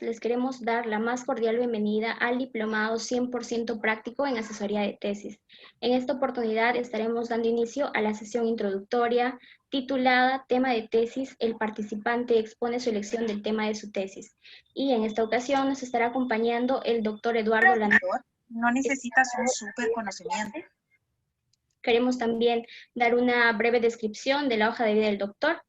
Les queremos dar la más cordial bienvenida al diplomado 100% práctico en asesoría de tesis. En esta oportunidad estaremos dando inicio a la sesión introductoria titulada Tema de tesis, el participante expone su elección del tema de su tesis. Y en esta ocasión nos estará acompañando el doctor Eduardo Landó. No necesitas un súper conocimiento. Queremos también dar una breve descripción de la hoja de vida del doctor.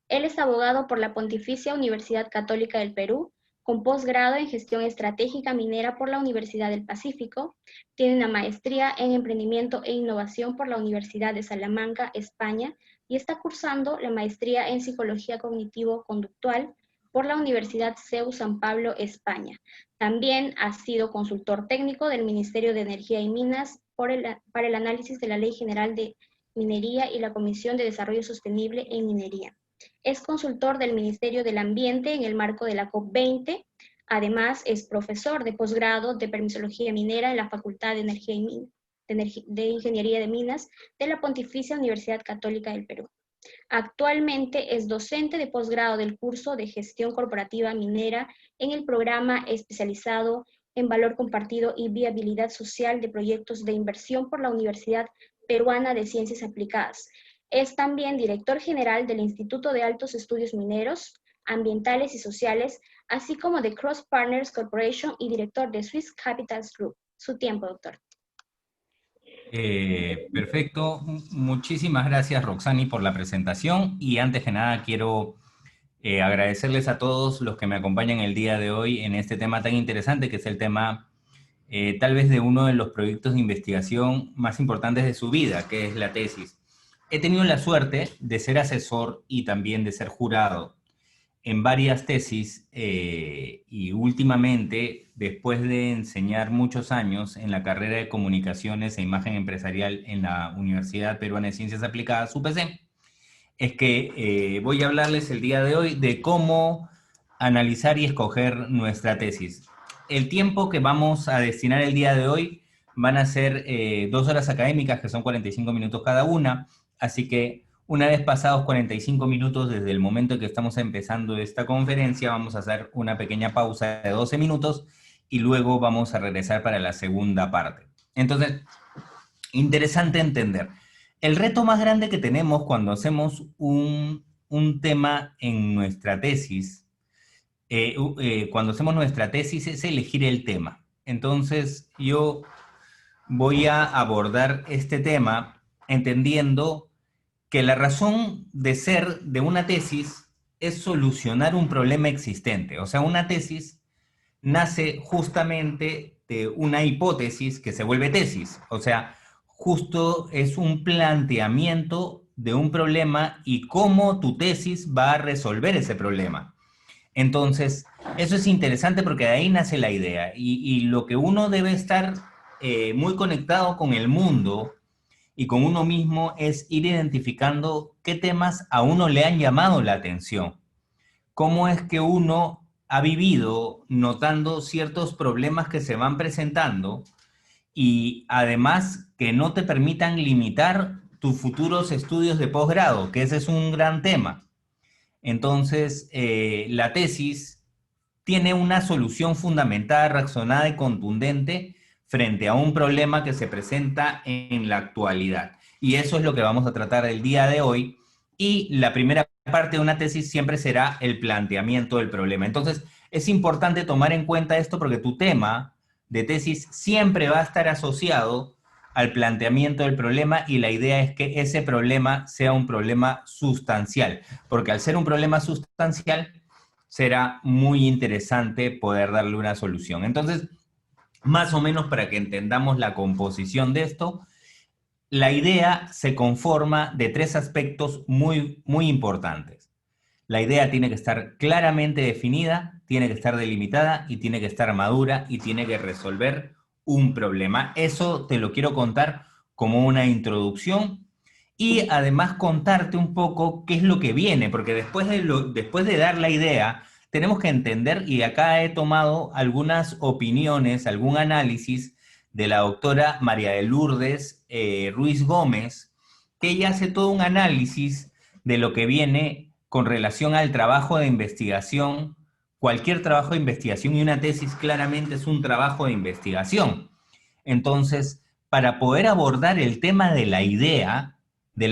Él es abogado por la Pontificia Universidad Católica del Perú, con posgrado en Gestión Estratégica Minera por la Universidad del Pacífico. Tiene una maestría en Emprendimiento e Innovación por la Universidad de Salamanca, España, y está cursando la maestría en Psicología Cognitivo-Conductual por la Universidad CEU San Pablo, España. También ha sido consultor técnico del Ministerio de Energía y Minas para el análisis de la Ley General de Minería y la Comisión de Desarrollo Sostenible en Minería. Es consultor del Ministerio del Ambiente en el marco de la COP20. Además, es profesor de posgrado de Permisología Minera en la Facultad de Ingeniería de Minas de la Pontificia Universidad Católica del Perú. Actualmente es docente de posgrado del curso de Gestión Corporativa Minera en el programa especializado en Valor Compartido y Viabilidad Social de Proyectos de Inversión por la Universidad Peruana de Ciencias Aplicadas. Es también director general del Instituto de Altos Estudios Mineros, Ambientales y Sociales, así como de Cross Partners Corporation y director de Swiss Capitals Group. Su tiempo, doctor. Perfecto. Muchísimas gracias, Roxani, por la presentación. Y antes que nada, quiero agradecerles a todos los que me acompañan el día de hoy en este tema tan interesante, que es el tema tal vez de uno de los proyectos de investigación más importantes de su vida, que es la tesis. He tenido la suerte de ser asesor y también de ser jurado en varias tesis y últimamente, después de enseñar muchos años en la carrera de Comunicaciones e Imagen Empresarial en la Universidad Peruana de Ciencias Aplicadas, UPC, es que voy a hablarles el día de hoy de cómo analizar y escoger nuestra tesis. El tiempo que vamos a destinar el día de hoy van a ser 2 horas académicas, que son 45 minutos cada una, así que una vez pasados 45 minutos desde el momento en que estamos empezando esta conferencia, vamos a hacer una pequeña pausa de 12 minutos y luego vamos a regresar para la segunda parte. Entonces, interesante entender. El reto más grande que tenemos cuando hacemos un tema en nuestra tesis, cuando hacemos nuestra tesis es elegir el tema. Entonces, yo voy a abordar este tema entendiendo que la razón de ser de una tesis es solucionar un problema existente. O sea, una tesis nace justamente de una hipótesis que se vuelve tesis. O sea, justo es un planteamiento de un problema y cómo tu tesis va a resolver ese problema. Entonces, eso es interesante porque de ahí nace la idea. Y lo que uno debe estar muy conectado con el mundo y con uno mismo es ir identificando qué temas a uno le han llamado la atención. Cómo es que uno ha vivido notando ciertos problemas que se van presentando y además que no te permitan limitar tus futuros estudios de posgrado, que ese es un gran tema. Entonces, la tesis tiene una solución fundamentada, razonada y contundente frente a un problema que se presenta en la actualidad. Y eso es lo que vamos a tratar el día de hoy. Y la primera parte de una tesis siempre será el planteamiento del problema. Entonces, es importante tomar en cuenta esto porque tu tema de tesis siempre va a estar asociado al planteamiento del problema y la idea es que ese problema sea un problema sustancial, porque al ser un problema sustancial será muy interesante poder darle una solución. Entonces, más o menos para que entendamos la composición de esto, la idea se conforma de 3 aspectos muy importantes. La idea tiene que estar claramente definida, tiene que estar delimitada y tiene que estar madura y tiene que resolver un problema. Eso te lo quiero contar como una introducción y además contarte un poco qué es lo que viene, porque después de dar la idea, tenemos que entender, y acá he tomado algunas opiniones, algún análisis de la doctora María de Lourdes Ruiz Gómez, que ella hace todo un análisis de lo que viene con relación al trabajo de investigación cualquier trabajo de investigación, y una tesis claramente es un trabajo de investigación. Entonces, para poder abordar el tema de la idea de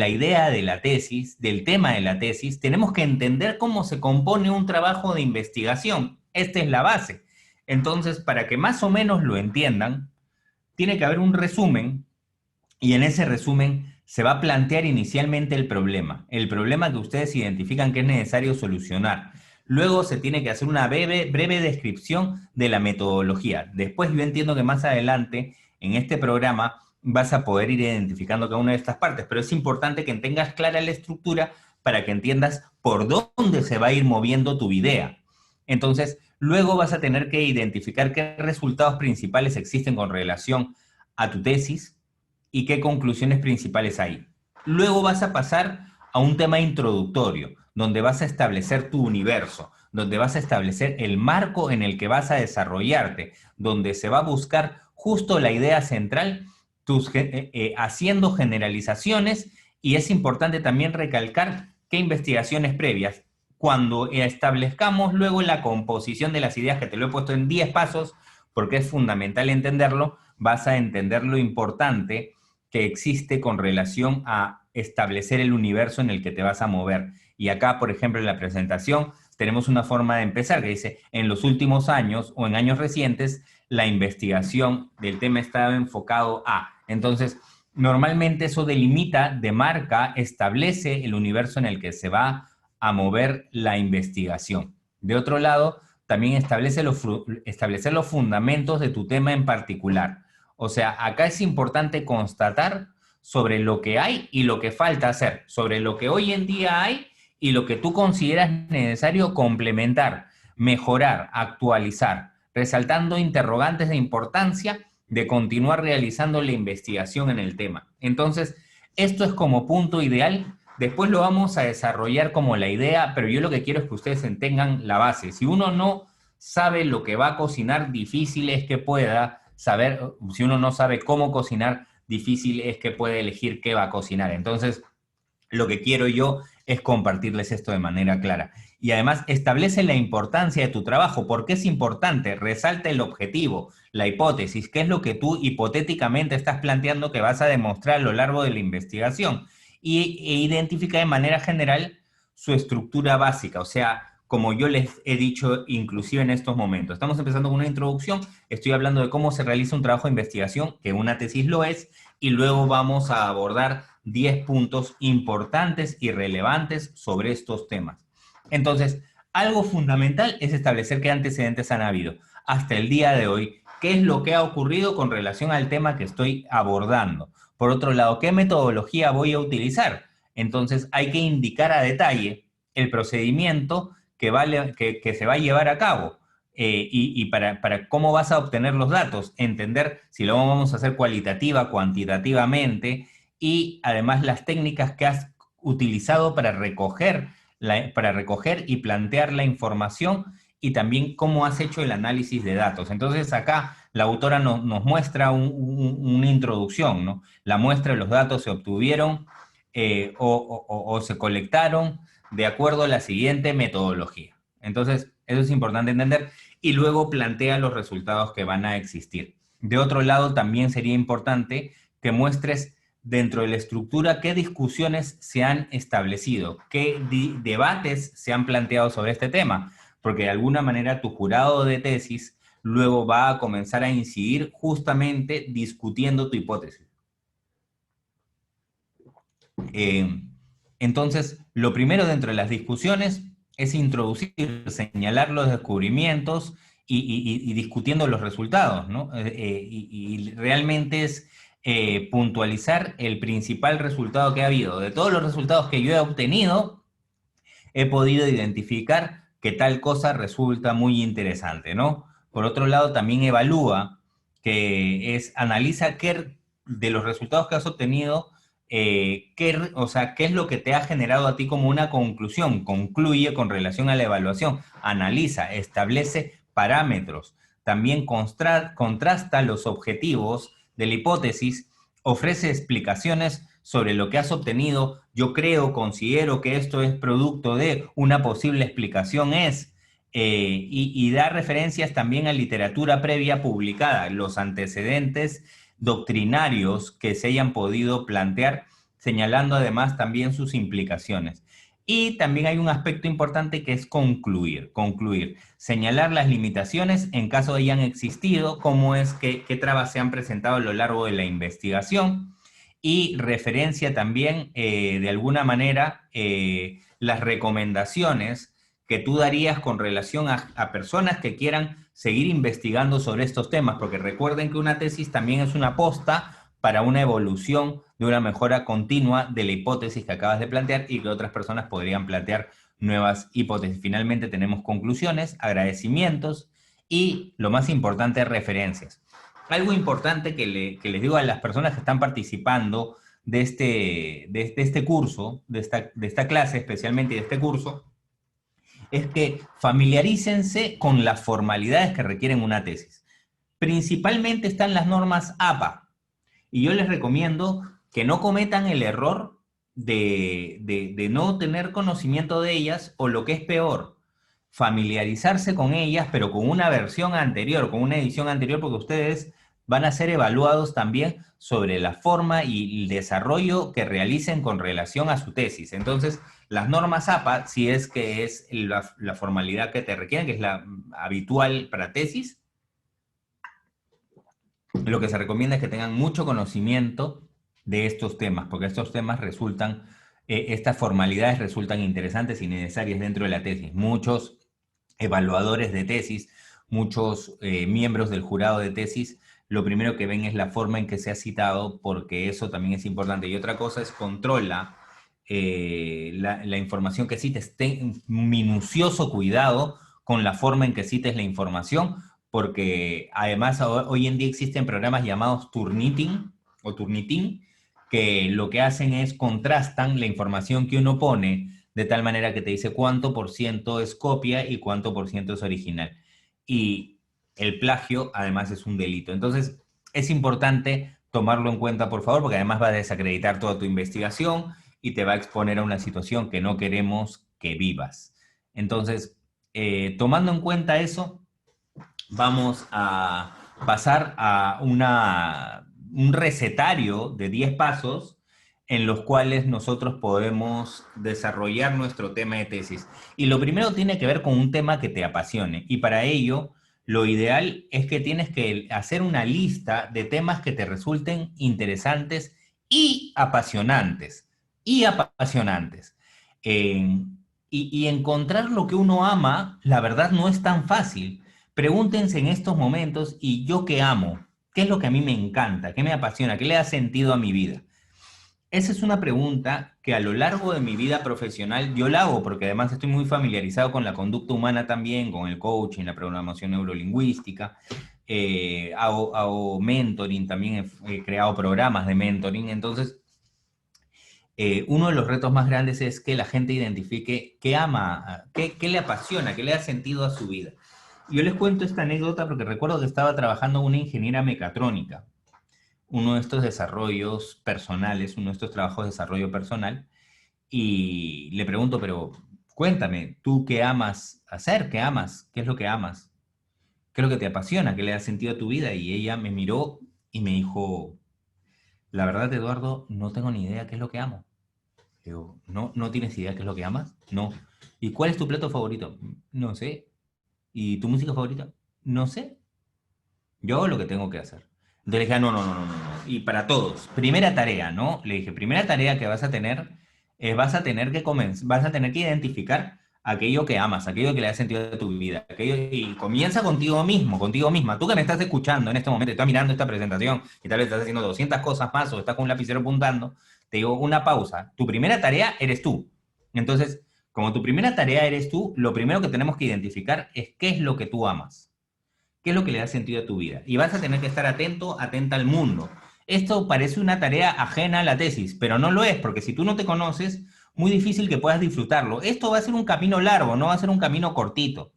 la tesis, del tema de la tesis, tenemos que entender cómo se compone un trabajo de investigación. Esta es la base. Entonces, para que más o menos lo entiendan, tiene que haber un resumen, y en ese resumen se va a plantear inicialmente el problema que ustedes identifican que es necesario solucionar. Luego se tiene que hacer una breve descripción de la metodología. Después yo entiendo que más adelante en este programa vas a poder ir identificando cada una de estas partes, pero es importante que tengas clara la estructura para que entiendas por dónde se va a ir moviendo tu idea. Entonces, luego vas a tener que identificar qué resultados principales existen con relación a tu tesis y qué conclusiones principales hay. Luego vas a pasar a un tema introductorio, donde vas a establecer tu universo, donde vas a establecer el marco en el que vas a desarrollarte, donde se va a buscar justo la idea central, haciendo generalizaciones, y es importante también recalcar qué investigaciones previas. Cuando establezcamos luego la composición de las ideas, que te lo he puesto en 10 pasos, porque es fundamental entenderlo, vas a entender lo importante que existe con relación a establecer el universo en el que te vas a mover. Y acá, por ejemplo, en la presentación tenemos una forma de empezar que dice, en los últimos años o en años recientes, la investigación del tema estaba enfocado a. Entonces, normalmente eso delimita, demarca, establece el universo en el que se va a mover la investigación. De otro lado, también establecer los fundamentos de tu tema en particular. O sea, acá es importante constatar sobre lo que hay y lo que falta hacer, sobre lo que hoy en día hay y lo que tú consideras necesario complementar, mejorar, actualizar, resaltando interrogantes de importancia de continuar realizando la investigación en el tema. Entonces, esto es como punto ideal. Después lo vamos a desarrollar como la idea, pero yo lo que quiero es que ustedes tengan la base. Si uno no sabe lo que va a cocinar, difícil es que pueda saber, si uno no sabe cómo cocinar, difícil es que pueda elegir qué va a cocinar. Entonces, lo que quiero yo es compartirles esto de manera clara. Y además, establece la importancia de tu trabajo. ¿Por qué es importante? Resalta el objetivo, la hipótesis, qué es lo que tú hipotéticamente estás planteando que vas a demostrar a lo largo de la investigación. E identifica de manera general su estructura básica, o sea, como yo les he dicho inclusive en estos momentos. Estamos empezando con una introducción, estoy hablando de cómo se realiza un trabajo de investigación, que una tesis lo es, y luego vamos a abordar 10 puntos importantes y relevantes sobre estos temas. Entonces, algo fundamental es establecer qué antecedentes han habido hasta el día de hoy, qué es lo que ha ocurrido con relación al tema que estoy abordando. Por otro lado, ¿qué metodología voy a utilizar? Entonces, hay que indicar a detalle el procedimiento que se va a llevar a cabo y para cómo vas a obtener los datos, entender si lo vamos a hacer cualitativa, cuantitativamente, y además las técnicas que has utilizado para recoger y plantear la información, y también cómo has hecho el análisis de datos. Entonces acá la autora nos muestra una introducción, ¿no? La muestra de los datos se obtuvieron o se colectaron de acuerdo a la siguiente metodología. Entonces, eso es importante entender, y luego plantea los resultados que van a existir. De otro lado, también sería importante que muestres dentro de la estructura qué discusiones se han establecido, qué debates se han planteado sobre este tema, porque de alguna manera tu jurado de tesis luego va a comenzar a incidir justamente discutiendo tu hipótesis. Entonces, lo primero dentro de las discusiones es introducir, señalar los descubrimientos y discutiendo los resultados, ¿no? Y realmente es puntualizar el principal resultado que ha habido. De todos los resultados que yo he obtenido, he podido identificar que tal cosa resulta muy interesante, ¿no? Por otro lado, también evalúa, analiza qué de los resultados que has obtenido, qué es lo que te ha generado a ti como una conclusión, concluye con relación a la evaluación, analiza, establece parámetros, también contrasta los objetivos de la hipótesis, ofrece explicaciones sobre lo que has obtenido. Yo considero que esto es producto de una posible explicación y da referencias también a literatura previa publicada, los antecedentes doctrinarios que se hayan podido plantear, señalando además también sus implicaciones. Y también hay un aspecto importante que es concluir, señalar las limitaciones en caso de hayan existido, cómo es que, qué trabas se han presentado a lo largo de la investigación, y referencia también, de alguna manera, las recomendaciones que tú darías con relación a personas que quieran seguir investigando sobre estos temas, porque recuerden que una tesis también es una posta para una evolución de una mejora continua de la hipótesis que acabas de plantear y que otras personas podrían plantear nuevas hipótesis. Finalmente tenemos conclusiones, agradecimientos y, lo más importante, referencias. Algo importante que les digo a las personas que están participando de este curso, de esta clase especialmente y de este curso, es que familiarícense con las formalidades que requieren una tesis. Principalmente están las normas APA, y yo les recomiendo que no cometan el error de no tener conocimiento de ellas, o lo que es peor, familiarizarse con ellas, pero con una versión anterior, con una edición anterior, porque ustedes van a ser evaluados también sobre la forma y el desarrollo que realicen con relación a su tesis. Entonces, las normas APA, si es que es la formalidad que te requieren, que es la habitual para tesis, lo que se recomienda es que tengan mucho conocimiento de estos temas, porque estos temas resultan, estas formalidades resultan interesantes y necesarias dentro de la tesis. Muchos evaluadores de tesis, muchos miembros del jurado de tesis, lo primero que ven es la forma en que se ha citado, porque eso también es importante. Y otra cosa es controla la información que cites. Ten minucioso cuidado con la forma en que cites la información, porque además hoy en día existen programas llamados Turnitin o Turnitin, que lo que hacen es contrastan la información que uno pone de tal manera que te dice cuánto por ciento es copia y cuánto por ciento es original. Y el plagio además es un delito. Entonces es importante tomarlo en cuenta, por favor, porque además va a desacreditar toda tu investigación y te va a exponer a una situación que no queremos que vivas. Entonces, tomando en cuenta eso, vamos a pasar a un recetario de 10 pasos en los cuales nosotros podemos desarrollar nuestro tema de tesis. Y lo primero tiene que ver con un tema que te apasione. Y para ello, lo ideal es que tienes que hacer una lista de temas que te resulten interesantes y apasionantes. Y apasionantes. Y encontrar lo que uno ama, la verdad, no es tan fácil. Pregúntense en estos momentos, ¿y yo qué amo? ¿Qué es lo que a mí me encanta? ¿Qué me apasiona? ¿Qué le da sentido a mi vida? Esa es una pregunta que a lo largo de mi vida profesional yo la hago, porque además estoy muy familiarizado con la conducta humana también, con el coaching, la programación neurolingüística, hago mentoring, también he creado programas de mentoring. Entonces, uno de los retos más grandes es que la gente identifique qué ama, qué le apasiona, qué le da sentido a su vida. Yo les cuento esta anécdota porque recuerdo que estaba trabajando una ingeniera mecatrónica, uno de estos desarrollos personales, uno de estos trabajos de desarrollo personal, y le pregunto, pero cuéntame, ¿tú qué amas hacer? ¿Qué amas? ¿Qué es lo que amas? ¿Qué es lo que te apasiona? ¿Qué le da sentido a tu vida? Y ella me miró y me dijo, la verdad, Eduardo, no tengo ni idea qué es lo que amo. Digo, ¿no tienes idea qué es lo que amas? No. ¿Y cuál es tu plato favorito? No sé. ¿Y tu música favorita? No sé. Yo hago lo que tengo que hacer. Entonces le dije, no. Y para todos, primera tarea, ¿no? Le dije, primera tarea que vas a tener es vas a tener que identificar aquello que amas, aquello que le da sentido a tu vida. Y comienza contigo mismo, contigo misma. Tú que me estás escuchando en este momento, estás mirando esta presentación y tal vez estás haciendo 200 cosas más o estás con un lapicero apuntando, te digo una pausa. Tu primera tarea eres tú. Entonces, como tu primera tarea eres tú, lo primero que tenemos que identificar es qué es lo que tú amas. ¿Qué es lo que le da sentido a tu vida? Y vas a tener que estar atenta al mundo. Esto parece una tarea ajena a la tesis, pero no lo es, porque si tú no te conoces, muy difícil que puedas disfrutarlo. Esto va a ser un camino largo, no va a ser un camino cortito.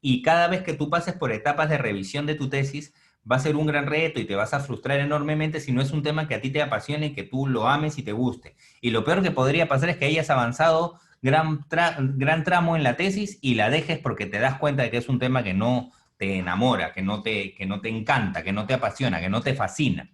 Y cada vez que tú pases por etapas de revisión de tu tesis, va a ser un gran reto y te vas a frustrar enormemente si no es un tema que a ti te apasione y que tú lo ames y te guste. Y lo peor que podría pasar es que hayas avanzado gran tramo en la tesis y la dejes porque te das cuenta de que es un tema que no te enamora, que no te encanta, que no te apasiona, que no te fascina.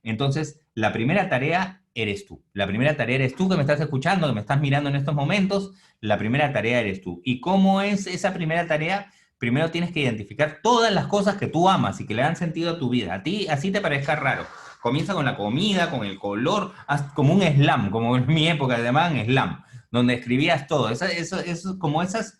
Entonces, la primera tarea eres tú. La primera tarea eres tú que me estás escuchando, que me estás mirando en estos momentos. La primera tarea eres tú. ¿Y cómo es esa primera tarea? Primero tienes que identificar todas las cosas que tú amas y que le dan sentido a tu vida. A ti así te parezca raro. Comienza con la comida, con el color, haz como un slam, como en mi época le llamaban slam, donde escribías todo. Eso, como esas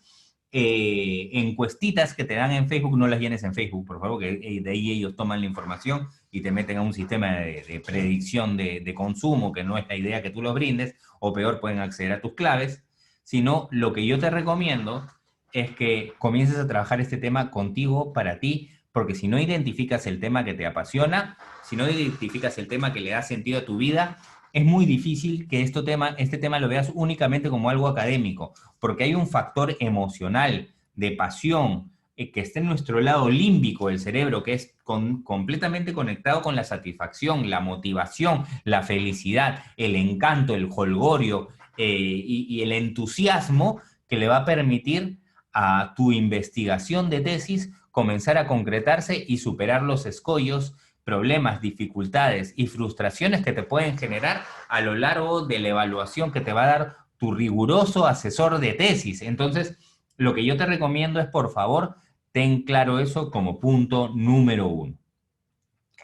encuestitas que te dan en Facebook, no las llenes en Facebook, por favor, que de ahí ellos toman la información y te meten a un sistema de predicción de consumo, que no es la idea que tú los brindes, o peor, pueden acceder a tus claves, sino lo que yo te recomiendo es que comiences a trabajar este tema contigo, para ti, porque si no identificas el tema que te apasiona, si no identificas el tema que le da sentido a tu vida, es muy difícil que este tema lo veas únicamente como algo académico, porque hay un factor emocional, de pasión, que está en nuestro lado límbico del cerebro, que es completamente conectado con la satisfacción, la motivación, la felicidad, el encanto, el jolgorio y el entusiasmo que le va a permitir a tu investigación de tesis comenzar a concretarse y superar los escollos, problemas, dificultades y frustraciones que te pueden generar a lo largo de la evaluación que te va a dar tu riguroso asesor de tesis. Entonces, lo que yo te recomiendo es, por favor, ten claro eso como punto número 1.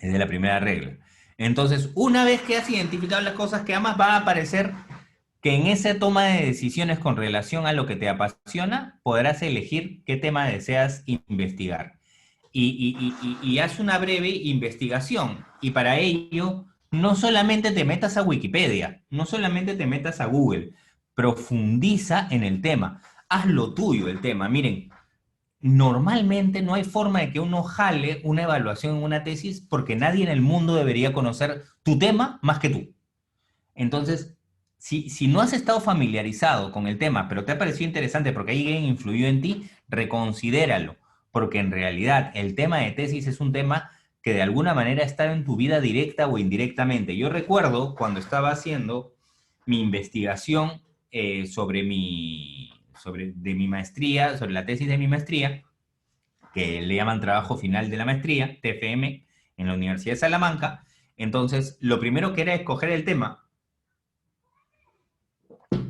Es de la primera regla. Entonces, una vez que has identificado las cosas que amas, va a aparecer que en esa toma de decisiones con relación a lo que te apasiona, podrás elegir qué tema deseas investigar. Y haz una breve investigación. Y para ello, no solamente te metas a Wikipedia, no solamente te metas a Google, profundiza en el tema. Haz lo tuyo el tema. Miren, normalmente no hay forma de que uno jale una evaluación en una tesis porque nadie en el mundo debería conocer tu tema más que tú. Entonces, si no has estado familiarizado con el tema, pero te ha parecido interesante porque alguien influyó en ti, reconsidéralo, porque en realidad el tema de tesis es un tema que de alguna manera está en tu vida directa o indirectamente. Yo recuerdo cuando estaba haciendo mi investigación de mi maestría, sobre la tesis de mi maestría, que le llaman trabajo final de la maestría, TFM, en la Universidad de Salamanca. Entonces, lo primero que era escoger el tema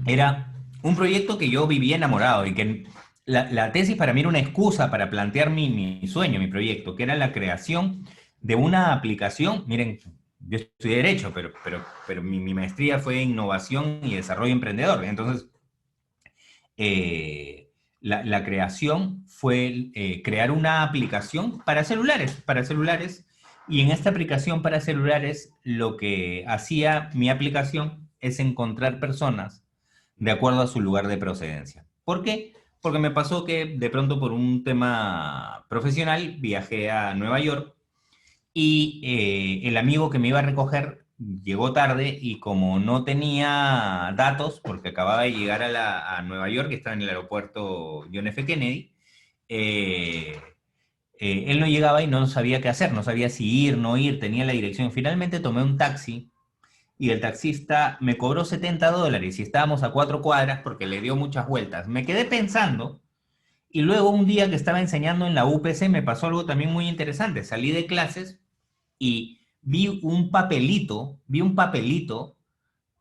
era un proyecto que yo vivía enamorado y que la tesis para mí era una excusa para plantear mi sueño, mi proyecto, que era la creación de una aplicación. Miren, yo estudié Derecho, pero mi maestría fue Innovación y Desarrollo Emprendedor. Entonces, la creación fue crear una aplicación para celulares, y en esta aplicación para celulares lo que hacía mi aplicación es encontrar personas de acuerdo a su lugar de procedencia. ¿Por qué? Porque me pasó que de pronto por un tema profesional viajé a Nueva York y el amigo que me iba a recoger llegó tarde y como no tenía datos, porque acababa de llegar a Nueva York, que estaba en el aeropuerto John F. Kennedy, él no llegaba y no sabía qué hacer, no sabía si ir, no ir, tenía la dirección. Finalmente tomé un taxi y el taxista me cobró $70 y estábamos a 4 cuadras porque le dio muchas vueltas. Me quedé pensando y luego un día que estaba enseñando en la UPC me pasó algo también muy interesante. Salí de clases y vi un papelito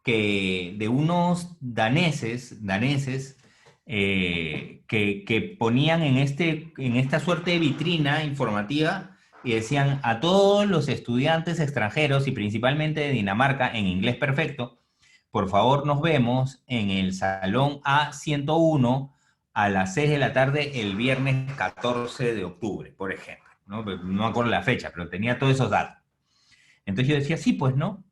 que de unos daneses que ponían en esta suerte de vitrina informativa y decían a todos los estudiantes extranjeros y principalmente de Dinamarca, en inglés perfecto, por favor nos vemos en el salón A101 a las 6 de la tarde el viernes 14 de octubre, por ejemplo. No me acuerdo la fecha, pero tenía todos esos datos. Entonces yo decía, sí, pues no.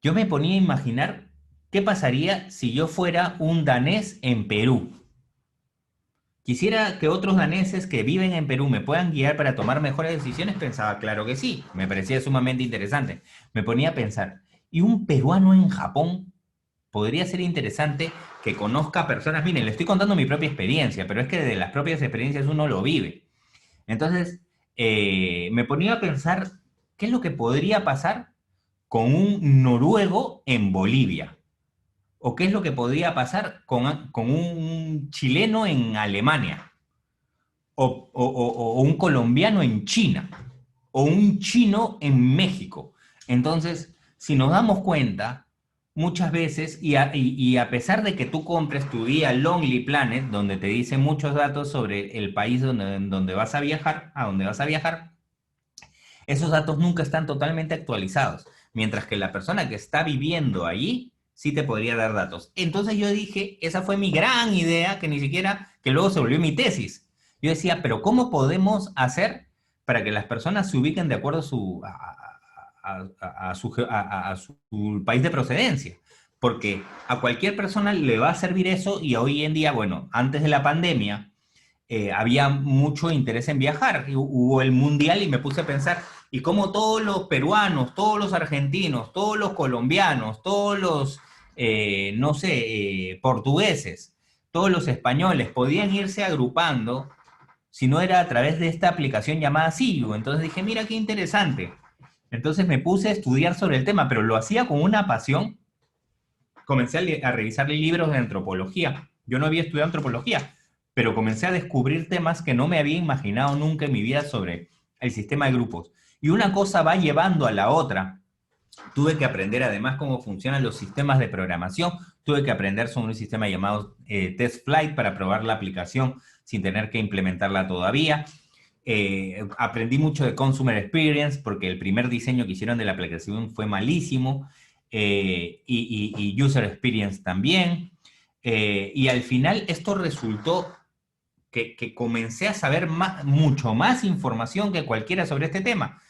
Yo me ponía a imaginar qué pasaría si yo fuera un danés en Perú. Quisiera que otros daneses que viven en Perú me puedan guiar para tomar mejores decisiones. Pensaba, claro que sí, me parecía sumamente interesante. Me ponía a pensar, ¿y un peruano en Japón? Podría ser interesante que conozca personas. Miren, le estoy contando mi propia experiencia, pero es que de las propias experiencias uno lo vive. Entonces, me ponía a pensar, ¿qué es lo que podría pasar con un noruego en Bolivia? o qué es lo que podría pasar con un chileno en Alemania, o un colombiano en China, o un chino en México. Entonces, si nos damos cuenta, muchas veces, y a pesar de que tú compres tu guía Lonely Planet, donde te dice muchos datos sobre el país donde vas a viajar, a donde vas a viajar, esos datos nunca están totalmente actualizados, mientras que la persona que está viviendo allí sí te podría dar datos. Entonces yo dije, esa fue mi gran idea, que ni siquiera, que luego se volvió mi tesis. Yo decía, pero ¿cómo podemos hacer para que las personas se ubiquen de acuerdo a su país de procedencia? Porque a cualquier persona le va a servir eso, y hoy en día, bueno, antes de la pandemia, había mucho interés en viajar. Hubo el mundial y me puse a pensar, y cómo todos los peruanos, todos los argentinos, todos los colombianos, todos los, no sé, portugueses, todos los españoles podían irse agrupando si no era a través de esta aplicación llamada Siyu. Entonces dije, mira qué interesante. Entonces me puse a estudiar sobre el tema, pero lo hacía con una pasión. Comencé a revisar libros de antropología. Yo no había estudiado antropología, pero comencé a descubrir temas que no me había imaginado nunca en mi vida sobre el sistema de grupos. Y una cosa va llevando a la otra. Tuve que aprender además cómo funcionan los sistemas de programación. Tuve que aprender sobre un sistema llamado Test Flight para probar la aplicación sin tener que implementarla todavía. Aprendí mucho de Consumer Experience porque el primer diseño que hicieron de la aplicación fue malísimo. Y User Experience también. Y al final esto resultó que comencé a saber mucho más información que cualquiera sobre este tema.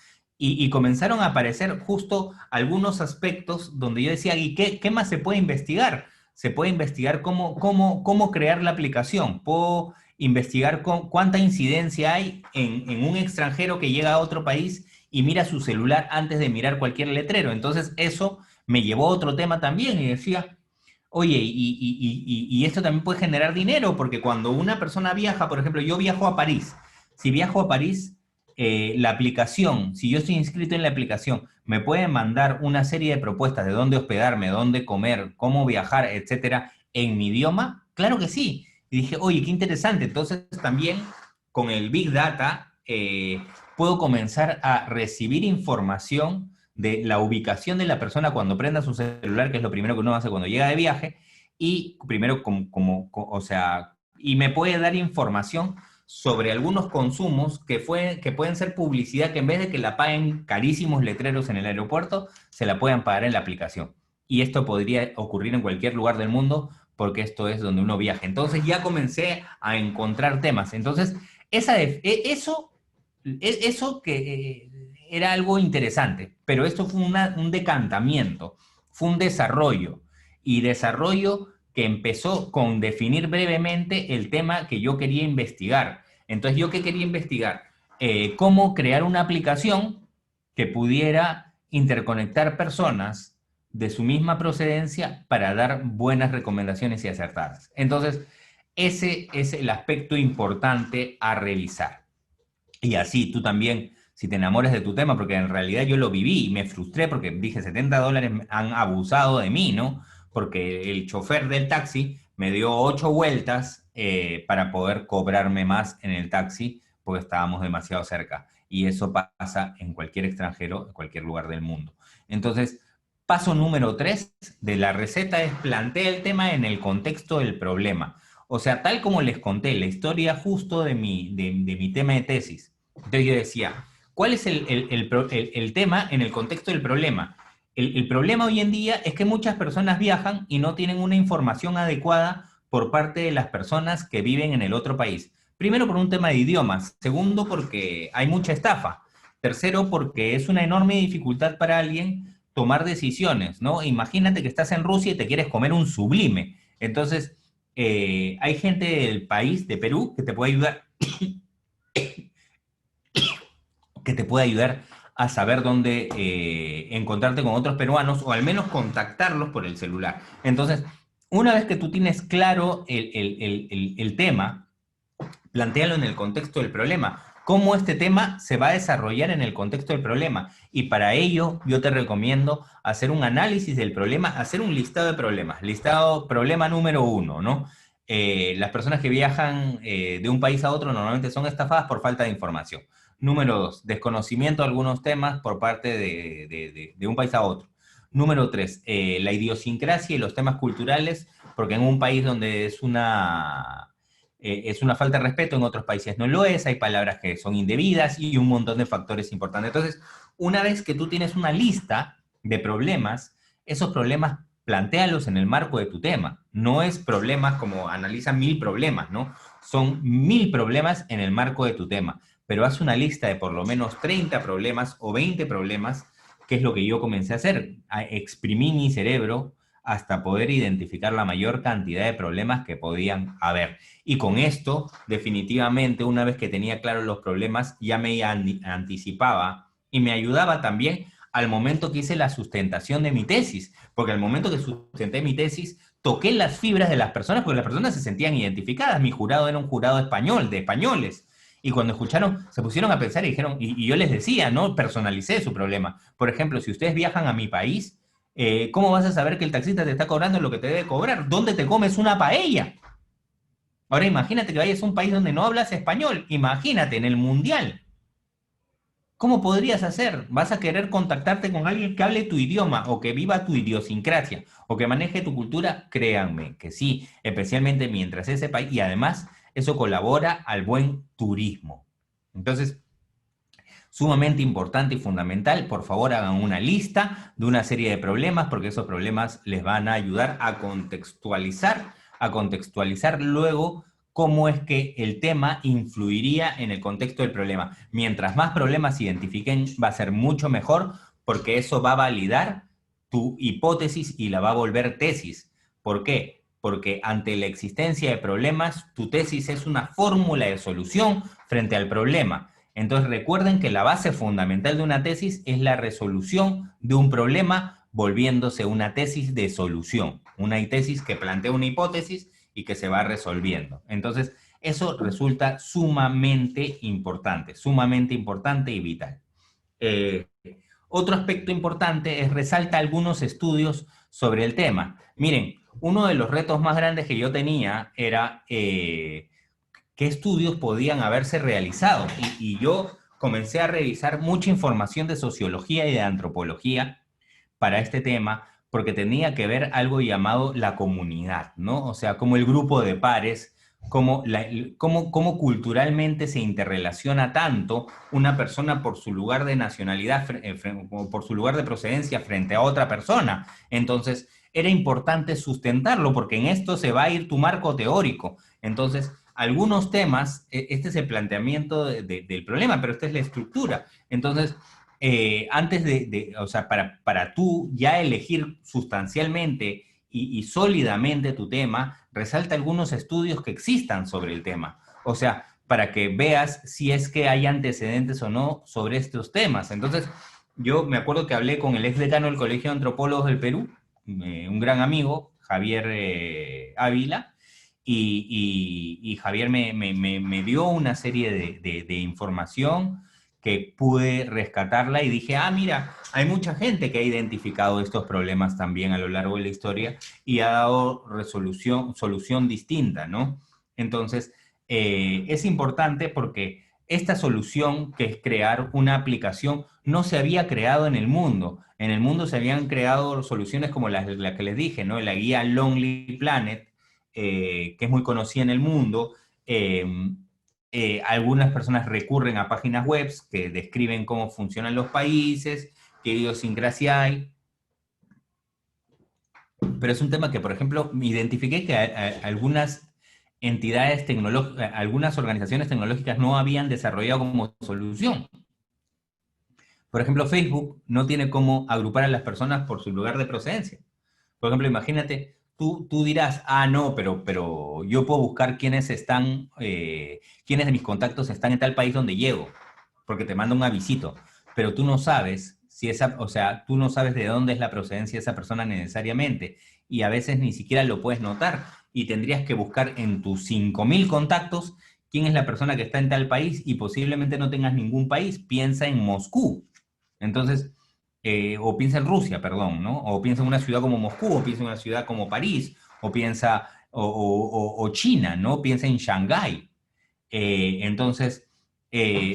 Y comenzaron a aparecer justo algunos aspectos donde yo decía, ¿y qué más se puede investigar? Se puede investigar cómo crear la aplicación. Puedo investigar cuánta incidencia hay en un extranjero que llega a otro país y mira su celular antes de mirar cualquier letrero. Entonces eso me llevó a otro tema también y decía, oye, y esto también puede generar dinero, porque cuando una persona viaja, por ejemplo, yo viajo a París. Si viajo a París, la aplicación, si yo estoy inscrito en la aplicación, me puede mandar una serie de propuestas de dónde hospedarme, dónde comer, cómo viajar, etcétera, en mi idioma. Claro que sí. Y dije, oye, qué interesante. Entonces también con el Big Data puedo comenzar a recibir información de la ubicación de la persona cuando prenda su celular, que es lo primero que uno hace cuando llega de viaje, y primero o sea, y me puede dar información sobre algunos consumos que pueden ser publicidad que en vez de que la paguen carísimos letreros en el aeropuerto, se la puedan pagar en la aplicación. Y esto podría ocurrir en cualquier lugar del mundo porque esto es donde uno viaja. Entonces ya comencé a encontrar temas. Entonces, eso que era algo interesante, pero esto fue un decantamiento, fue un desarrollo, y desarrollo que empezó con definir brevemente el tema que yo quería investigar. Entonces, ¿yo qué quería investigar? Cómo crear una aplicación que pudiera interconectar personas de su misma procedencia para dar buenas recomendaciones y acertadas. Entonces, ese es el aspecto importante a revisar. Y así tú también, si te enamoras de tu tema, porque en realidad yo lo viví y me frustré porque dije, $70 han abusado de mí, ¿no? Porque el chofer del taxi me dio 8 vueltas para poder cobrarme más en el taxi porque estábamos demasiado cerca. Y eso pasa en cualquier extranjero, en cualquier lugar del mundo. Entonces, paso número 3 de la receta es plantear el tema en el contexto del problema. O sea, tal como les conté, la historia justo de mi tema de tesis. Entonces yo decía, ¿cuál es el tema en el contexto del problema? El problema hoy en día es que muchas personas viajan y no tienen una información adecuada por parte de las personas que viven en el otro país. Primero, por un tema de idiomas. Segundo, porque hay mucha estafa. Tercero, porque es una enorme dificultad para alguien tomar decisiones, ¿no? Imagínate que estás en Rusia y te quieres comer un Sublime. Entonces, hay gente del país, de Perú, que te puede ayudar, que te puede ayudar a saber dónde encontrarte con otros peruanos o al menos contactarlos por el celular. Entonces, una vez que tú tienes claro el tema, plantéalo en el contexto del problema. cómo este tema se va a desarrollar en el contexto del problema. Y para ello, yo te recomiendo hacer un análisis del problema, hacer un listado de problemas. Problema número 1, ¿no? Las personas que viajan de un país a otro normalmente son estafadas por falta de información. Número 2, desconocimiento de algunos temas por parte de un país a otro. Número 3, la idiosincrasia y los temas culturales, porque en un país donde es una falta de respeto, en otros países no lo es, hay palabras que son indebidas y un montón de factores importantes. Entonces, una vez que tú tienes una lista de problemas, esos problemas plantéalos en el marco de tu tema. No es problemas como analiza 1000 problemas, ¿no? Son 1000 problemas en el marco de tu tema, pero haz una lista de por lo menos 30 problemas o 20 problemas, que es lo que yo comencé a hacer. Exprimí mi cerebro hasta poder identificar la mayor cantidad de problemas que podían haber. Y con esto, definitivamente, una vez que tenía claros los problemas, ya me anticipaba y me ayudaba también al momento que hice la sustentación de mi tesis, porque al momento que sustenté mi tesis, toqué las fibras de las personas, porque las personas se sentían identificadas. Mi jurado era un jurado español, de españoles. Y cuando escucharon, se pusieron a pensar y dijeron, y yo les decía, ¿no? Personalicé su problema. Por ejemplo, si ustedes viajan a mi país, ¿cómo vas a saber que el taxista te está cobrando lo que te debe cobrar? ¿Dónde te comes una paella? Ahora imagínate que vayas a un país donde no hablas español. Imagínate, en el mundial. ¿Cómo podrías hacer? ¿Vas a querer contactarte con alguien que hable tu idioma o que viva tu idiosincrasia o que maneje tu cultura? Créanme que sí, especialmente mientras ese país, y además eso colabora al buen turismo. Entonces, sumamente importante y fundamental, por favor hagan una lista de una serie de problemas, porque esos problemas les van a ayudar a contextualizar luego cómo es que el tema influiría en el contexto del problema. Mientras más problemas se identifiquen, va a ser mucho mejor, porque eso va a validar tu hipótesis y la va a volver tesis. ¿Por qué? Porque ante la existencia de problemas, tu tesis es una fórmula de solución frente al problema. Entonces recuerden que la base fundamental de una tesis es la resolución de un problema volviéndose una tesis de solución. Una tesis que plantea una hipótesis y que se va resolviendo. Entonces, eso resulta sumamente importante y vital. Otro aspecto importante es resalta algunos estudios sobre el tema. Miren, uno de los retos más grandes que yo tenía era qué estudios podían haberse realizado. Y yo comencé a revisar mucha información de sociología y de antropología para este tema, porque tenía que ver algo llamado la comunidad, ¿no? O sea, como el grupo de pares, cómo culturalmente se interrelaciona tanto una persona por su lugar de nacionalidad, por su lugar de procedencia frente a otra persona. Entonces, era importante sustentarlo, porque en esto se va a ir tu marco teórico. Entonces, algunos temas, este es el planteamiento del problema, pero esta es la estructura. Entonces, antes o sea, para tú ya elegir sustancialmente y sólidamente tu tema, resalta algunos estudios que existan sobre el tema. O sea, para que veas si es que hay antecedentes o no sobre estos temas. Entonces, yo me acuerdo que hablé con el ex decano del Colegio de Antropólogos del Perú, un gran amigo, Javier Ávila, y Javier me dio una serie de información que pude rescatarla y dije, mira, hay mucha gente que ha identificado estos problemas también a lo largo de la historia y ha dado solución distinta, ¿no? Entonces, es importante porque esta solución, que es crear una aplicación, no se había creado en el mundo. En el mundo se habían creado soluciones como la que les dije, ¿no? La guía Lonely Planet, que es muy conocida en el mundo. Algunas personas recurren a páginas web que describen cómo funcionan los países, qué idiosincrasia hay. Pero es un tema que, por ejemplo, identifiqué que algunas entidades tecnológicas, algunas organizaciones tecnológicas no habían desarrollado como solución. Por ejemplo, Facebook no tiene cómo agrupar a las personas por su lugar de procedencia. Por ejemplo, imagínate, tú dirás, no, pero yo puedo buscar quiénes de mis contactos están en tal país donde llego, porque te manda un avisito, pero tú no sabes tú no sabes de dónde es la procedencia de esa persona necesariamente, y a veces ni siquiera lo puedes notar, y tendrías que buscar en tus 5000 contactos quién es la persona que está en tal país y posiblemente no tengas ningún país, piensa en Moscú. Entonces, o piensa en Rusia, perdón, ¿no? O piensa en una ciudad como Moscú, o piensa en una ciudad como París, o piensa, o China, ¿no? Piensa en Shanghái. Entonces,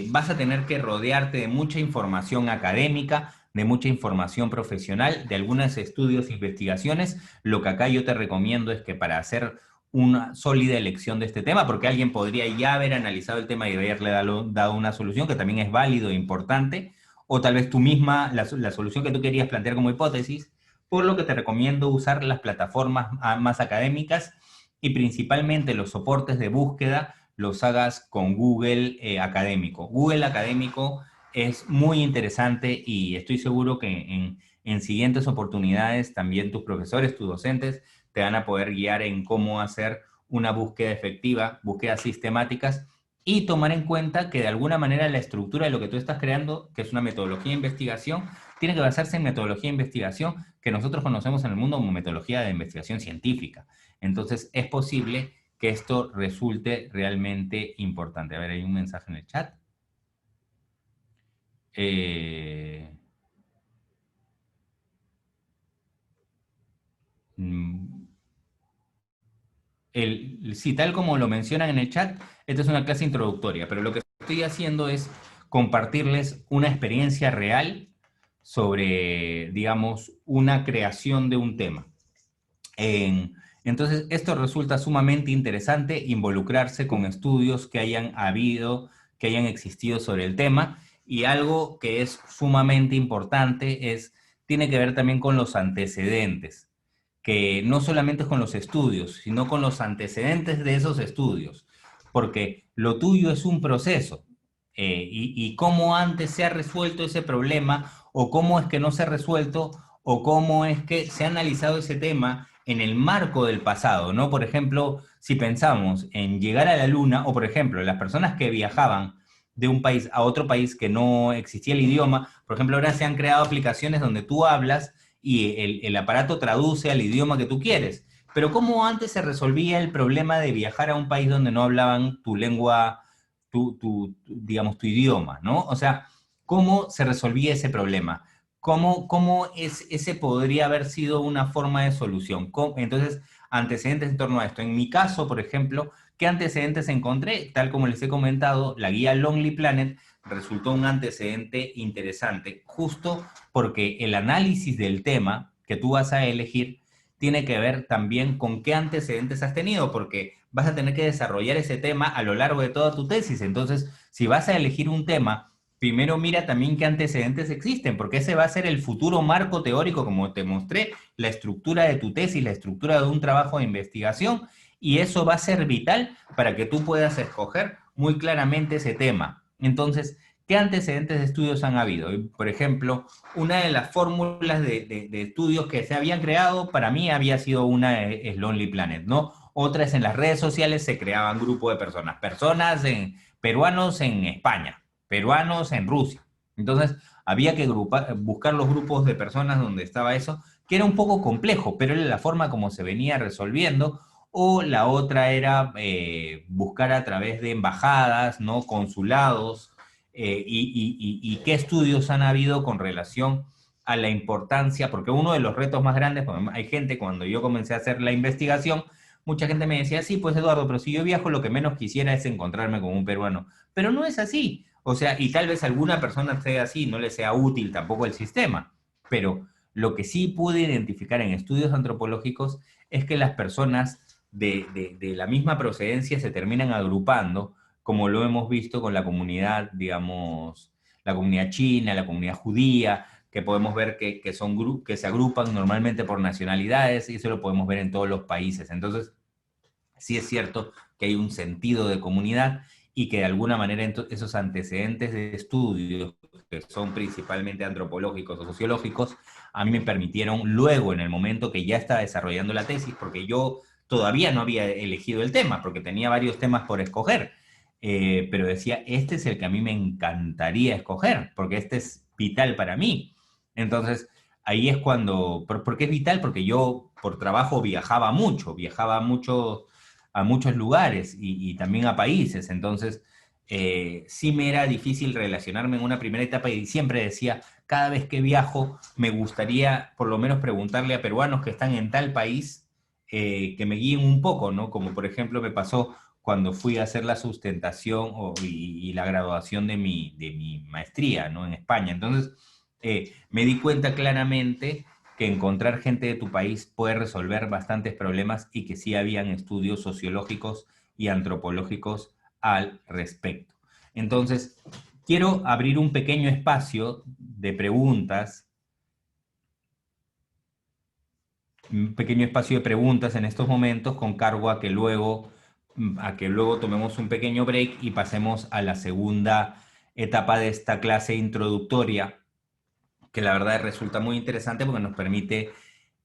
vas a tener que rodearte de mucha información académica, de mucha información profesional, de algunos estudios e investigaciones. Lo que acá yo te recomiendo es que para hacer una sólida elección de este tema, porque alguien podría ya haber analizado el tema y haberle dado una solución, que también es válido e importante, o tal vez tú misma, la solución que tú querías plantear como hipótesis, por lo que te recomiendo usar las plataformas más académicas y principalmente los soportes de búsqueda los hagas con Google Académico. Google Académico es muy interesante y estoy seguro que en siguientes oportunidades también tus profesores, tus docentes, te van a poder guiar en cómo hacer una búsqueda efectiva, búsquedas sistemáticas y tomar en cuenta que de alguna manera la estructura de lo que tú estás creando, que es una metodología de investigación, tiene que basarse en metodología de investigación que nosotros conocemos en el mundo como metodología de investigación científica. Entonces, es posible que esto resulte realmente importante. A ver, hay un mensaje en el chat. Sí, tal como lo mencionan en el chat, esta es una clase introductoria, pero lo que estoy haciendo es compartirles una experiencia real sobre, digamos, una creación de un tema. Entonces, esto resulta sumamente interesante, involucrarse con estudios que hayan habido, que hayan existido sobre el tema, y algo que es sumamente importante tiene que ver también con los antecedentes, que no solamente es con los estudios, sino con los antecedentes de esos estudios, porque lo tuyo es un proceso, y cómo antes se ha resuelto ese problema, o cómo es que no se ha resuelto, o cómo es que se ha analizado ese tema en el marco del pasado, ¿no? Por ejemplo, si pensamos en llegar a la Luna, o por ejemplo, las personas que viajaban de un país a otro país que no existía el idioma, por ejemplo, ahora se han creado aplicaciones donde tú hablas y el aparato traduce al idioma que tú quieres. Pero ¿cómo antes se resolvía el problema de viajar a un país donde no hablaban tu lengua, digamos, tu idioma, ¿no? O sea, ¿cómo se resolvía ese problema? ¿Cómo ese podría haber sido una forma de solución? Entonces, antecedentes en torno a esto. En mi caso, por ejemplo, ¿qué antecedentes encontré? Tal como les he comentado, la guía Lonely Planet resultó un antecedente interesante, justo porque el análisis del tema que tú vas a elegir tiene que ver también con qué antecedentes has tenido, porque vas a tener que desarrollar ese tema a lo largo de toda tu tesis. Entonces, si vas a elegir un tema, primero mira también qué antecedentes existen, porque ese va a ser el futuro marco teórico, como te mostré, la estructura de tu tesis, la estructura de un trabajo de investigación, y eso va a ser vital para que tú puedas escoger muy claramente ese tema. Entonces, ¿qué antecedentes de estudios han habido? Por ejemplo, una de las fórmulas de estudios que se habían creado, para mí había sido una es Lonely Planet, ¿no? Otras en las redes sociales se creaban grupos de personas, peruanos en España, peruanos en Rusia. Entonces, había que buscar los grupos de personas donde estaba eso, que era un poco complejo, pero era la forma como se venía resolviendo. O la otra era buscar a través de embajadas, ¿no? Consulados, y qué estudios han habido con relación a la importancia, porque uno de los retos más grandes, hay gente, cuando yo comencé a hacer la investigación, mucha gente me decía, sí, pues Eduardo, pero si yo viajo lo que menos quisiera es encontrarme con un peruano. Pero no es así. O sea, y tal vez alguna persona sea así, no le sea útil tampoco el sistema. Pero lo que sí pude identificar en estudios antropológicos es que las personas de la misma procedencia se terminan agrupando, como lo hemos visto con la comunidad, digamos, la comunidad china, la comunidad judía, que podemos ver que se agrupan normalmente por nacionalidades, y eso lo podemos ver en todos los países. Entonces, sí es cierto que hay un sentido de comunidad y que de alguna manera esos antecedentes de estudios, que son principalmente antropológicos o sociológicos, a mí me permitieron luego, en el momento que ya estaba desarrollando la tesis, porque yo todavía no había elegido el tema, porque tenía varios temas por escoger, pero decía, este es el que a mí me encantaría escoger, porque este es vital para mí. Entonces, ahí es cuando, ¿por qué es vital? Porque yo por trabajo viajaba mucho a muchos lugares y también a países. Entonces, sí me era difícil relacionarme en una primera etapa y siempre decía, cada vez que viajo, me gustaría por lo menos preguntarle a peruanos que están en tal país que me guíen un poco, ¿no? Como por ejemplo me pasó cuando fui a hacer la sustentación y la graduación de mi maestría, ¿no? En España. Entonces, me di cuenta claramente que encontrar gente de tu país puede resolver bastantes problemas y que sí habían estudios sociológicos y antropológicos al respecto. Entonces, quiero abrir un pequeño espacio de preguntas en estos momentos con cargo a que luego tomemos un pequeño break y pasemos a la segunda etapa de esta clase introductoria, que la verdad resulta muy interesante porque nos permite,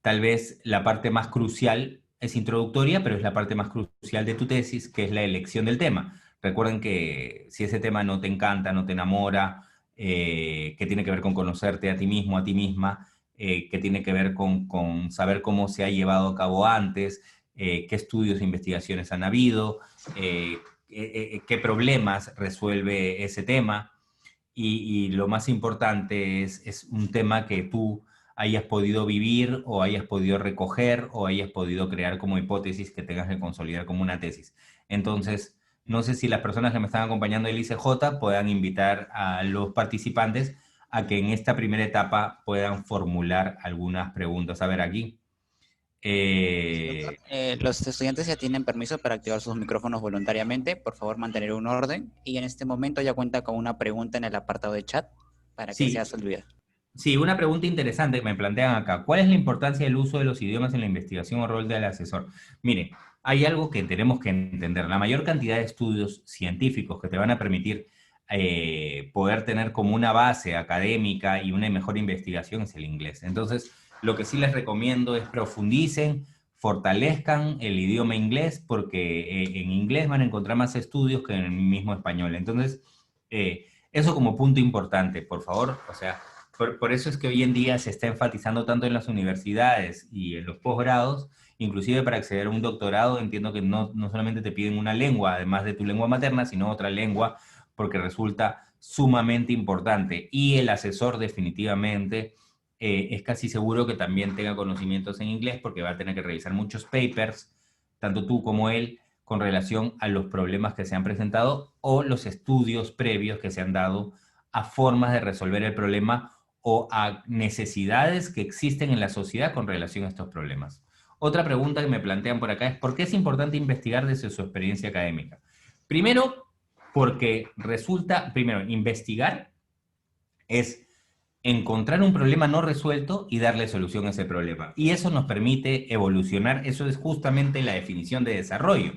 tal vez la parte más crucial es introductoria, pero es la parte más crucial de tu tesis, que es la elección del tema. Recuerden que si ese tema no te encanta, no te enamora, que tiene que ver con conocerte a ti mismo, a ti misma, que tiene que ver con saber cómo se ha llevado a cabo antes, qué estudios e investigaciones han habido, qué problemas resuelve ese tema y lo más importante es un tema que tú hayas podido vivir o hayas podido recoger o hayas podido crear como hipótesis que tengas que consolidar como una tesis. Entonces, no sé si las personas que me están acompañando del ICJ puedan invitar a los participantes a que en esta primera etapa puedan formular algunas preguntas. A ver, aquí. Sí, doctor. Eh, Los estudiantes ya tienen permiso para activar sus micrófonos voluntariamente. Por favor, mantener un orden. Y en este momento ya cuenta con una pregunta en el apartado de chat para que sea sí, resolvida. Sí, una pregunta interesante que me plantean acá. ¿Cuál es la importancia del uso de los idiomas en la investigación o rol del asesor? Mire, hay algo que tenemos que entender. La mayor cantidad de estudios científicos que te van a permitir poder tener como una base académica y una mejor investigación es el inglés. Entonces, lo que sí les recomiendo es profundicen, fortalezcan el idioma inglés, porque en inglés van a encontrar más estudios que en el mismo español. Entonces, eso como punto importante, por favor. O sea, por eso es que hoy en día se está enfatizando tanto en las universidades y en los posgrados, inclusive para acceder a un doctorado, entiendo que no solamente te piden una lengua, además de tu lengua materna, sino otra lengua, porque resulta sumamente importante. Y el asesor definitivamente es casi seguro que también tenga conocimientos en inglés, porque va a tener que revisar muchos papers, tanto tú como él, con relación a los problemas que se han presentado o los estudios previos que se han dado a formas de resolver el problema o a necesidades que existen en la sociedad con relación a estos problemas. Otra pregunta que me plantean por acá es, ¿por qué es importante investigar desde su experiencia académica? Primero, porque resulta, primero, investigar es encontrar un problema no resuelto y darle solución a ese problema. Y eso nos permite evolucionar, eso es justamente la definición de desarrollo.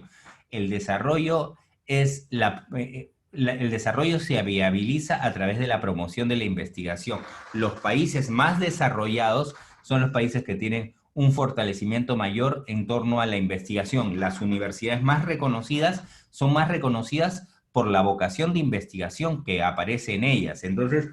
El desarrollo es el desarrollo se viabiliza a través de la promoción de la investigación. Los países más desarrollados son los países que tienen un fortalecimiento mayor en torno a la investigación. Las universidades más reconocidas son más reconocidas por la vocación de investigación que aparece en ellas. Entonces,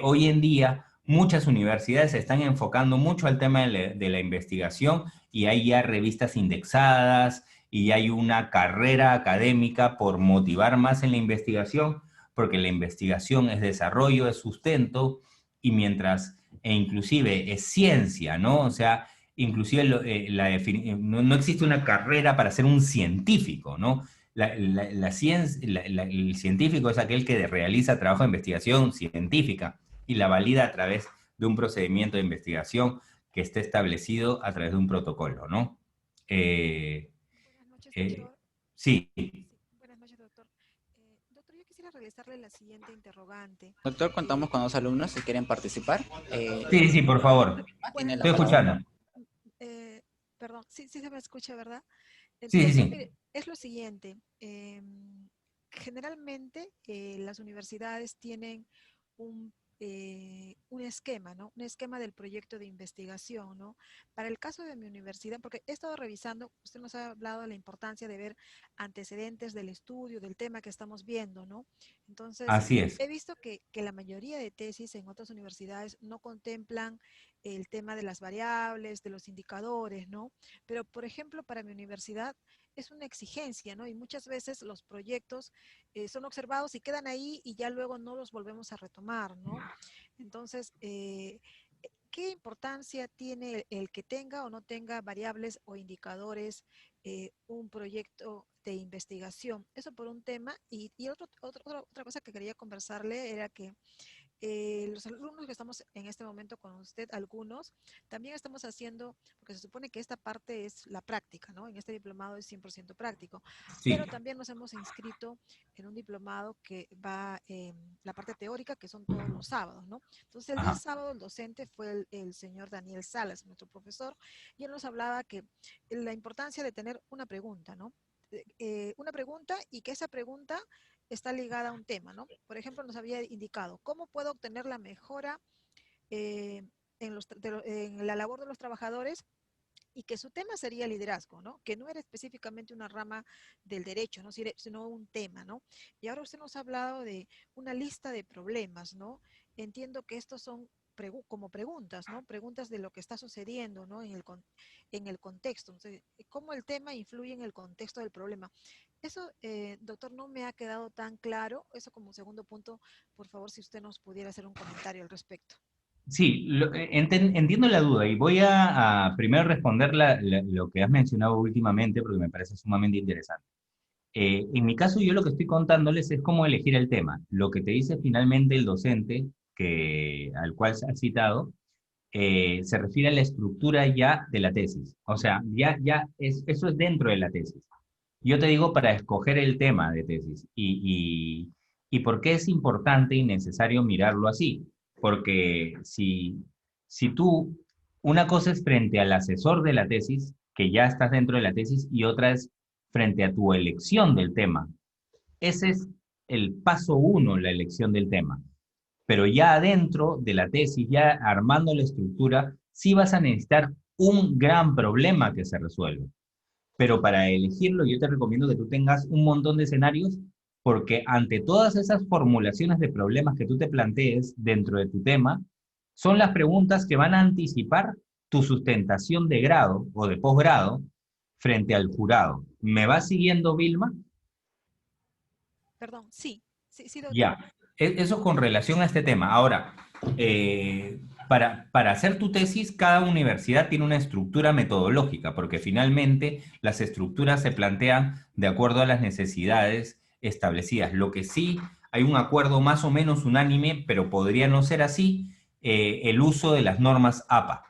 hoy en día muchas universidades se están enfocando mucho al tema de la investigación y hay ya revistas indexadas y hay una carrera académica por motivar más en la investigación, porque la investigación es desarrollo, es sustento, y mientras, e inclusive es ciencia, ¿no? O sea, inclusive no existe una carrera para ser un científico, ¿no? La ciencia, el científico es aquel que realiza trabajo de investigación científica y la valida a través de un procedimiento de investigación que esté establecido a través de un protocolo, ¿no? Eh, Buenas noches, eh, doctor. sí, Sí, buenas noches, doctor. Doctor, yo quisiera realizarle la siguiente interrogante. Doctor, contamos con dos alumnos si quieren participar. sí, por favor. Buenas Tiene la Estoy noches. palabra. escuchando. Eh, Perdón, sí, sí se me escucha, ¿verdad? Sí, Doctor, sí. mire, es lo siguiente. Generalmente las universidades tienen un, un esquema, ¿no? Un esquema del proyecto de investigación, ¿no? Para el caso de mi universidad, porque he estado revisando, usted nos ha hablado de la importancia de ver antecedentes del estudio, del tema que estamos viendo, ¿no? Entonces, Así es. he visto que la mayoría de tesis en otras universidades no contemplan el tema de las variables, de los indicadores, ¿no? Pero, por ejemplo, para mi universidad es una exigencia, ¿no? Y muchas veces los proyectos son observados y quedan ahí y ya luego no los volvemos a retomar, ¿no? Entonces, ¿qué importancia tiene el que tenga o no tenga variables o indicadores un proyecto de investigación? Eso por un tema. Y otra cosa que quería conversarle era que los alumnos que estamos en este momento con usted, algunos, también estamos haciendo, porque se supone que esta parte es la práctica, ¿no? En este diplomado es 100% práctico, Sí, pero también nos hemos inscrito en un diplomado que va en la parte teórica, que son todos los sábados, ¿no? Entonces, el día ajá, sábado el docente fue el señor Daniel Salas, nuestro profesor, y él nos hablaba que la importancia de tener una pregunta, ¿no? Una pregunta y que esa pregunta está ligada a un tema, ¿no? Por ejemplo, nos había indicado, ¿cómo puedo obtener la mejora eh, en la labor de los trabajadores? Y que su tema sería liderazgo, ¿no? Que no era específicamente una rama del derecho, ¿no? Sino un tema, ¿no? Y ahora usted nos ha hablado de una lista de problemas, ¿no? Entiendo que estos son como preguntas, ¿no? Preguntas de lo que está sucediendo, ¿no? En el contexto. Entonces, ¿cómo el tema influye en el contexto del problema? Eso, doctor, no me ha quedado tan claro. Eso como segundo punto, por favor, si usted nos pudiera hacer un comentario al respecto. sí, entiendo la duda y voy a primero responder lo que has mencionado últimamente porque me parece sumamente interesante. En mi caso, yo lo que estoy contándoles es cómo elegir el tema. Lo que te dice finalmente el docente al cual se ha citado se refiere a la estructura ya de la tesis. O sea, eso es dentro de la tesis. Yo te digo para escoger el tema de tesis y por qué es importante y necesario mirarlo así. Porque si tú, una cosa es frente al asesor de la tesis, que ya estás dentro de la tesis, y otra es frente a tu elección del tema. Ese es el paso uno, la elección del tema. Pero ya adentro de la tesis, ya armando la estructura, sí vas a necesitar un gran problema que se resuelva. Pero para elegirlo, yo te recomiendo que tú tengas un montón de escenarios, porque ante todas esas formulaciones de problemas que tú te plantees dentro de tu tema, son las preguntas que van a anticipar tu sustentación de grado o de posgrado frente al jurado. ¿Me vas siguiendo, Vilma? Perdón, sí, sí, sí, doctor. Ya, eso con relación a este tema. Ahora, para hacer tu tesis, cada universidad tiene una estructura metodológica, porque finalmente las estructuras se plantean de acuerdo a las necesidades establecidas. Lo que sí, hay un acuerdo más o menos unánime, pero podría no ser así, el uso de las normas APA.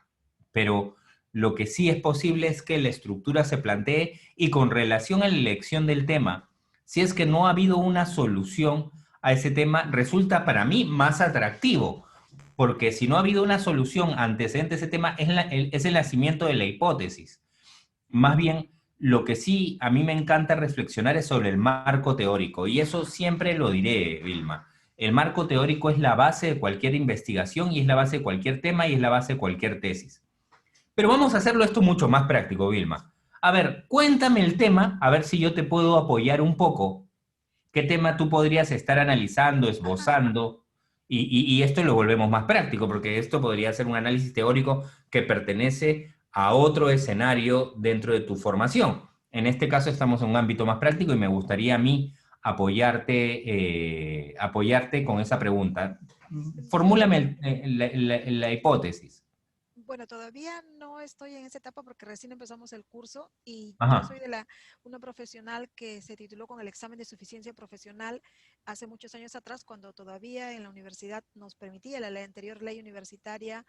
Pero lo que sí es posible es que la estructura se plantee y con relación a la elección del tema, si es que no ha habido una solución a ese tema resulta para mí más atractivo, porque si no ha habido una solución antecedente a ese tema es el nacimiento de la hipótesis. Más bien, lo que sí a mí me encanta reflexionar es sobre el marco teórico, y eso siempre lo diré, Vilma. El marco teórico es la base de cualquier investigación y es la base de cualquier tema y es la base de cualquier tesis. Pero vamos a hacerlo esto mucho más práctico, Vilma. A ver, cuéntame el tema, a ver si yo te puedo apoyar un poco. ¿Qué tema tú podrías estar analizando, Ajá. esbozando? Y esto lo volvemos más práctico, porque esto podría ser un análisis teórico que pertenece a otro escenario dentro de tu formación. En este caso estamos en un ámbito más práctico y me gustaría a mí apoyarte con esa pregunta. Doctor, Formúlame la hipótesis. bueno, todavía no estoy en esa etapa porque recién empezamos el curso y yo Ajá, soy de una profesional que se tituló con el examen de suficiencia profesional hace muchos años atrás, cuando todavía en la universidad nos permitía la anterior ley universitaria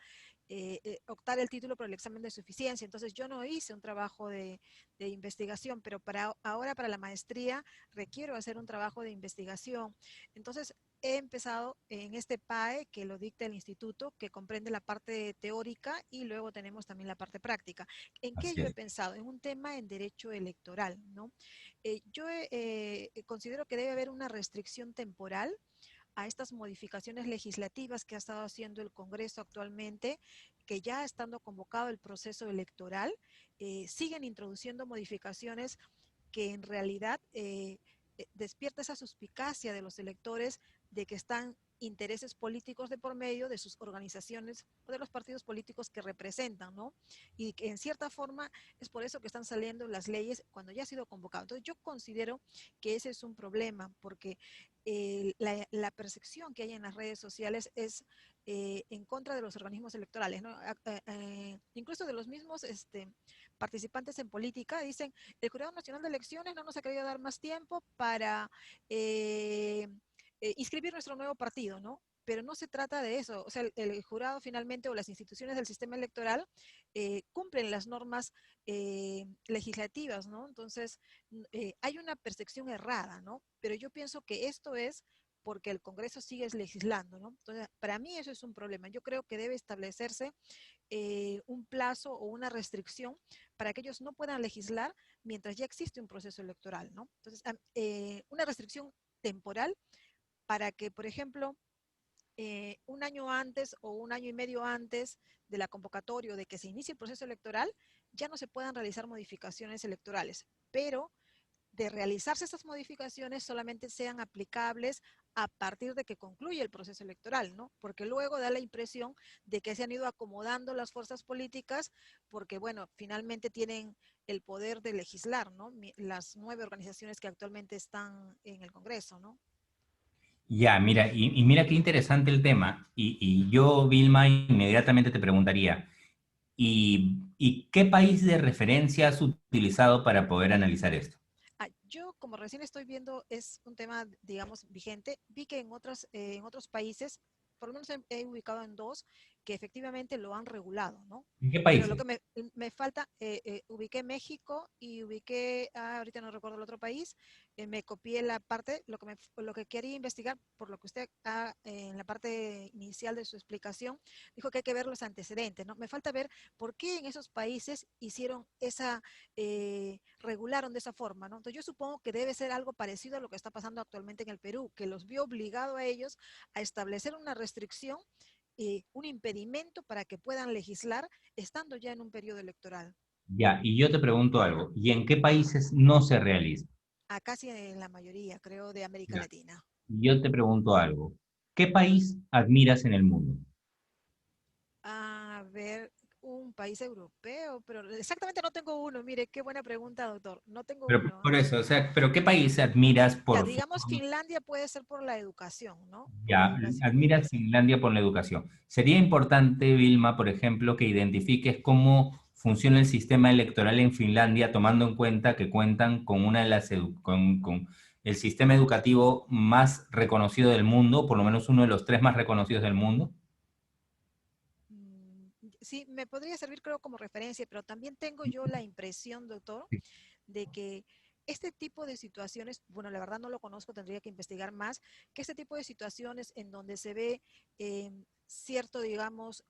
optar el título por el examen de suficiencia. Entonces yo no hice un trabajo de investigación, pero ahora para la maestría requiero hacer un trabajo de investigación. Entonces he empezado en este PAE que lo dicta el instituto, que comprende la parte teórica y luego tenemos también la parte práctica. ¿En qué así yo he es. pensado? En un tema en derecho electoral, ¿no? Yo considero que debe haber una restricción temporal a estas modificaciones legislativas que ha estado haciendo el Congreso actualmente, que ya estando convocado el proceso electoral, siguen introduciendo modificaciones que en realidad despierta esa suspicacia de los electores de que están intereses políticos de por medio de sus organizaciones o de los partidos políticos que representan, ¿no? Y que en cierta forma es por eso que están saliendo las leyes cuando ya ha sido convocado. Entonces yo considero que ese es un problema, porque la percepción que hay en las redes sociales es en contra de los organismos electorales, ¿no? Incluso de los mismos participantes en política, dicen, el Jurado Nacional de Elecciones no nos ha querido dar más tiempo para inscribir nuestro nuevo partido, ¿no? Pero no se trata de eso. O sea, el jurado finalmente o las instituciones del sistema electoral cumplen las normas legislativas, ¿no? Entonces, hay una percepción errada, ¿no? Pero yo pienso que esto es porque el Congreso sigue legislando, ¿no? Entonces, para mí eso es un problema. Yo creo que debe establecerse un plazo o una restricción para que ellos no puedan legislar mientras ya existe un proceso electoral, ¿no? Entonces, una restricción temporal para que, por ejemplo, un año antes o un año y medio antes de la convocatoria o de que se inicie el proceso electoral, ya no se puedan realizar modificaciones electorales, pero de realizarse estas modificaciones solamente sean aplicables a partir de que concluye el proceso electoral, ¿no? Porque luego da la impresión de que se han ido acomodando las fuerzas políticas porque, bueno, finalmente tienen el poder de legislar, ¿no? Las 9 organizaciones que actualmente están en el Congreso, ¿no? Ya, mira, y mira qué interesante el tema. Y yo, Vilma, inmediatamente te preguntaría, ¿y qué país de referencia has utilizado para poder analizar esto? Yo, como recién estoy viendo, es un tema, digamos, vigente. Vi que en otros países, por lo menos he ubicado en 2, que efectivamente lo han regulado, ¿no? ¿En qué Pero lo países? que me falta, ubiqué México y ubiqué, ahorita no recuerdo el otro país, me copié la parte, lo que quería investigar, por lo que usted en la parte inicial de su explicación, dijo que hay que ver los antecedentes, ¿no? Me falta ver por qué en esos países hicieron regularon de esa forma, ¿no? Entonces yo supongo que debe ser algo parecido a lo que está pasando actualmente en el Perú, que los vio obligado a ellos a establecer una restricción, un impedimento para que puedan legislar estando ya en un periodo electoral. Ya, y yo te pregunto algo, ¿y en qué países no se realiza? A casi en la mayoría, creo, de América Ya, Latina. y yo te pregunto algo, ¿qué país admiras en el mundo? A ver, un país europeo, pero exactamente no tengo uno. Mire, qué buena pregunta, doctor. No tengo Pero uno. por eso, o sea, ¿pero qué país admiras Ya, por... digamos, Finlandia puede ser por la educación, ¿no? Por la Ya, educación admiras universal. Finlandia por la educación. Sería importante, Vilma, por ejemplo, que identifiques cómo funciona el sistema electoral en Finlandia, tomando en cuenta que cuentan con una de con el sistema educativo más reconocido del mundo, por lo menos uno de los 3 más reconocidos del mundo. Mm, sí, me podría servir, creo, como referencia, pero también tengo yo la impresión, doctor, de que este tipo de situaciones, bueno, la verdad no lo conozco, tendría que investigar más, que este tipo de situaciones en donde se ve cierto, digamos,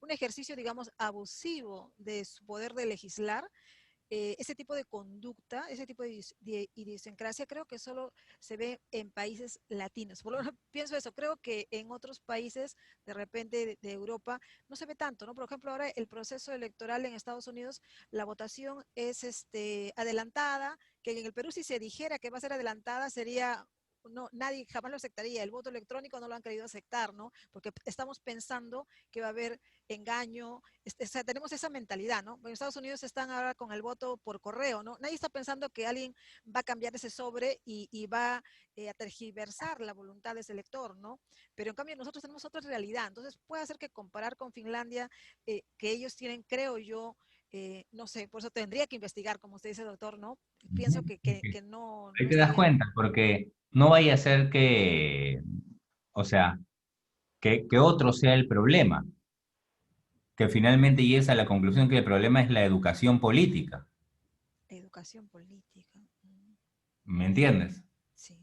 un ejercicio, digamos, abusivo de su poder de legislar, ese tipo de conducta, ese tipo de idiosincrasia, creo que solo se ve en países latinos. Por lo menos pienso eso, creo que en otros países, de repente de Europa, no se ve tanto, ¿no? Por ejemplo, ahora el proceso electoral en Estados Unidos, la votación es adelantada, que en el Perú si se dijera que va a ser adelantada sería no, nadie jamás lo aceptaría. El voto electrónico no lo han querido aceptar, ¿no? Porque estamos pensando que va a haber engaño, o sea, tenemos esa mentalidad, ¿no? En Estados Unidos están ahora con el voto por correo, ¿no? Nadie está pensando que alguien va a cambiar ese sobre y va a tergiversar la voluntad de ese elector, ¿no? Pero en cambio nosotros tenemos otra realidad, entonces puede ser que comparar con Finlandia, que ellos tienen, creo yo, no sé, por eso tendría que investigar, como usted dice, doctor, ¿no? Pienso que no, Ahí no te das estarían. cuenta, porque no vaya a ser que, o sea, que otro sea el problema, que finalmente llegues a la conclusión que el problema es la educación política. Educación política. ¿Me entiendes? Sí.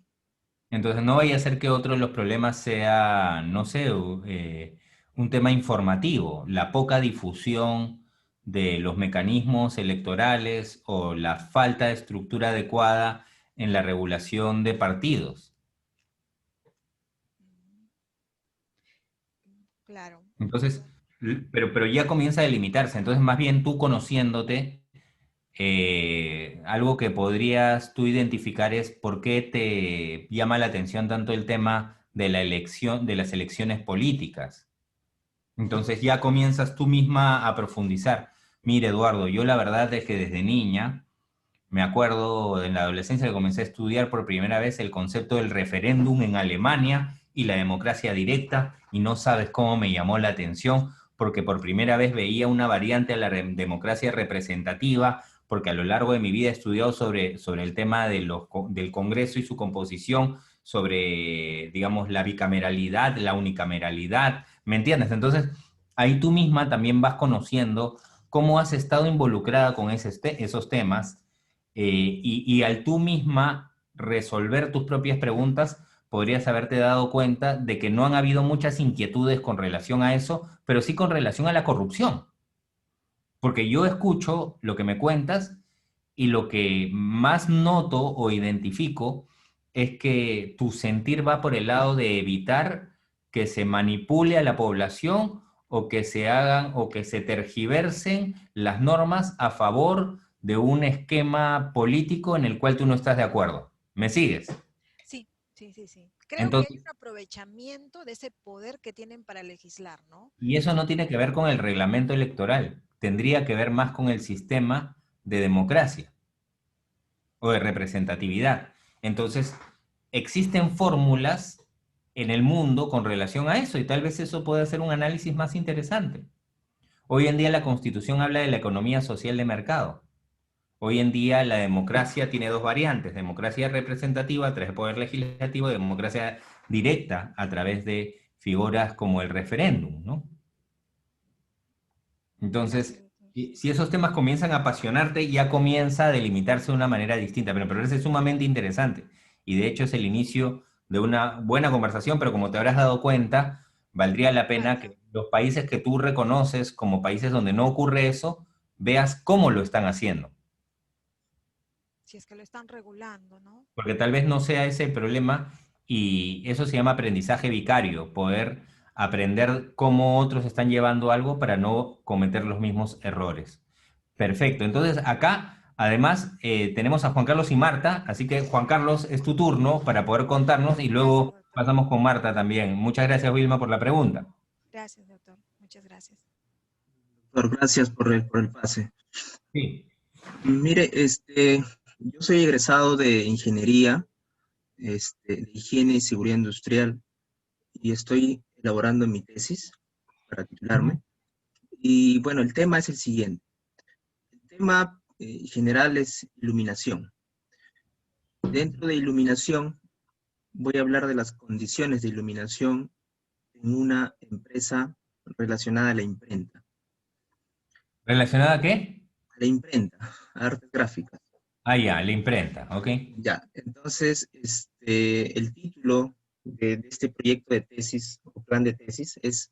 Entonces no vaya a ser que otro de los problemas sea, no sé, un tema informativo, la poca difusión de los mecanismos electorales o la falta de estructura adecuada en la regulación de partidos. Claro. Entonces, pero ya comienza a delimitarse. Entonces, más bien tú conociéndote, algo que podrías tú identificar es por qué te llama la atención tanto el tema de la elección, de las elecciones políticas. Entonces ya comienzas tú misma a profundizar. Mire, Eduardo, yo la verdad es que desde niña, me acuerdo en la adolescencia que comencé a estudiar por primera vez el concepto del referéndum en Alemania y la democracia directa, y no sabes cómo me llamó la atención, porque por primera vez veía una variante a la democracia representativa, porque a lo largo de mi vida he estudiado sobre el tema del Congreso y su composición, sobre, digamos, la bicameralidad, la unicameralidad, ¿me entiendes? Entonces, ahí tú misma también vas conociendo cómo has estado involucrada con esos temas y al tú misma resolver tus propias preguntas, podrías haberte dado cuenta de que no han habido muchas inquietudes con relación a eso, pero sí con relación a la corrupción. Porque yo escucho lo que me cuentas y lo que más noto o identifico es que tu sentir va por el lado de evitar que se manipule a la población o que se hagan o que se tergiversen las normas a favor de un esquema político en el cual tú no estás de acuerdo. ¿Me sigues? Sí, sí, sí, sí. Creo que hay Entonces, un aprovechamiento de ese poder que tienen para legislar, ¿no? y eso no tiene que ver con el reglamento electoral, tendría que ver más con el sistema de democracia o de representatividad. Entonces, existen fórmulas en el mundo con relación a eso y tal vez eso pueda ser un análisis más interesante. Hoy en día la Constitución habla de la economía social de mercado. Hoy en día la democracia tiene dos variantes, democracia representativa a través del poder legislativo, democracia directa a través de figuras como el referéndum, ¿no? Entonces, si esos temas comienzan a apasionarte, ya comienza a delimitarse de una manera distinta, pero me parece sumamente interesante. Y de hecho es el inicio de una buena conversación, pero como te habrás dado cuenta, valdría la pena Falta. que los países que tú reconoces como países donde no ocurre eso, veas cómo lo están haciendo. Si es que lo están regulando, ¿no? Porque tal vez no sea ese el problema y eso se llama aprendizaje vicario, poder aprender cómo otros están llevando algo para no cometer los mismos errores. Perfecto, entonces acá además tenemos a Juan Carlos y Marta, así que Juan Carlos es tu turno para poder contarnos y Gracias, luego doctor. pasamos con Marta también. Muchas gracias, Wilma, por la pregunta. Gracias, doctor. Muchas gracias. Doctor, gracias por el pase. Sí. Mire, yo soy egresado de ingeniería, de higiene y seguridad industrial, y estoy elaborando mi tesis para titularme. Y bueno, el tema es el siguiente. El tema general es iluminación. Dentro de iluminación, voy a hablar de las condiciones de iluminación en una empresa relacionada a la imprenta. ¿Relacionada a qué? A la imprenta, a artes gráficas. Ah, ya, la imprenta, ok. Ya, entonces, el título de este proyecto de tesis o plan de tesis es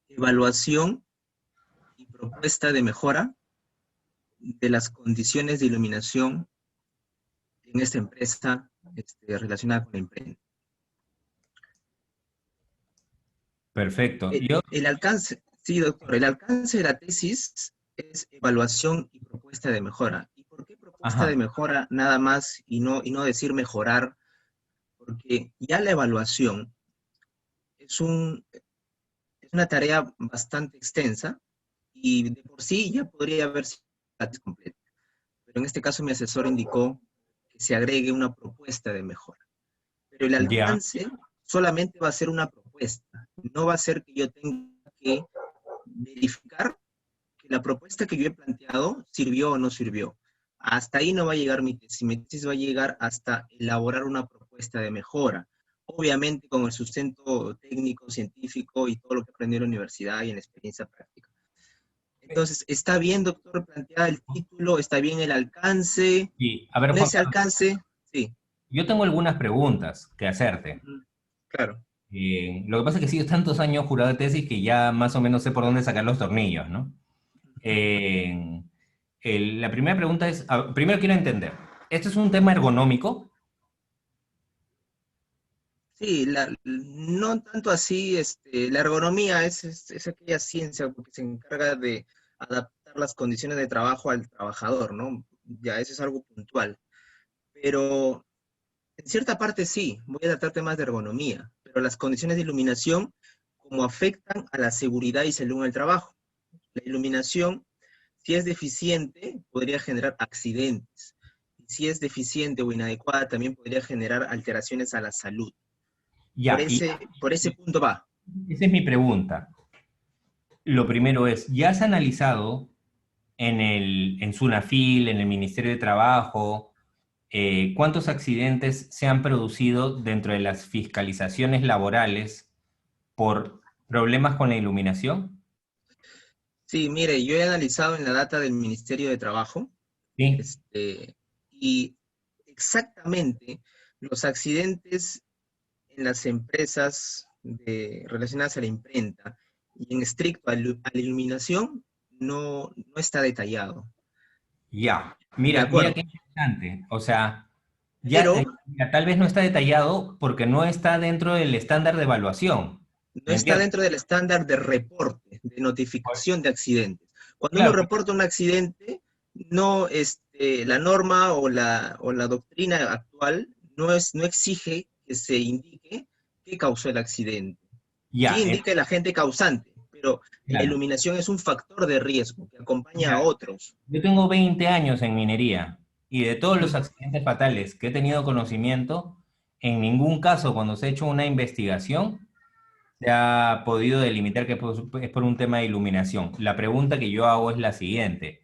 Evaluación y propuesta de mejora de las condiciones de iluminación en esta empresa relacionada con la imprenta. Perfecto. Yo, El alcance, sí, doctor, el alcance de la tesis es evaluación y propuesta de mejora. ¿Y por qué propuesta de ajá, mejora nada más y no decir mejorar? Porque ya la evaluación es una tarea bastante extensa y de por sí ya podría haber sido completa. Pero en este caso mi asesor indicó que se agregue una propuesta de mejora. Pero el ya. alcance solamente va a ser una propuesta. No va a ser que yo tenga que verificar que la propuesta que yo he planteado sirvió o no sirvió. Hasta ahí no va a llegar mi tesis. Mi tesis va a llegar hasta elaborar una propuesta de mejora. Obviamente con el sustento técnico, científico y todo lo que aprendí en la universidad y en la experiencia práctica. Entonces, ¿está bien, doctor, planteada el título? ¿Está bien el alcance? Y, a ver, Con Juan ese Carlos, alcance, sí. yo tengo algunas preguntas que hacerte. Claro. Lo que pasa es que he sido tantos años jurado de tesis que ya más o menos sé por dónde sacar los tornillos, ¿no? Eh, la primera pregunta es, primero quiero entender, ¿esto es un tema ergonómico? Sí, no tanto así, la ergonomía es aquella ciencia porque se encarga de adaptar las condiciones de trabajo al trabajador, ¿no? Ya eso es algo puntual. Pero en cierta parte sí, voy a tratar temas de ergonomía, pero las condiciones de iluminación, como afectan a la seguridad y salud en el trabajo. La iluminación, si es deficiente, podría generar accidentes. Si es deficiente o inadecuada, también podría generar alteraciones a la salud. Ya, Por ese punto va. esa es mi pregunta. Lo primero es, ¿ya has analizado en SUNAFIL, en el Ministerio de Trabajo, cuántos accidentes se han producido dentro de las fiscalizaciones laborales por problemas con la iluminación? Sí, mire, yo he analizado en la data del Ministerio de Trabajo, Sí. y exactamente los accidentes en las empresas relacionadas a la imprenta y en estricto a la iluminación no está detallado. Ya, De mira acuerdo, qué interesante. O sea, ya, pero mira, tal vez no está detallado porque no está dentro del estándar de evaluación. no ¿Me está entiendes? dentro del estándar de reporte, de notificación de accidentes. Cuando uno Claro, reporta un accidente, no, la norma o la doctrina actual no exige que se indique qué causó el accidente. Sí ya, indica el agente causante, pero la claro. iluminación es un factor de riesgo que acompaña a Mira, otros. yo tengo 20 años en minería y de todos los Ujú. accidentes fatales que he tenido conocimiento, en ningún caso cuando se ha hecho una investigación se ha podido delimitar que es por un tema de iluminación. La pregunta que yo hago es la siguiente.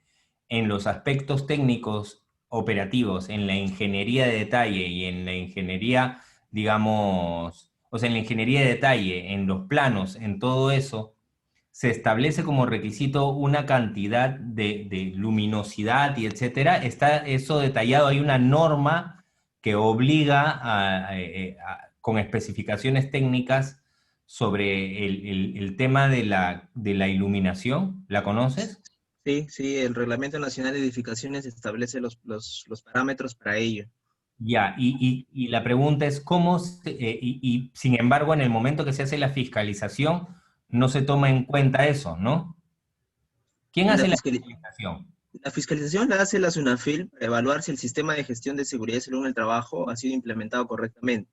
En los aspectos técnicos operativos, en la ingeniería de detalle y en la ingeniería, digamos, o sea, en la ingeniería de detalle, en los planos, en todo eso, se establece como requisito una cantidad de luminosidad y etcétera. Está eso detallado, hay una norma que obliga con especificaciones técnicas sobre el tema de la iluminación. ¿La conoces? Sí, sí, el Reglamento Nacional de Edificaciones establece los parámetros para ello. Ya, y la pregunta es cómo, sin embargo, en el momento que se hace la fiscalización, no se toma en cuenta eso, ¿no? ¿Quién La, hace la fiscali- fiscalización? la fiscalización la hace la SUNAFIL para evaluar si el sistema de gestión de seguridad y salud en el trabajo ha sido implementado correctamente.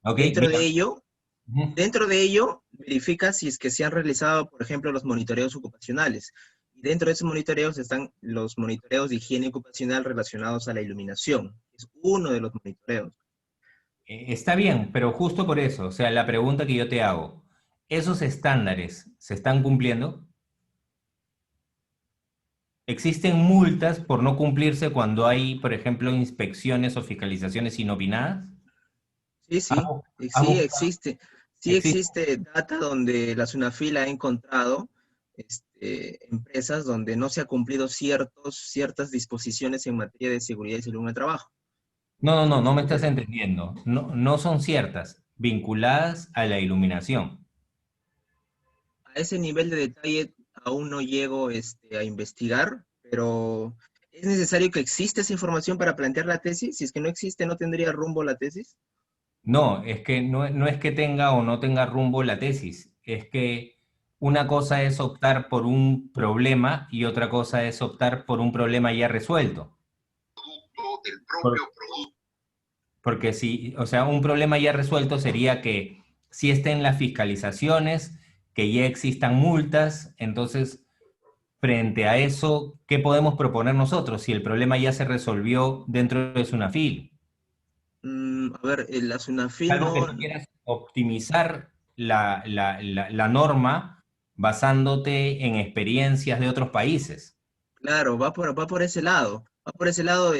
Ok, Dentro de mira. ello, Ujú. Dentro de ello, verifica si es que se han realizado, por ejemplo, los monitoreos ocupacionales. Y dentro de esos monitoreos están los monitoreos de higiene ocupacional relacionados a la iluminación. Es uno de los monitoreos. Está bien, pero justo por eso, o sea, la pregunta que yo te hago, ¿esos estándares se están cumpliendo? ¿Existen multas por no cumplirse cuando hay, por ejemplo, inspecciones o fiscalizaciones inopinadas? Sí, ¿Has sí, bu- has sí buscado- existe. Sí existe? existe data donde la SUNAFIL ha encontrado empresas donde no se ha cumplido ciertas disposiciones en materia de seguridad y salud en el trabajo. No me estás entendiendo. No, no son ciertas, vinculadas a la iluminación. A ese nivel de detalle aún no llego a investigar, pero ¿es necesario que exista esa información para plantear la tesis? Si es que no existe, ¿no tendría rumbo la tesis? No, es que no es que tenga o no tenga rumbo la tesis, es que una cosa es optar por un problema y otra cosa es optar por un problema ya resuelto. Por- Porque si, o sea, un problema ya resuelto sería que si estén las fiscalizaciones, que ya existan multas, entonces, frente a eso, ¿qué podemos proponer nosotros si el problema ya se resolvió dentro de Sunafil? A ver, la SUNAFIL Algo que no, tú quieras optimizar la norma basándote en experiencias de otros países. claro, va por ese lado. Va por ese lado,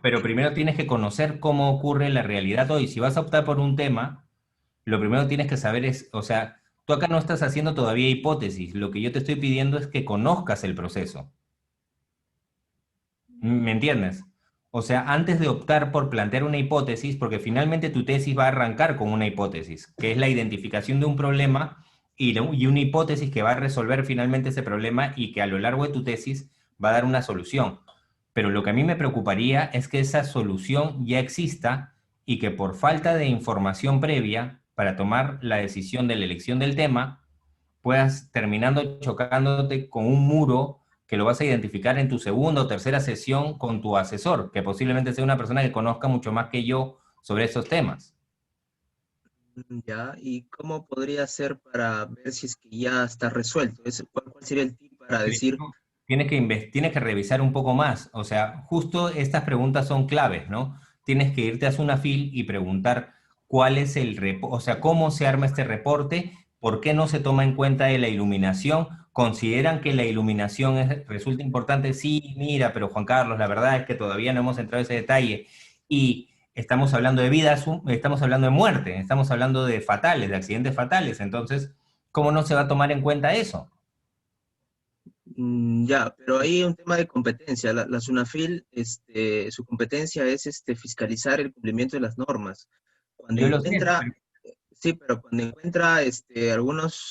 Pero primero tienes que conocer cómo ocurre la realidad hoy. Si vas a optar por un tema, lo primero que tienes que saber es, o sea, tú acá no estás haciendo todavía hipótesis. Lo que yo te estoy pidiendo es que conozcas el proceso. ¿Me entiendes? O sea, antes de optar por plantear una hipótesis, porque finalmente tu tesis va a arrancar con una hipótesis, que es la identificación de un problema y una hipótesis que va a resolver finalmente ese problema y que a lo largo de tu tesis va a dar una solución. Pero lo que a mí me preocuparía es que esa solución ya exista y que por falta de información previa para tomar la decisión de la elección del tema, puedas terminando chocándote con un muro que lo vas a identificar en tu segunda o tercera sesión con tu asesor, que posiblemente sea una persona que conozca mucho más que yo sobre estos temas. Ya, ¿y cómo podría ser para ver si es que ya está resuelto? ¿Cuál sería el tip para decir, Tienes que revisar un poco más. O sea, justo estas preguntas son claves, ¿no? Tienes que irte a Sunafil y preguntar cuál es o sea, cómo se arma este reporte, por qué no se toma en cuenta de la iluminación, consideran que la iluminación resulta importante. Sí, mira, pero Juan Carlos, la verdad es que todavía no hemos entrado en ese detalle. Y estamos hablando de vidas, estamos hablando de muerte, estamos hablando de fatales, de accidentes fatales. Entonces, ¿cómo no se va a tomar en cuenta eso? ya, pero ahí hay un tema de competencia. La SUNAFIL, su competencia es fiscalizar el cumplimiento de las normas. Cuando Yo lo sé, encuentra, sí, pero cuando encuentra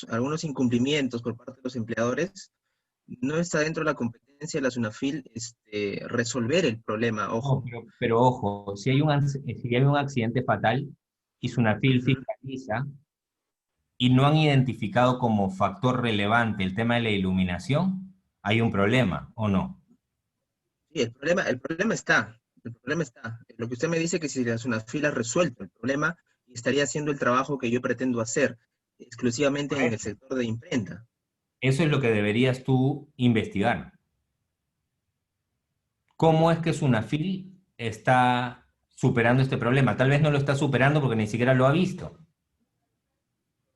algunos incumplimientos por parte de los empleadores, no está dentro de la competencia de la SUNAFIL resolver el problema, no, ojo. pero ojo, si hay un accidente fatal y Sunafil Ujú. fiscaliza y no han identificado como factor relevante el tema de la iluminación, hay un problema, ¿o no? Sí, el problema está. El problema está. Lo que usted me dice que si la SUNAFIL ha resuelto el problema y estaría haciendo el trabajo que yo pretendo hacer exclusivamente Por en el eso. sector de imprenta. Eso es lo que deberías tú investigar. ¿Cómo es que Sunafil está superando este problema? Tal vez no lo está superando porque ni siquiera lo ha visto,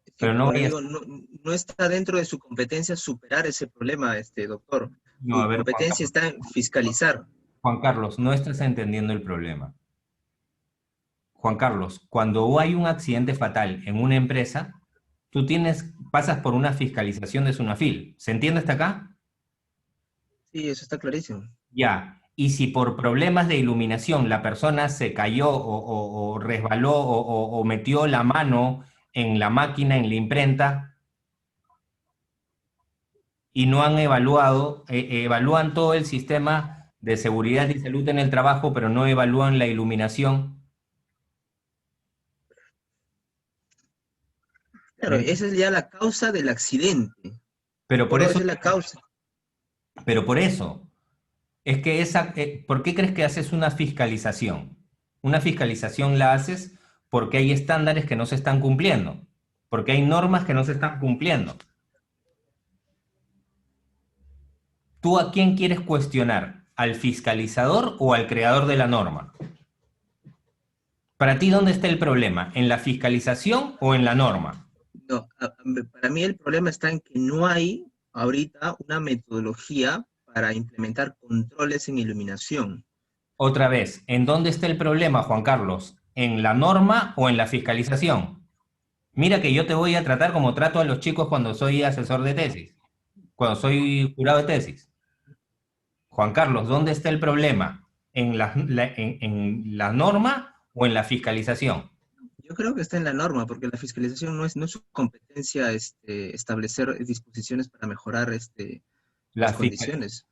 Sí, pero no como le vayas. digo, no está dentro de su competencia superar ese problema, doctor. No, a Su ver, competencia está en fiscalizar. Juan Carlos, no estás entendiendo el problema. Juan Carlos, cuando hay un accidente fatal en una empresa, pasas por una fiscalización de Sunafil. ¿Se entiende hasta acá? Sí, eso está clarísimo. Ya. Y si por problemas de iluminación la persona se cayó o resbaló o metió la mano en la máquina, en la imprenta, y no han evaluado, evalúan todo el sistema de seguridad y salud en el trabajo, pero no evalúan la iluminación. Claro, ¿Me- esa es ya la causa del accidente. Pero por Solo eso, esa es la causa. pero por eso. Es que ¿por qué crees que haces una fiscalización? Una fiscalización la haces porque hay estándares que no se están cumpliendo, porque hay normas que no se están cumpliendo. ¿Tú a quién quieres cuestionar? ¿Al fiscalizador o al creador de la norma? Para ti, ¿dónde está el problema? ¿En la fiscalización o en la norma? No, para mí el problema está en que no hay ahorita una metodología para implementar controles en iluminación. Otra vez, ¿en dónde está el problema, Juan Carlos? ¿En la norma o en la fiscalización? Mira que yo te voy a tratar como trato a los chicos cuando soy asesor de tesis, cuando soy jurado de tesis. Juan Carlos, ¿dónde está el problema? ¿En la norma o en la fiscalización? Yo creo que está en la norma, porque la fiscalización no es su competencia establecer disposiciones para mejorar La las fiscal- condiciones.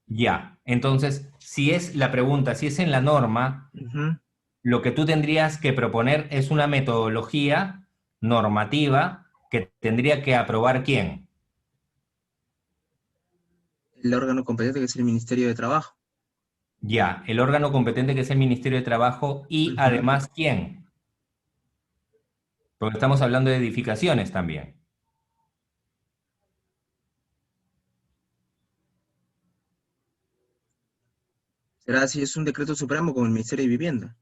Ya. Entonces, si es la pregunta, si es en la norma, Ujú. lo que tú tendrías que proponer es una metodología normativa que tendría que aprobar ¿quién? El órgano competente que es el Ministerio de Trabajo. Ya, el órgano competente que es el Ministerio de Trabajo y Ujú. además ¿quién? Porque estamos hablando de edificaciones también. Será si es un decreto supremo con el Ministerio de Vivienda.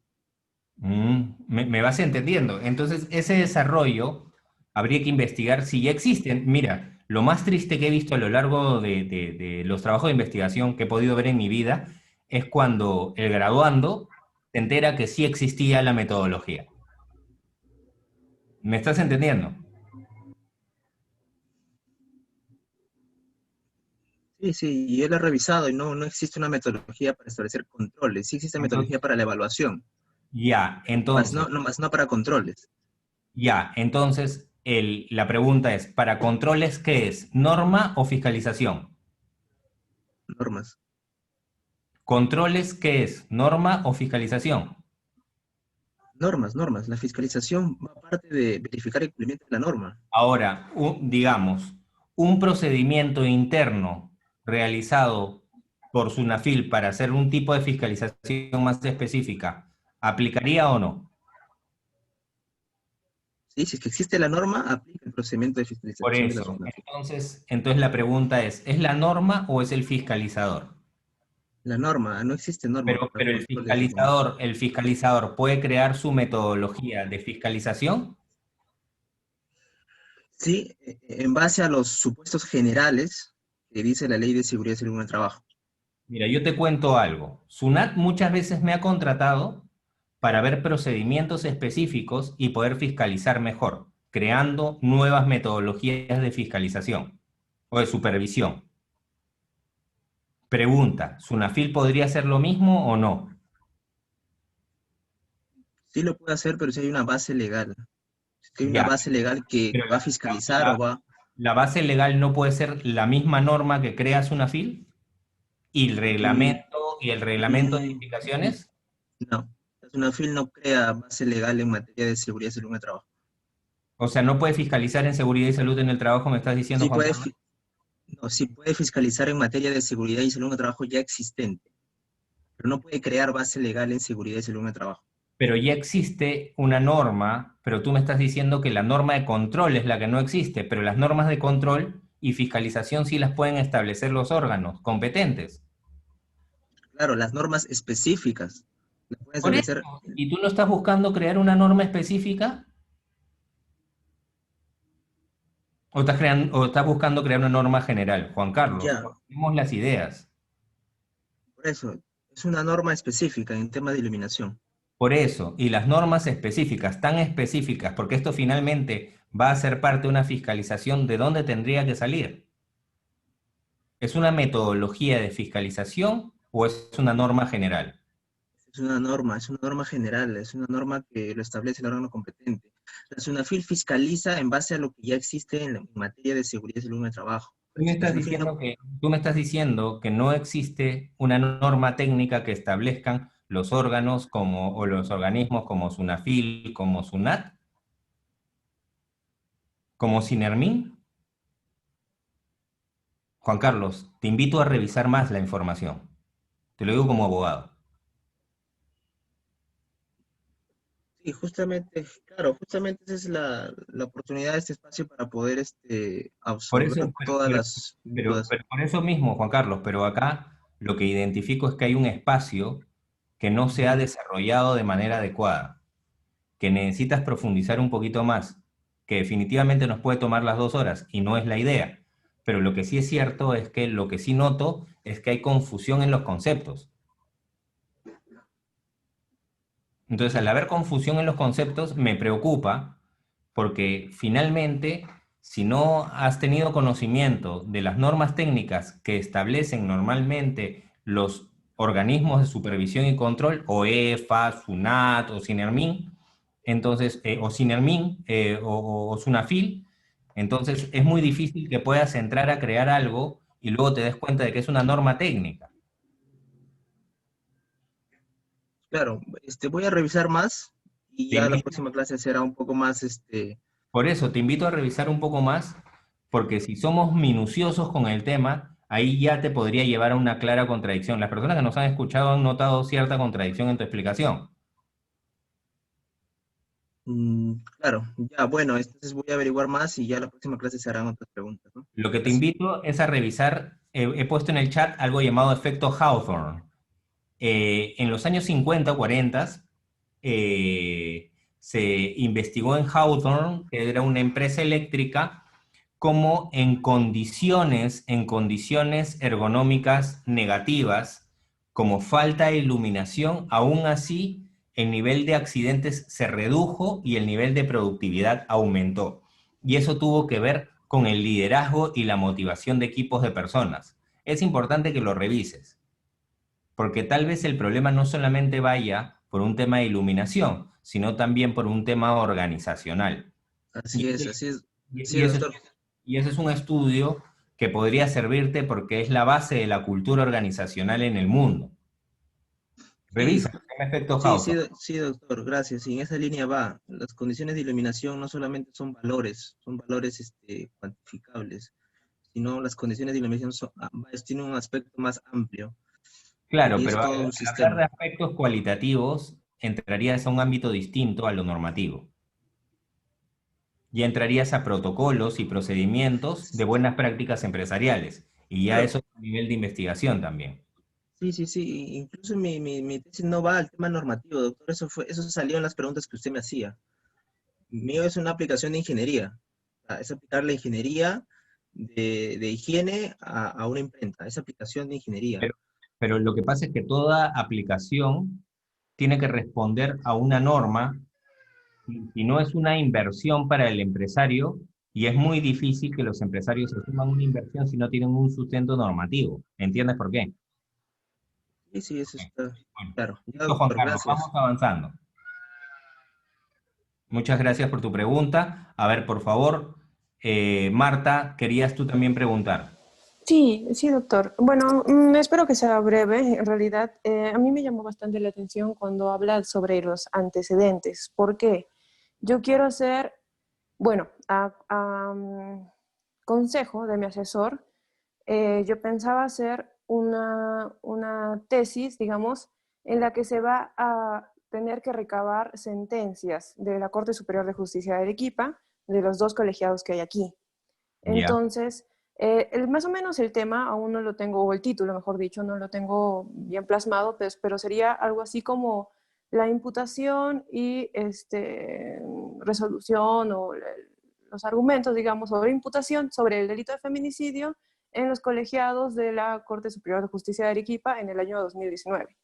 Me vas entendiendo. Entonces, ese desarrollo habría que investigar si ya existen. Mira, lo más triste que he visto a lo largo de los trabajos de investigación que he podido ver en mi vida es cuando el graduando se entera que sí existía la metodología. ¿Me estás entendiendo? Sí, sí, y yo lo he revisado y no existe una metodología para establecer controles. Sí existe metodología Entonces, para la evaluación, ya, más entonces, no para controles. la pregunta es, ¿para controles qué es? ¿Norma o fiscalización? Normas. ¿Controles qué es? ¿Norma o fiscalización? Normas. La fiscalización va parte de verificar el cumplimiento de la norma. Ahora, digamos, un procedimiento interno realizado por SUNAFIL para hacer un tipo de fiscalización más específica, ¿aplicaría o no? Sí, si es que existe la norma, aplica el procedimiento de Por fiscalización de la eso, SUNAFIL. entonces la pregunta ¿es la norma o es el fiscalizador? La norma, no existe norma para Pero controles de conducta. el fiscalizador puede crear su metodología de fiscalización. Sí, en base a los supuestos generales que dice la Ley de Seguridad y Salud en el Trabajo. Mira, yo te cuento algo. SUNAT muchas veces me ha contratado para ver procedimientos específicos y poder fiscalizar mejor, creando nuevas metodologías de fiscalización o de supervisión. Pregunta, ¿SUNAFIL podría hacer lo mismo o no? Sí lo puede hacer, pero si hay una base legal. Si hay una Ya, base legal que pero va a fiscalizar o va... la base legal no puede ser la misma norma que crea SUNAFIL y Mm, el reglamento de mm, edificaciones. no, la SUNAFIL no crea base legal en materia de seguridad y salud en el trabajo. O sea, no puede fiscalizar en seguridad y salud en el trabajo, me estás diciendo, Sí Juan puede, Carlos. no, sí puede fiscalizar en materia de seguridad y salud en el trabajo ya existente, pero no puede crear base legal en seguridad y salud en el trabajo. Pero ya existe una norma, pero tú me estás diciendo que la norma de control es la que no existe, pero las normas de control y fiscalización sí las pueden establecer los órganos competentes. Claro, las normas específicas las puede Por eso, establecer. ¿y tú no estás buscando crear una norma específica? ¿O estás buscando crear una norma general? Juan Carlos, Ya, tenemos las ideas. por eso, es una norma específica en tema de iluminación. Por eso, y las normas específicas, tan específicas, porque esto finalmente va a ser parte de una fiscalización, ¿de dónde tendría que salir? ¿Es una metodología de fiscalización o es una norma general? Es una norma general, es una norma que lo establece el órgano competente. La SUNAFIL fiscaliza en base a lo que ya existe en materia de seguridad y salud en el trabajo. La SUNAFIL no, Tú me estás diciendo que no existe una norma técnica que establezcan los órganos como, o los organismos como SUNAFIL, como SUNAT, como SINERMIN. Juan Carlos, te invito a revisar más la información. Te lo digo como abogado. sí, justamente, claro, justamente esa es la oportunidad de este espacio para poder Por absorber eso, todas las dudas. pero por eso mismo, Juan Carlos, pero acá lo que identifico es que hay un espacio que no se ha Ujú. desarrollado de manera adecuada, que necesitas profundizar un poquito más, que definitivamente nos puede tomar las 2 horas y no es la idea. Pero lo que sí es cierto es que lo que sí noto es que hay confusión en los conceptos. Entonces, al haber confusión en los conceptos, me preocupa porque finalmente, si no has tenido conocimiento de las normas técnicas que establecen normalmente los organismos de supervisión y control, OEFA, SUNAT o SINERMIN, entonces, o SINERMIN o SUNAFIL, entonces es muy difícil que puedas entrar a crear algo y luego te des cuenta de que es una norma técnica. Claro, voy a revisar más y Te ya la invito próxima clase será un poco más, Por eso te invito a revisar un poco más, porque si somos minuciosos con el tema, ahí ya te podría llevar a una clara contradicción. Las personas que nos han escuchado han notado cierta contradicción en tu explicación. claro, ya, bueno, entonces voy a averiguar más y ya la próxima clase se harán otras preguntas, ¿no? Lo que te Gracias. invito es a revisar, he puesto en el chat algo llamado efecto Hawthorne. En los años 50 o 40 se investigó en Hawthorne, que era una empresa eléctrica, como en condiciones ergonómicas negativas, como falta de iluminación, aún así el nivel de accidentes se redujo y el nivel de productividad aumentó. Y eso tuvo que ver con el liderazgo y la motivación de equipos de personas. Es importante que lo revises, porque tal vez el problema no solamente vaya por un tema de iluminación, sino también por un tema organizacional. Y ese, Así es, sí, y ese doctor. y ese es un estudio que podría servirte porque es la base de la cultura organizacional en el mundo. Sí, Revisa, el efecto sí, sí, Hawthorne. sí, doctor, gracias. Y en esa línea va. Las condiciones de iluminación no solamente son valores cuantificables, sino las condiciones de eliminación tienen un aspecto más amplio. Claro, Y es pero todo un al hablar de sistema. aspectos cualitativos, entrarías a un ámbito distinto a lo normativo. Ya entrarías a protocolos y procedimientos de buenas prácticas empresariales. Y ya Claro, eso es un nivel de investigación también. sí, sí, sí. Incluso mi tesis no va al tema normativo, doctor. Eso salió en las preguntas que usted me hacía. Mío es una aplicación de ingeniería. Es aplicar la ingeniería de higiene a una imprenta. Es aplicación de ingeniería. Pero, pero lo que pasa es que toda aplicación tiene que responder a una norma y no es una inversión para el empresario y es muy difícil que los empresarios asuman una inversión si no tienen un sustento normativo. ¿Entiendes por qué? Sí, sí, eso está Bueno, claro. Ya, listo, Juan doctor, Carlos, vamos gracias. avanzando. Muchas gracias por tu pregunta. A ver, por favor, Marta, querías tú también preguntar. Sí, sí, doctor. Bueno, espero que sea breve. En realidad, a mí me llamó bastante la atención cuando habla sobre los antecedentes. ¿Por qué? Yo quiero hacer, bueno, consejo de mi asesor, yo pensaba hacer una tesis, digamos, en la que se va a tener que recabar sentencias de la Corte Superior de Justicia de Arequipa, de los dos colegiados que hay aquí. Ya. Entonces, más o menos el tema aún no lo tengo, o el título, mejor dicho, no lo tengo bien plasmado, pues, pero sería algo así como la imputación y resolución o los argumentos, digamos, sobre imputación sobre el delito de feminicidio en los colegiados de la Corte Superior de Justicia de Arequipa en el año 2019.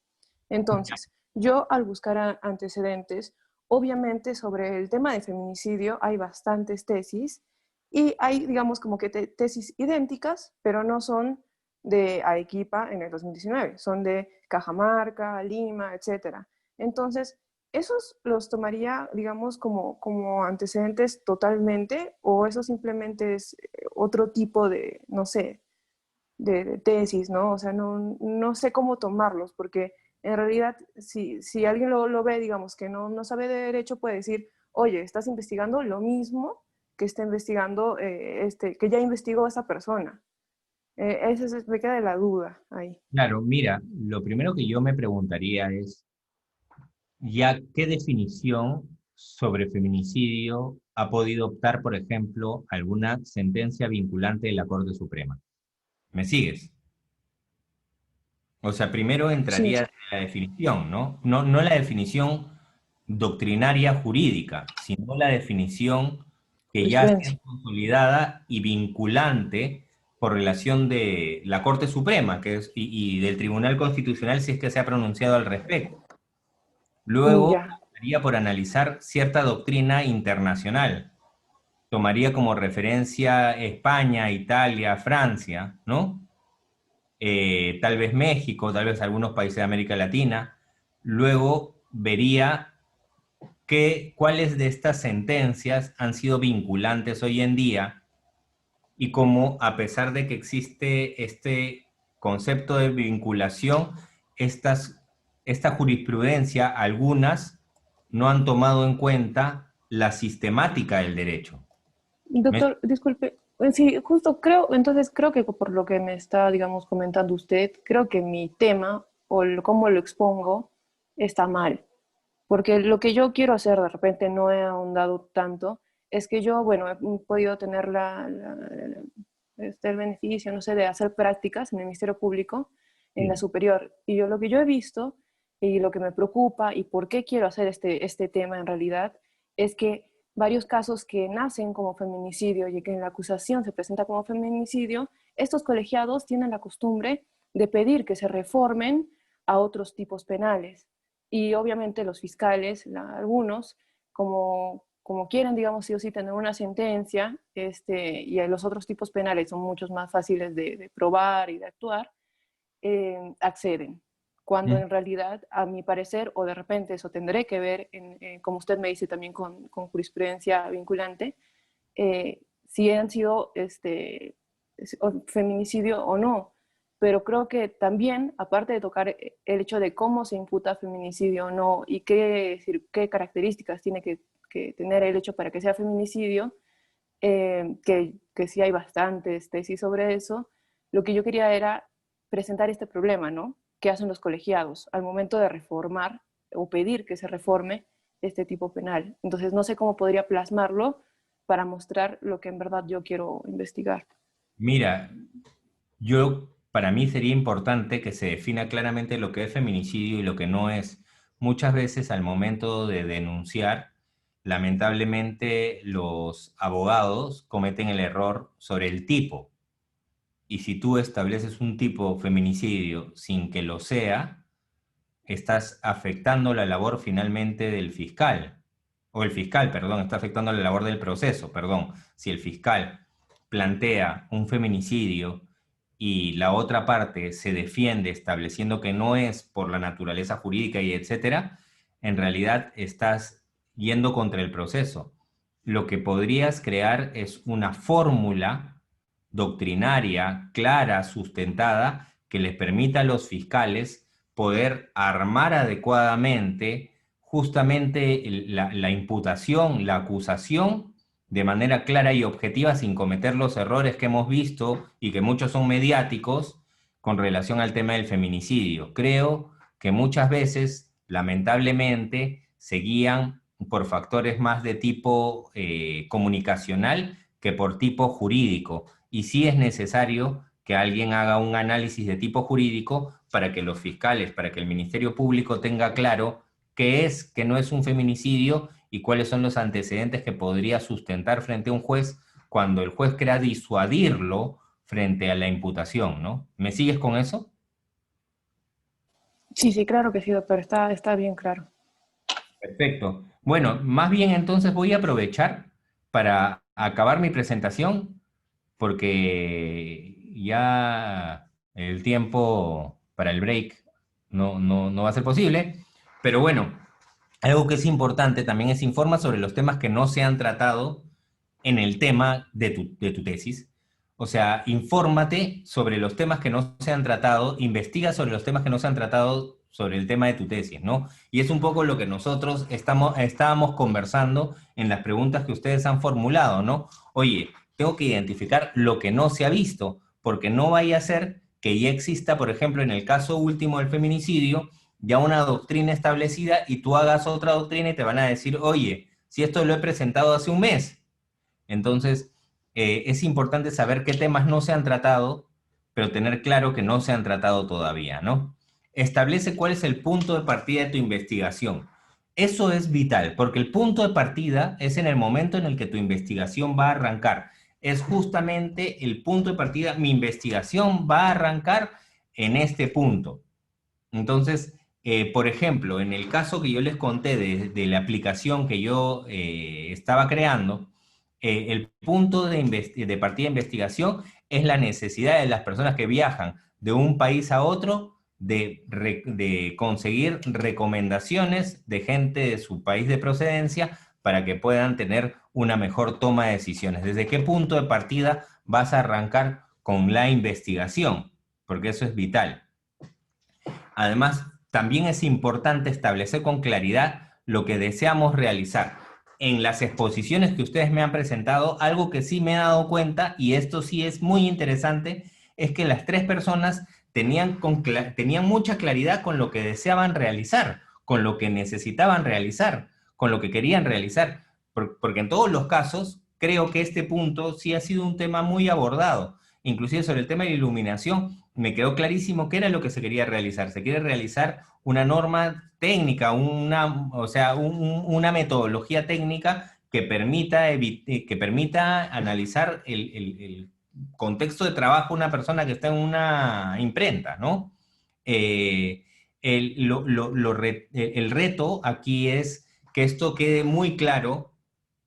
Entonces, yo al buscar antecedentes, obviamente sobre el tema de feminicidio hay bastantes tesis y hay, digamos, como que tesis idénticas, pero no son de Arequipa en el 2019, son de Cajamarca, Lima, etcétera. Entonces, ¿esos los tomaría, digamos, como antecedentes totalmente o eso simplemente es otro tipo de, no sé, de tesis, ¿no? O sea, no sé cómo tomarlos, porque en realidad, si alguien lo ve, digamos, que no sabe de derecho, puede decir, oye, estás investigando lo mismo que está investigando, que ya investigó esa persona. Me queda la duda ahí. Claro, mira, lo primero que yo me preguntaría es, ¿ya qué definición sobre feminicidio ha podido optar, por ejemplo, alguna sentencia vinculante de la Corte Suprema? ¿Me sigues? O sea, primero Sí, entraría la definición, ¿no? No la definición doctrinaria jurídica, sino la definición que ya jurisprudencia. sea consolidada y vinculante por relación de la Corte Suprema, y del Tribunal Constitucional si es que se ha pronunciado al respecto. Luego, Ya. estaría por analizar cierta doctrina internacional. Tomaría como referencia España, Italia, Francia, ¿no? Tal vez México, tal vez algunos países de América Latina. Luego vería cuáles de estas sentencias han sido vinculantes hoy en día y cómo, a pesar de que existe este concepto de vinculación, esta jurisprudencia, algunas no han tomado en cuenta la sistemática del derecho. ¿Me- Doctor, disculpe, sí, justo entonces creo que por lo que me está, digamos, comentando usted, creo que mi tema o cómo lo expongo está mal. Porque lo que yo quiero hacer, de repente no he ahondado tanto, es que yo, bueno, he podido tener el beneficio, no sé, de hacer prácticas en el Ministerio Público, en la Sí. superior. Y lo que yo he visto y lo que me preocupa y por qué quiero hacer este tema en realidad es que varios casos que nacen como feminicidio y que en la acusación se presenta como feminicidio, estos colegiados tienen la costumbre de pedir que se reformen a otros tipos penales. Y obviamente los fiscales, algunos, como quieren, digamos, sí o sí tener una sentencia, y los otros tipos penales son muchos más fáciles de probar y de actuar, acceden. Cuando ¿Mm? en realidad, a mi parecer, o de repente eso tendré que ver, como usted me dice también con jurisprudencia vinculante, si han sido feminicidio o no. Pero creo que también, aparte de tocar el hecho de cómo se imputa feminicidio o no y qué características tiene que tener el hecho para que sea feminicidio, que que sí hay bastantes tesis sobre eso, lo que yo quería era presentar este problema, ¿no? ¿Qué hacen los colegiados al momento de reformar o pedir que se reforme este tipo penal? Entonces no sé cómo podría plasmarlo para mostrar lo que en verdad yo quiero investigar. Mira, para mí sería importante que se defina claramente lo que es feminicidio y lo que no es. Muchas veces al momento de denunciar, lamentablemente los abogados cometen el error sobre el tipo. Y si tú estableces un tipo feminicidio sin que lo sea, estás afectando la labor finalmente del fiscal. O el fiscal, perdón, está afectando la labor del proceso, perdón. Si el fiscal plantea un feminicidio y la otra parte se defiende estableciendo que no es por la naturaleza jurídica y etcétera, en realidad estás yendo contra el proceso. Lo que podrías crear es una fórmula doctrinaria, clara, sustentada, que les permita a los fiscales poder armar adecuadamente justamente la imputación, la acusación, de manera clara y objetiva, sin cometer los errores que hemos visto y que muchos son mediáticos con relación al tema del feminicidio. Creo que muchas veces, lamentablemente, se guían por factores más de tipo comunicacional que por tipo jurídico. Y sí es necesario que alguien haga un análisis de tipo jurídico para que los fiscales, para que el Ministerio Público tenga claro qué es, qué no es un feminicidio y cuáles son los antecedentes que podría sustentar frente a un juez cuando el juez quiera disuadirlo frente a la imputación, ¿no? ¿Me sigues con eso? Sí, sí, claro que sí, doctor, está bien claro. Perfecto. Bueno, más bien entonces voy a aprovechar para acabar mi presentación porque ya el tiempo para el break no va a ser posible. Pero bueno, algo que es importante también es informa sobre los temas que no se han tratado en el tema de tu tesis. O sea, infórmate sobre los temas que no se han tratado, investiga sobre los temas que no se han tratado sobre el tema de tu tesis, ¿no? Y es un poco lo que nosotros estábamos conversando en las preguntas que ustedes han formulado, ¿no? Oye, tengo que identificar lo que no se ha visto, porque no vaya a ser que ya exista, por ejemplo, en el caso último del feminicidio, ya una doctrina establecida y tú hagas otra doctrina y te van a decir, oye, si esto lo he presentado hace un mes. Entonces, es importante saber qué temas no se han tratado, pero tener claro que no se han tratado todavía, ¿no? Establece cuál es el punto de partida de tu investigación. Eso es vital, porque el punto de partida es en el momento en el que tu investigación va a arrancar. Es justamente el punto de partida, mi investigación va a arrancar en este punto. Entonces, por ejemplo, en el caso que yo les conté de la aplicación que yo estaba creando, el punto de partida de investigación es la necesidad de las personas que viajan de un país a otro de conseguir recomendaciones de gente de su país de procedencia para que puedan tener una mejor toma de decisiones. ¿Desde qué punto de partida vas a arrancar con la investigación? Porque eso es vital. Además, también es importante establecer con claridad lo que deseamos realizar. En las exposiciones que ustedes me han presentado, algo que sí me he dado cuenta, y esto sí es muy interesante, es que las tres personas tenían mucha claridad con lo que deseaban realizar, con lo que necesitaban realizar, con lo que querían realizar. Porque en todos los casos, creo que este punto sí ha sido un tema muy abordado. Inclusive sobre el tema de la iluminación, me quedó clarísimo qué era lo que se quería realizar. Se quiere realizar una norma técnica, una metodología técnica que permita analizar el contexto de trabajo de una persona que está en una imprenta, ¿no? El reto aquí es que esto quede muy claro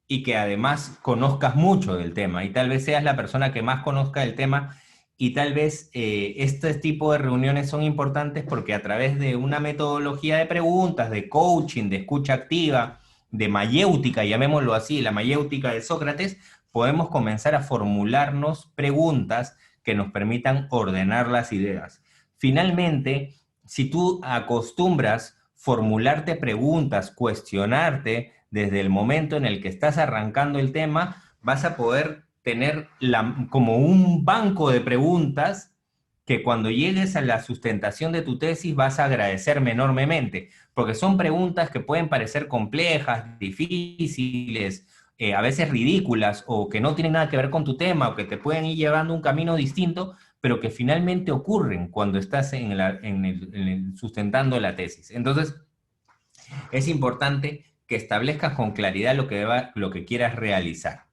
y que además conozcas mucho del tema y tal vez seas la persona que más conozca del tema y tal vez este tipo de reuniones son importantes porque a través de una metodología de preguntas, de coaching, de escucha activa, de mayéutica, llamémoslo así, la mayéutica de Sócrates, podemos comenzar a formularnos preguntas que nos permitan ordenar las ideas. Finalmente, si tú acostumbras formularte preguntas, cuestionarte desde el momento en el que estás arrancando el tema, vas a poder tener como un banco de preguntas que cuando llegues a la sustentación de tu tesis vas a agradecerme enormemente, porque son preguntas que pueden parecer complejas, difíciles, a veces ridículas, o que no tienen nada que ver con tu tema, o que te pueden ir llevando un camino distinto, pero que finalmente ocurren cuando estás sustentando la tesis. Entonces, es importante que establezcas con claridad lo que quieras realizar.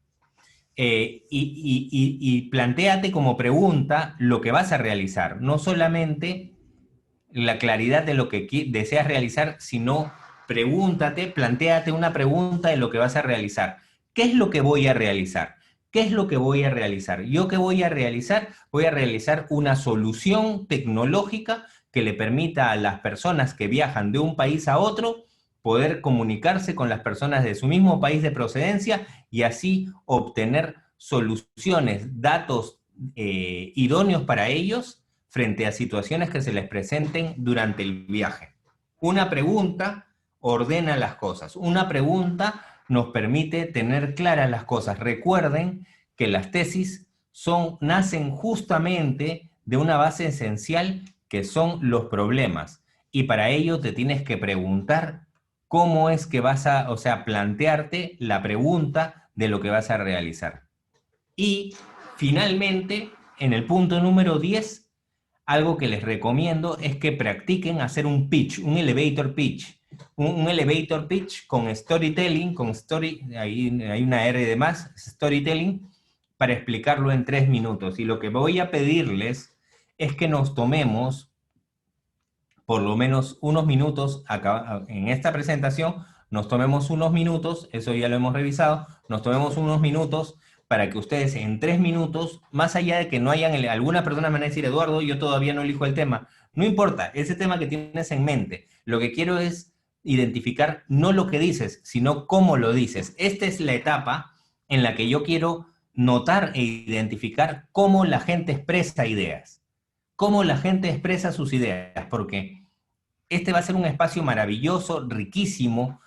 Y plantéate como pregunta lo que vas a realizar, no solamente la claridad de lo que deseas realizar, sino plantéate una pregunta de lo que vas a realizar. ¿Qué es lo que voy a realizar? ¿Qué es lo que voy a realizar? ¿Yo qué voy a realizar? Voy a realizar una solución tecnológica que le permita a las personas que viajan de un país a otro poder comunicarse con las personas de su mismo país de procedencia y así obtener soluciones, datos idóneos para ellos frente a situaciones que se les presenten durante el viaje. Una pregunta ordena las cosas. Una pregunta nos permite tener claras las cosas. Recuerden que las tesis nacen justamente de una base esencial que son los problemas. Y para ello te tienes que preguntar cómo es que plantearte la pregunta de lo que vas a realizar. Y finalmente, en el punto número 10, algo que les recomiendo es que practiquen hacer un pitch, un elevator pitch. Un elevator pitch con storytelling, hay una R de más, storytelling, para explicarlo en 3 minutos. Y lo que voy a pedirles es que nos tomemos por lo menos unos minutos en esta presentación, nos tomemos unos minutos, eso ya lo hemos revisado, nos tomemos unos minutos para que ustedes en 3 minutos, más allá de que no hayan, alguna persona me van a decir, Eduardo, yo todavía no elijo el tema, no importa, ese tema que tienes en mente, lo que quiero es identificar no lo que dices, sino cómo lo dices. Esta es la etapa en la que yo quiero notar e identificar cómo la gente expresa ideas. Cómo la gente expresa sus ideas, porque este va a ser un espacio maravilloso, riquísimo,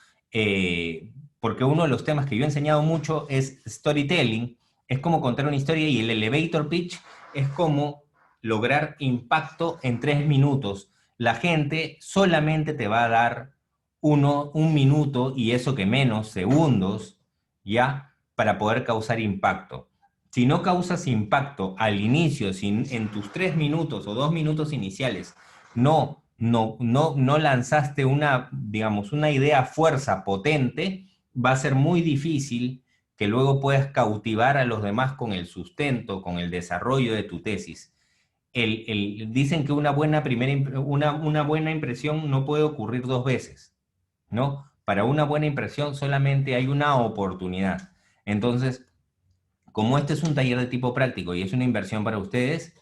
porque uno de los temas que yo he enseñado mucho es storytelling, es como contar una historia, y el elevator pitch es como lograr impacto en 3 minutos. La gente solamente te va a dar un minuto, y eso que menos, segundos, ya, para poder causar impacto. Si no causas impacto al inicio, si en tus 3 minutos o 2 minutos iniciales no lanzaste una idea fuerza potente, va a ser muy difícil que luego puedas cautivar a los demás con el sustento, con el desarrollo de tu tesis. Dicen que una buena impresión no puede ocurrir 2 veces, ¿no? Para una buena impresión solamente hay una oportunidad. Entonces, como este es un taller de tipo práctico y es una inversión para ustedes,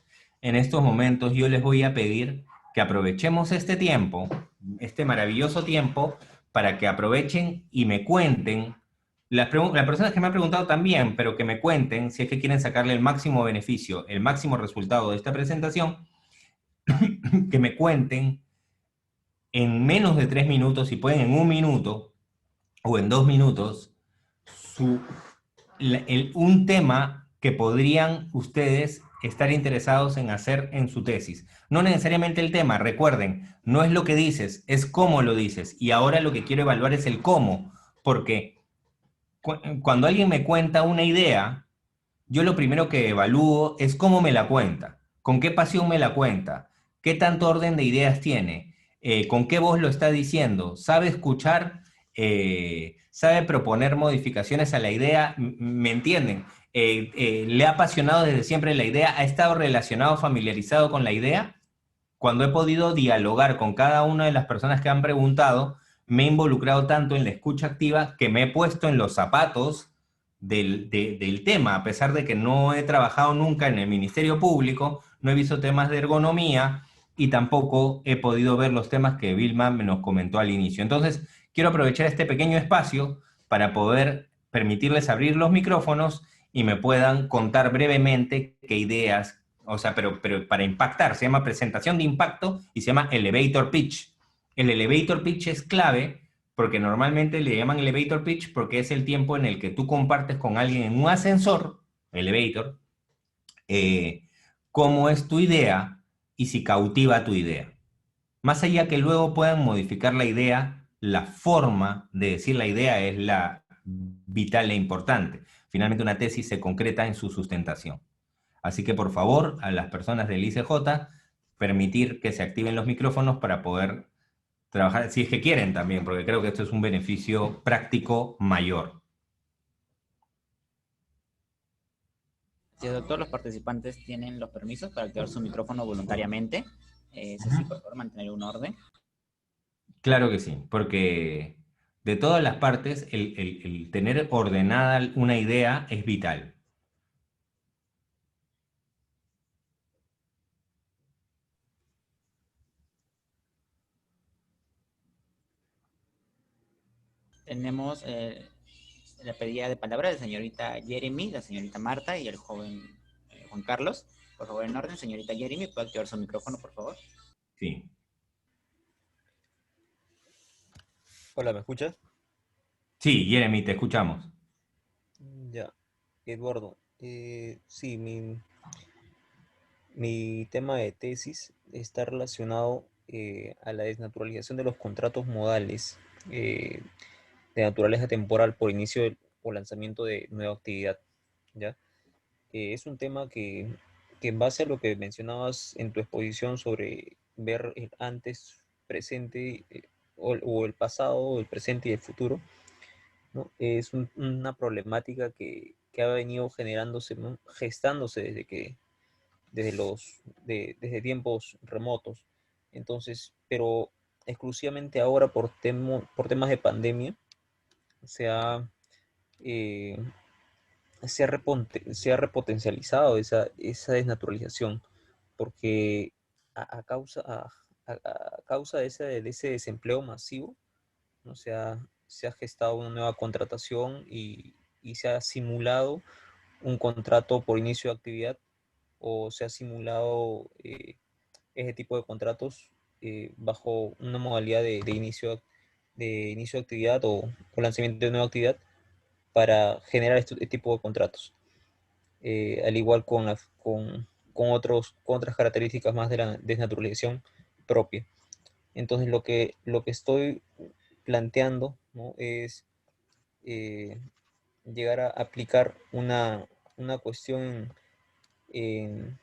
en estos momentos yo les voy a pedir que aprovechemos este tiempo, este maravilloso tiempo, para que aprovechen y me cuenten, las personas que me han preguntado también, pero que me cuenten si es que quieren sacarle el máximo beneficio, el máximo resultado de esta presentación, que me cuenten en menos de 3 minutos, si pueden en 1 minuto o en 2 minutos, un tema que podrían ustedes estar interesados en hacer en su tesis. No necesariamente el tema, recuerden, no es lo que dices, es cómo lo dices. Y ahora lo que quiero evaluar es el cómo, porque cuando alguien me cuenta una idea, yo lo primero que evalúo es cómo me la cuenta, con qué pasión me la cuenta, qué tanto orden de ideas tiene, con qué voz lo está diciendo, sabe escuchar, sabe proponer modificaciones a la idea, ¿me entienden? Le ha apasionado desde siempre la idea, ha estado relacionado, familiarizado con la idea. Cuando he podido dialogar con cada una de las personas que han preguntado, me he involucrado tanto en la escucha activa que me he puesto en los zapatos del tema, a pesar de que no he trabajado nunca en el Ministerio Público, no he visto temas de ergonomía y tampoco he podido ver los temas que Vilma nos comentó al inicio. Entonces, quiero aprovechar este pequeño espacio para poder permitirles abrir los micrófonos y me puedan contar brevemente qué ideas, pero para impactar, se llama presentación de impacto y se llama elevator pitch. El elevator pitch es clave porque normalmente le llaman elevator pitch porque es el tiempo en el que tú compartes con alguien en un ascensor, elevator, cómo es tu idea y si cautiva tu idea. Más allá que luego puedan modificar la idea, la forma de decir la idea es la vital e importante. Finalmente una tesis se concreta en su sustentación. Así que por favor, a las personas del ICJ, permitir que se activen los micrófonos para poder trabajar, si es que quieren también, porque creo que esto es un beneficio práctico mayor. Sí, doctor, los participantes tienen los permisos para activar su micrófono voluntariamente. Eso sí, por favor, mantener un orden. Claro que sí, porque de todas las partes, el tener ordenada una idea es vital. Tenemos la pedida de palabra de la señorita Jeremy, la señorita Marta y el joven Juan Carlos. Por favor, en orden, señorita Jeremy, ¿puede activar su micrófono, por favor? Sí. Hola, ¿me escuchas? Sí, Jeremy, te escuchamos. Ya, Eduardo. Sí, mi tema de tesis está relacionado a la desnaturalización de los contratos modales de naturaleza temporal por inicio o lanzamiento de nueva actividad, ¿ya? Es un tema que en base a lo que mencionabas en tu exposición sobre ver el antes, presente, o el pasado, el presente y el futuro, ¿no? Es una problemática que ha venido generándose, ¿no? Gestándose desde tiempos remotos. Entonces, pero exclusivamente ahora por temas de pandemia eh, se ha repotencializado esa desnaturalización, porque a causa de ese desempleo masivo, ¿no? Se ha gestado una nueva contratación y se ha simulado un contrato por inicio de actividad, o se ha simulado ese tipo de contratos bajo una modalidad de inicio de actividad o lanzamiento de nueva actividad para generar este tipo de contratos. Al igual con otras características más de la desnaturalización propia. Entonces lo que estoy planteando, ¿no? Es llegar a aplicar una cuestión en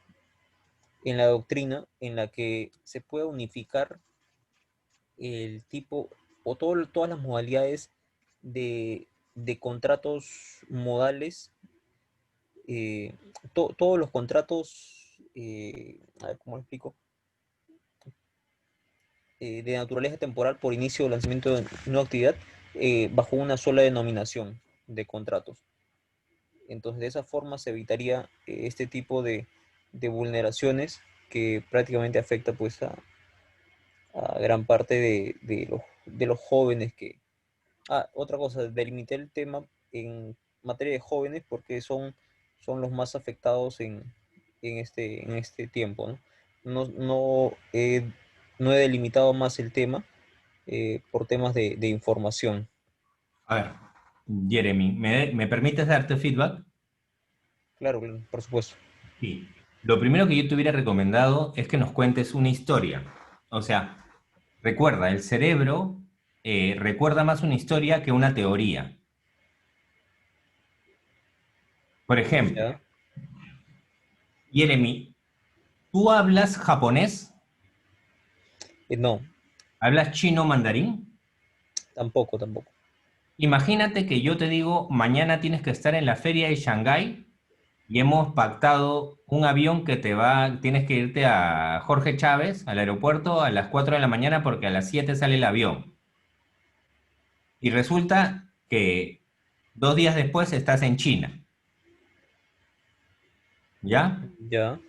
la doctrina en la que se pueda unificar el tipo o todas las modalidades de contratos modales, todos los contratos, a ver cómo lo explico, de naturaleza temporal por inicio o lanzamiento de nueva actividad, bajo una sola denominación de contratos. Entonces, de esa forma se evitaría este tipo de vulneraciones que prácticamente afecta pues a gran parte de los jóvenes que... otra cosa, delimité el tema en materia de jóvenes porque son los más afectados en este tiempo, ¿no? No he delimitado más el tema por temas de información. A ver, Jeremy, ¿me permites darte feedback? Claro, por supuesto. Sí. Lo primero que yo te hubiera recomendado es que nos cuentes una historia. O sea, recuerda, el cerebro recuerda más una historia que una teoría. Por ejemplo, ¿Ya? Jeremy, ¿tú hablas japonés? No, ¿Hablas chino mandarín? tampoco. Imagínate que yo te digo, mañana tienes que estar en la feria de Shanghái y hemos pactado un avión que tienes que irte a Jorge Chávez, al aeropuerto, a las 4 de la mañana porque a las 7 sale el avión. Y resulta que 2 días después estás en China. ¿Ya? Ya.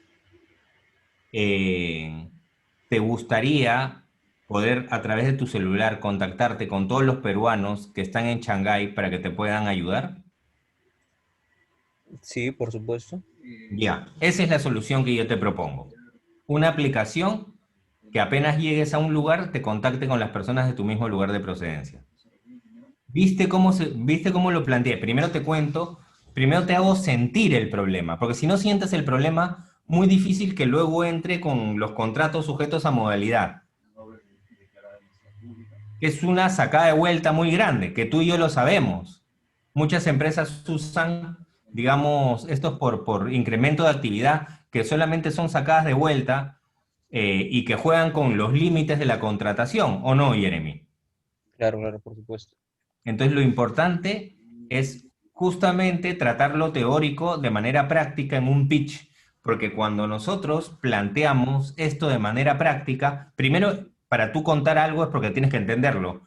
¿Te gustaría poder a través de tu celular contactarte con todos los peruanos que están en Shanghái para que te puedan ayudar? Sí, por supuesto. Ya, esa es la solución que yo te propongo. Una aplicación que apenas llegues a un lugar te contacte con las personas de tu mismo lugar de procedencia. ¿Viste cómo lo planteé? Primero te cuento primero te hago sentir el problema, porque si no sientes el problema, muy difícil que luego entre con los contratos sujetos a modalidad. Es una sacada de vuelta muy grande, que tú y yo lo sabemos. Muchas empresas usan, digamos, estos por incremento de actividad, que solamente son sacadas de vuelta y que juegan con los límites de la contratación, ¿o no, Jeremy? Claro, claro, por supuesto. Entonces, lo importante es justamente tratar lo teórico de manera práctica en un pitch, porque cuando nosotros planteamos esto de manera práctica, primero, para tú contar algo es porque tienes que entenderlo.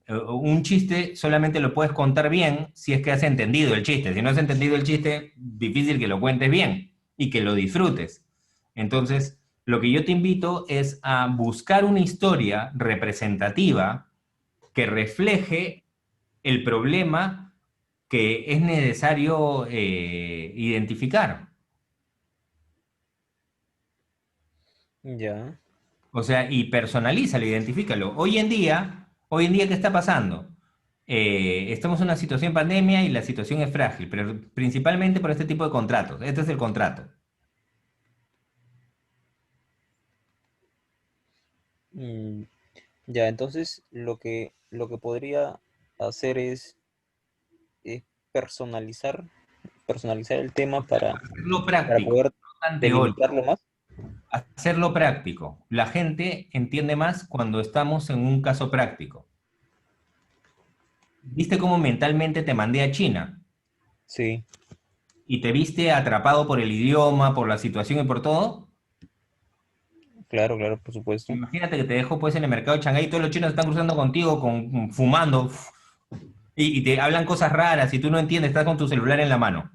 Un chiste solamente lo puedes contar bien si es que has entendido el chiste. Si no has entendido el chiste, difícil que lo cuentes bien y que lo disfrutes. Entonces, lo que yo te invito es a buscar una historia representativa que refleje el problema que es necesario identificar. Ya. O sea, y personalízalo, identifícalo. Hoy en día, ¿qué está pasando? Estamos en una situación pandemia y la situación es frágil, pero principalmente por este tipo de contratos. Este es el contrato. Mm, ya, entonces lo que podría hacer es personalizar el tema Hacerlo para práctico, poder no tan teórico. delimitarlo más. Hacerlo práctico. La gente entiende más cuando estamos en un caso práctico. ¿Viste cómo mentalmente te mandé a China? Sí, ¿Y te viste atrapado por el idioma, por la situación y por todo? claro, claro, por supuesto. Imagínate que te dejo pues en el mercado de Shanghái y todos los chinos están cruzando contigo fumando y te hablan cosas raras y tú no entiendes, estás con tu celular en la mano.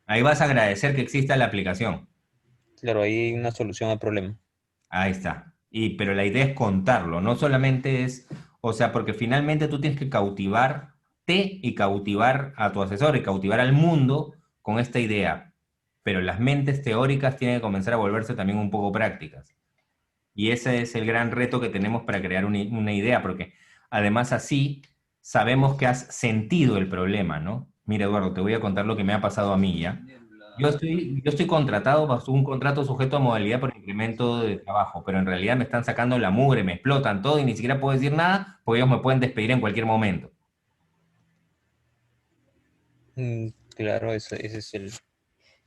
Ahí vas a agradecer que exista la aplicación. Claro, ahí hay una solución al problema. Ahí está. Pero la idea es contarlo, no solamente es, o sea, porque finalmente tú tienes que cautivarte y cautivar a tu asesor y cautivar al mundo con esta idea. Pero las mentes teóricas tienen que comenzar a volverse también un poco prácticas. Y ese es el gran reto que tenemos para crear una idea, porque además así sabemos que has sentido el problema, ¿no? Mira, Eduardo, te voy a contar lo que me ha pasado a mí, ¿ya? Yo estoy contratado bajo un contrato sujeto a modalidad por incremento de trabajo, pero en realidad me están sacando la mugre, me explotan todo y ni siquiera puedo decir nada porque ellos me pueden despedir en cualquier momento. Claro, ese es el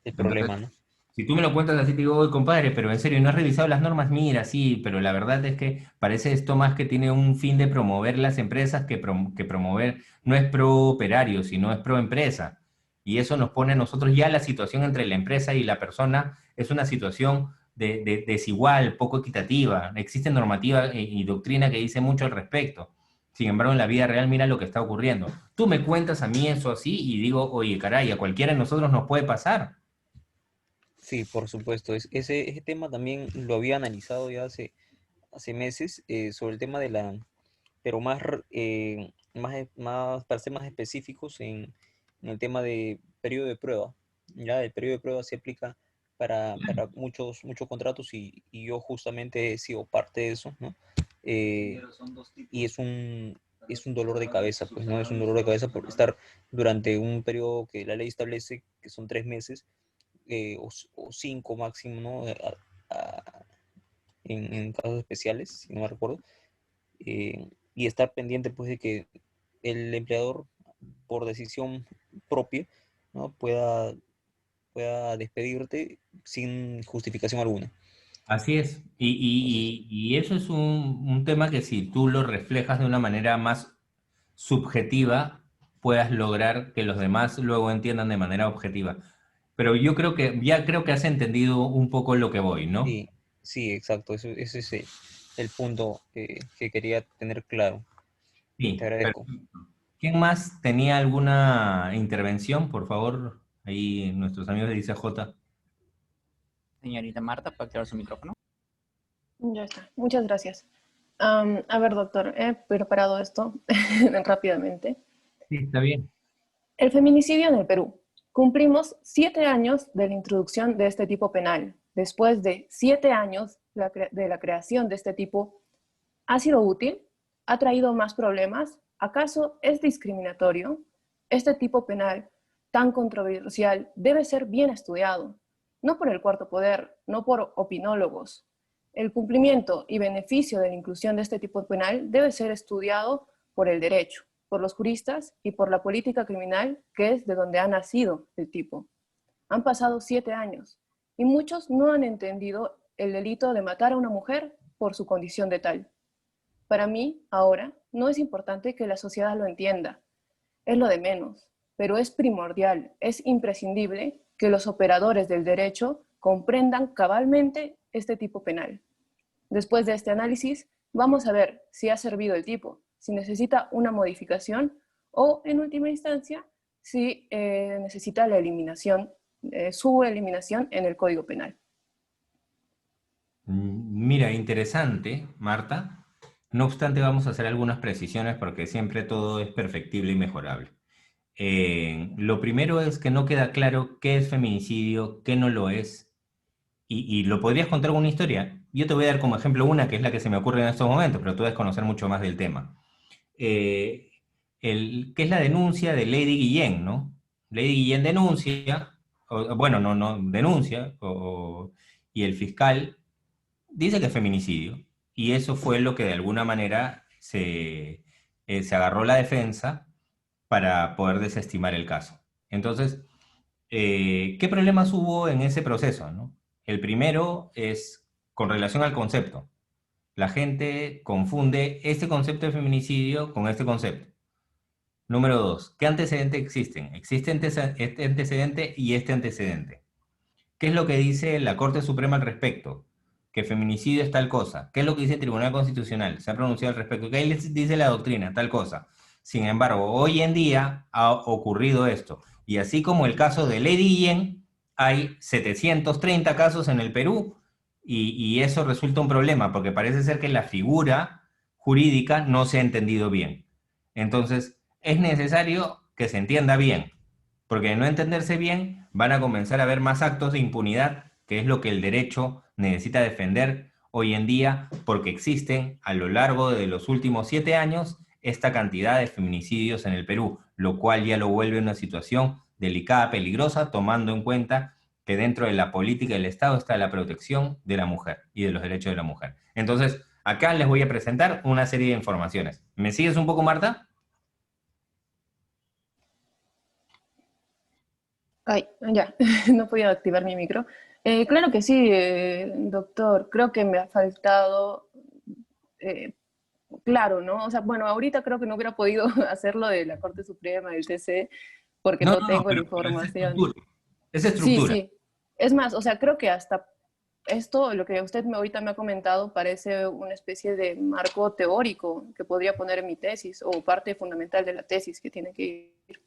Entonces, problema, ¿no? si tú me lo cuentas así, te digo, oye, compadre, pero en serio, ¿no has revisado las normas? Mira, sí, pero la verdad es que parece esto más que tiene un fin de promover las empresas que promover, no es pro operario, sino es pro empresa. Y eso nos pone a nosotros ya la situación entre la empresa y la persona es una situación desigual, poco equitativa. Existe normativa y doctrina que dice mucho al respecto. Sin embargo, en la vida real, mira lo que está ocurriendo. Tú me cuentas a mí eso así y digo, oye, caray, a cualquiera de nosotros nos puede pasar. Sí, por supuesto. Ese tema también lo había analizado ya hace meses sobre el tema de pero para ser más específicos en el tema de periodo de prueba. Ya el periodo de prueba se aplica para muchos contratos y yo justamente he sido parte de eso, ¿no? Y es un dolor de cabeza, pues, ¿no? Es un dolor de cabeza por estar durante un periodo que la ley establece, que son 3 meses, o 5 máximo, ¿no? En casos especiales, si no me recuerdo, y estar pendiente, pues, de que el empleador, por decisión propia, ¿no? pueda despedirte sin justificación alguna. Así es. Y eso es un tema que si tú lo reflejas de una manera más subjetiva, puedas lograr que los demás luego entiendan de manera objetiva. Pero yo creo que has entendido un poco lo que voy, ¿no? Sí, sí, exacto. Ese es el punto que quería tener claro. Te Sí. agradezco. ¿Quién más tenía alguna intervención? Por favor, ahí nuestros amigos de ICJ. Señorita Marta, ¿puede activar su micrófono? Ya está. Muchas gracias. A ver, doctor, he preparado esto rápidamente. Sí, está bien. El feminicidio en el Perú. Cumplimos 7 años de la introducción de este tipo penal. Después de 7 años de la creación de este tipo, ¿ha sido útil? ¿Ha traído más problemas? ¿Acaso es discriminatorio? ¿Este tipo penal tan controversial debe ser bien estudiado, no por el cuarto poder, no por opinólogos. El cumplimiento y beneficio de la inclusión de este tipo penal debe ser estudiado por el derecho, por los juristas y por la política criminal, que es de donde ha nacido el tipo. Han pasado 7 años y muchos no han entendido el delito de matar a una mujer por su condición de tal. Para mí, ahora, no es importante que la sociedad lo entienda, es lo de menos, pero es primordial, es imprescindible que los operadores del derecho comprendan cabalmente este tipo penal. Después de este análisis, vamos a ver si ha servido el tipo, si necesita una modificación o, en última instancia, si necesita la eliminación, su eliminación en el Código Penal. Mira, interesante, Marta. No obstante, vamos a hacer algunas precisiones porque siempre todo es perfectible y mejorable. Lo primero es que no queda claro qué es feminicidio, qué no lo es, y lo podrías contar con una historia. Yo te voy a dar como ejemplo una que es la que se me ocurre en estos momentos, pero tú debes conocer mucho más del tema. Que es la denuncia de Lady Guillén, ¿no? Lady Guillén denuncia, bueno, no, denuncia, y el fiscal dice que es feminicidio, y eso fue lo que de alguna manera se agarró la defensa para poder desestimar el caso. Entonces, ¿qué problemas hubo en ese proceso, no? El primero es con relación al concepto. La gente confunde este concepto de feminicidio con este concepto. Número 2, ¿qué antecedentes existen? Existe este antecedente y este antecedente. ¿Qué es lo que dice la Corte Suprema al respecto? Que feminicidio es tal cosa. ¿Qué es lo que dice el Tribunal Constitucional? Se ha pronunciado al respecto. ¿Qué dice la doctrina? Tal cosa. Sin embargo, hoy en día ha ocurrido esto. Y así como el caso de Lady Guillén, hay 730 casos en el Perú y eso resulta un problema porque parece ser que la figura jurídica no se ha entendido bien. Entonces, es necesario que se entienda bien, porque de no entenderse bien van a comenzar a haber más actos de impunidad, que es lo que el derecho necesita defender hoy en día, porque existen a lo largo de los últimos 7 años esta cantidad de feminicidios en el Perú, lo cual ya lo vuelve una situación delicada, peligrosa, tomando en cuenta que dentro de la política del Estado está la protección de la mujer y de los derechos de la mujer. Entonces, acá les voy a presentar una serie de informaciones. ¿Me sigues un poco, Marta? Ay, ya, no podía activar mi micro. Claro que sí, doctor. Creo que me ha faltado, claro, ¿no? O sea, bueno, ahorita creo que no hubiera podido hacerlo de la Corte Suprema, del TC, porque no tengo la Pero información. esa Sí, estructura. sí. Es más, o sea, creo que hasta esto, lo que usted ahorita me ha comentado, parece una especie de marco teórico que podría poner en mi tesis o parte fundamental de la tesis que tiene que ir.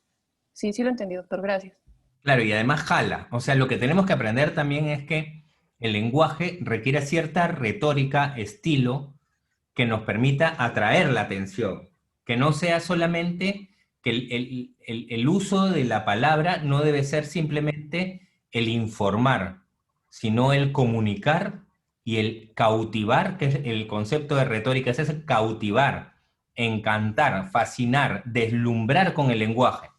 Sí, sí lo entendí, doctor. Gracias. Claro, y además jala. O sea, lo que tenemos que aprender también es que el lenguaje requiere cierta retórica, estilo, que nos permita atraer la atención. Que no sea solamente que el uso de la palabra no debe ser simplemente el informar, sino el comunicar y el cautivar, que es el concepto de retórica, es ese cautivar, encantar, fascinar, deslumbrar con el lenguaje.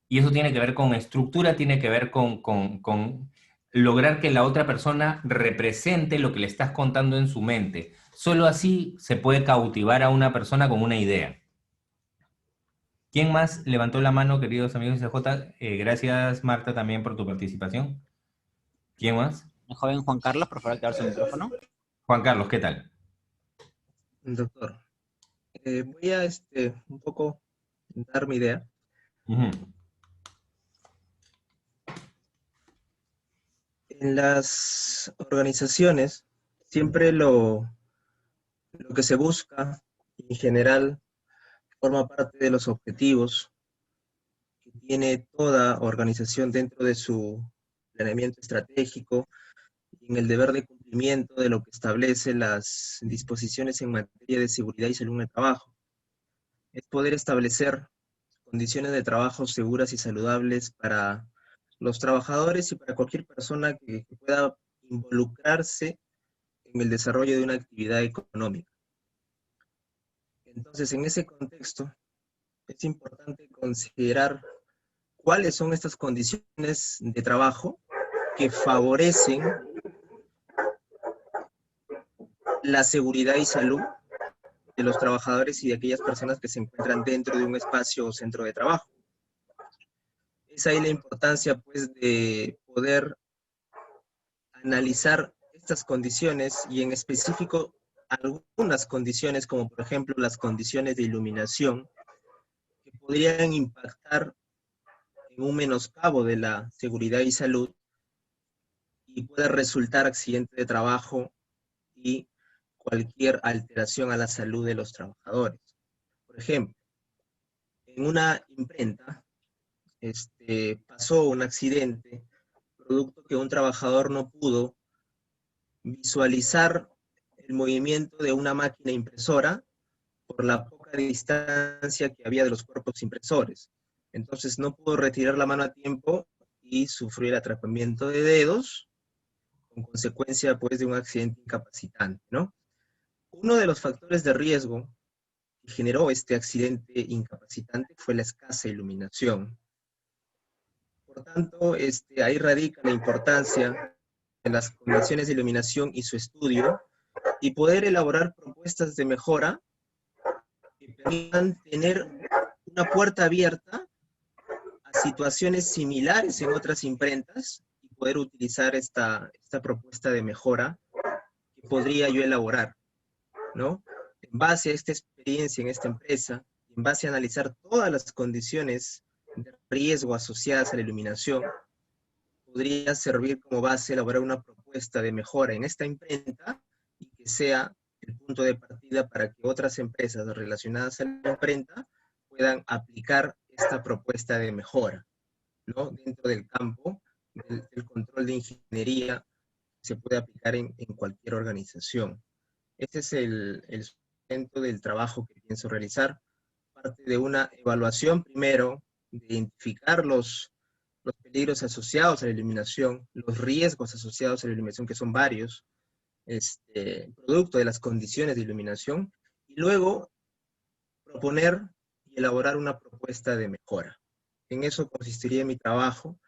Y eso tiene que ver con estructura, tiene que ver con lograr que la otra persona represente lo que le estás contando en su mente. Solo así se puede cautivar a una persona con una idea. ¿Quién más levantó la mano, queridos amigos de CJ? Gracias, Marta, también por tu participación. ¿Quién más? El joven Juan Carlos, por favor, activar su micrófono. Juan Carlos, ¿qué tal? Doctor, voy a un poco dar mi idea. En las organizaciones, siempre lo que se busca, en general, forma parte de los objetivos que tiene toda organización dentro de su planeamiento estratégico y en el deber de cumplimiento de lo que establece las disposiciones en materia de seguridad y salud en el trabajo. Es poder establecer condiciones de trabajo seguras y saludables para los trabajadores y para cualquier persona que pueda involucrarse en el desarrollo de una actividad económica. Entonces, en ese contexto, es importante considerar cuáles son estas condiciones de trabajo que favorecen la seguridad y salud de los trabajadores y de aquellas personas que se encuentran dentro de un espacio o centro de trabajo. Es ahí la importancia, pues, de poder analizar estas condiciones y en específico algunas condiciones, como por ejemplo las condiciones de iluminación, que podrían impactar en un menoscabo de la seguridad y salud y puede resultar accidente de trabajo y cualquier alteración a la salud de los trabajadores. Por ejemplo, en una imprenta pasó un accidente producto que un trabajador no pudo visualizar el movimiento de una máquina impresora por la poca distancia que había de los cuerpos impresores. Entonces no pudo retirar la mano a tiempo y sufrió el atrapamiento de dedos, con consecuencia, pues, de un accidente incapacitante, ¿no? Uno de los factores de riesgo que generó este accidente incapacitante fue la escasa iluminación. Por tanto, ahí radica la importancia de las condiciones de iluminación y su estudio, y poder elaborar propuestas de mejora que permitan tener una puerta abierta a situaciones similares en otras imprentas y poder utilizar esta propuesta de mejora que podría yo elaborar, ¿no? En base a esta experiencia en esta empresa, en base a analizar todas las condiciones de riesgo asociadas a la iluminación, podría servir como base elaborar una propuesta de mejora en esta imprenta y que sea el punto de partida para que otras empresas relacionadas a la imprenta puedan aplicar esta propuesta de mejora, ¿no? Dentro del campo del control de ingeniería se puede aplicar en cualquier organización. Este es el sustento del trabajo que pienso realizar, parte de una evaluación primero, de identificar los peligros asociados a la iluminación, los riesgos asociados a la iluminación, que son varios, producto de las condiciones de iluminación, y luego proponer y elaborar una propuesta de mejora. En eso consistiría mi trabajo,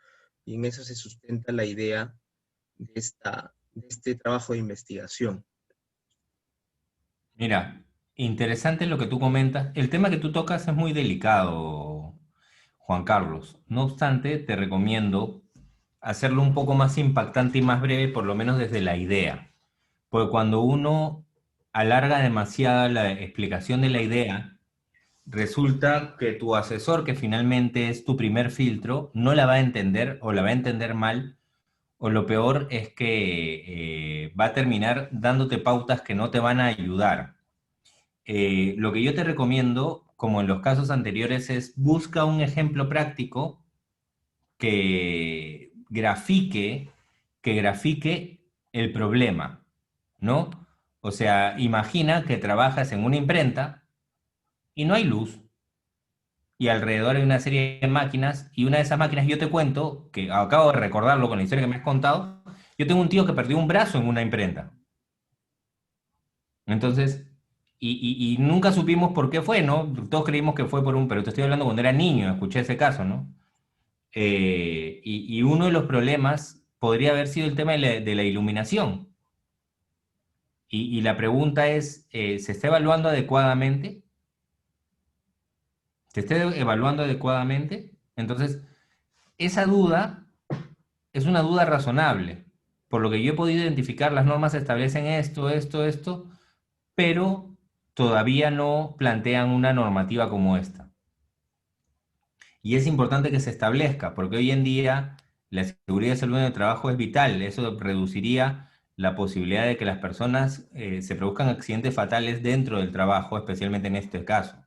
y en eso se sustenta la idea de este trabajo de investigación. Mira, interesante lo que tú comentas. El tema que tú tocas es muy delicado, Juan Carlos. No obstante, te recomiendo hacerlo un poco más impactante y más breve, por lo menos desde la idea. Porque cuando uno alarga demasiado la explicación de la idea, resulta que tu asesor, que finalmente es tu primer filtro, no la va a entender o la va a entender mal, o lo peor es que va a terminar dándote pautas que no te van a ayudar. Lo que yo te recomiendo, como en los casos anteriores, es busca un ejemplo práctico que grafique el problema, ¿no? O sea, imagina que trabajas en una imprenta y no hay luz, y alrededor hay una serie de máquinas, y una de esas máquinas, yo te cuento, que acabo de recordarlo con la historia que me has contado, yo tengo un tío que perdió un brazo en una imprenta. Entonces, y nunca supimos por qué fue, ¿no? Todos creímos que fue por pero te estoy hablando cuando era niño, escuché ese caso, ¿no? Y uno de los problemas podría haber sido el tema de la iluminación. Y la pregunta es, ¿se está evaluando adecuadamente? ¿Se está evaluando adecuadamente? Entonces, esa duda es una duda razonable. Por lo que yo he podido identificar, las normas establecen esto, pero todavía no plantean una normativa como esta. Y es importante que se establezca, porque hoy en día la seguridad y salud en el trabajo es vital. Eso reduciría la posibilidad de que las personas se produzcan accidentes fatales dentro del trabajo, especialmente en este caso.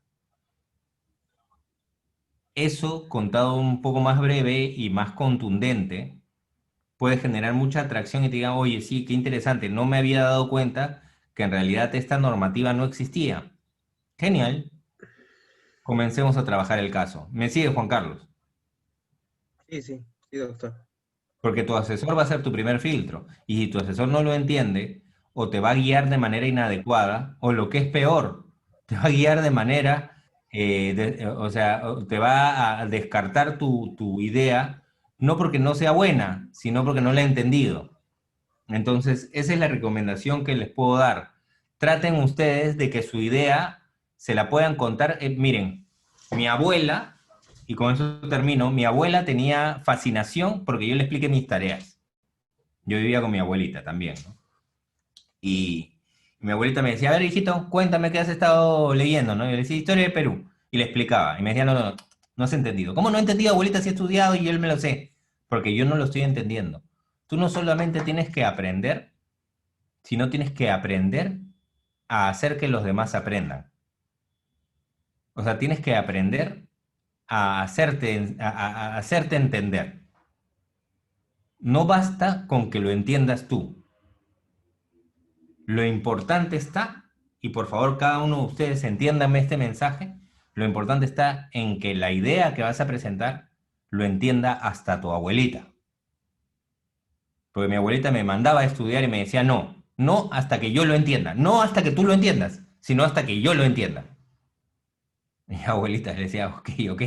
Eso, contado un poco más breve y más contundente, puede generar mucha atracción y te digan, oye, sí, qué interesante, no me había dado cuenta que en realidad esta normativa no existía. Genial. Comencemos a trabajar el caso. ¿Me sigue, Juan Carlos? Sí, doctor. Porque tu asesor va a ser tu primer filtro. Y si tu asesor no lo entiende, o te va a guiar de manera inadecuada, o lo que es peor, te va a guiar de manera o sea, te va a descartar tu idea, no porque no sea buena, sino porque no la ha entendido. Entonces, esa es la recomendación que les puedo dar. Traten ustedes de que su idea se la puedan contar. Miren, mi abuela, y con eso termino, mi abuela tenía fascinación porque yo le expliqué mis tareas. Yo vivía con mi abuelita también, ¿no? Y mi abuelita me decía, a ver, hijito, cuéntame qué has estado leyendo, ¿no? Y yo le decía, Historia de Perú. Y le explicaba. Y me decía, no, no, no, no has entendido. ¿Cómo no he entendido, abuelita, si he estudiado y él me lo sé? Porque yo no lo estoy entendiendo. Tú no solamente tienes que aprender, sino tienes que aprender a hacer que los demás aprendan. O sea, tienes que aprender a hacerte entender. No basta con que lo entiendas tú. Lo importante está, y por favor cada uno de ustedes entiéndame este mensaje, lo importante está en que la idea que vas a presentar lo entienda hasta tu abuelita. Porque mi abuelita me mandaba a estudiar y me decía, no, no hasta que yo lo entienda, no hasta que tú lo entiendas, sino hasta que yo lo entienda. Mi abuelita le decía, ok, ok,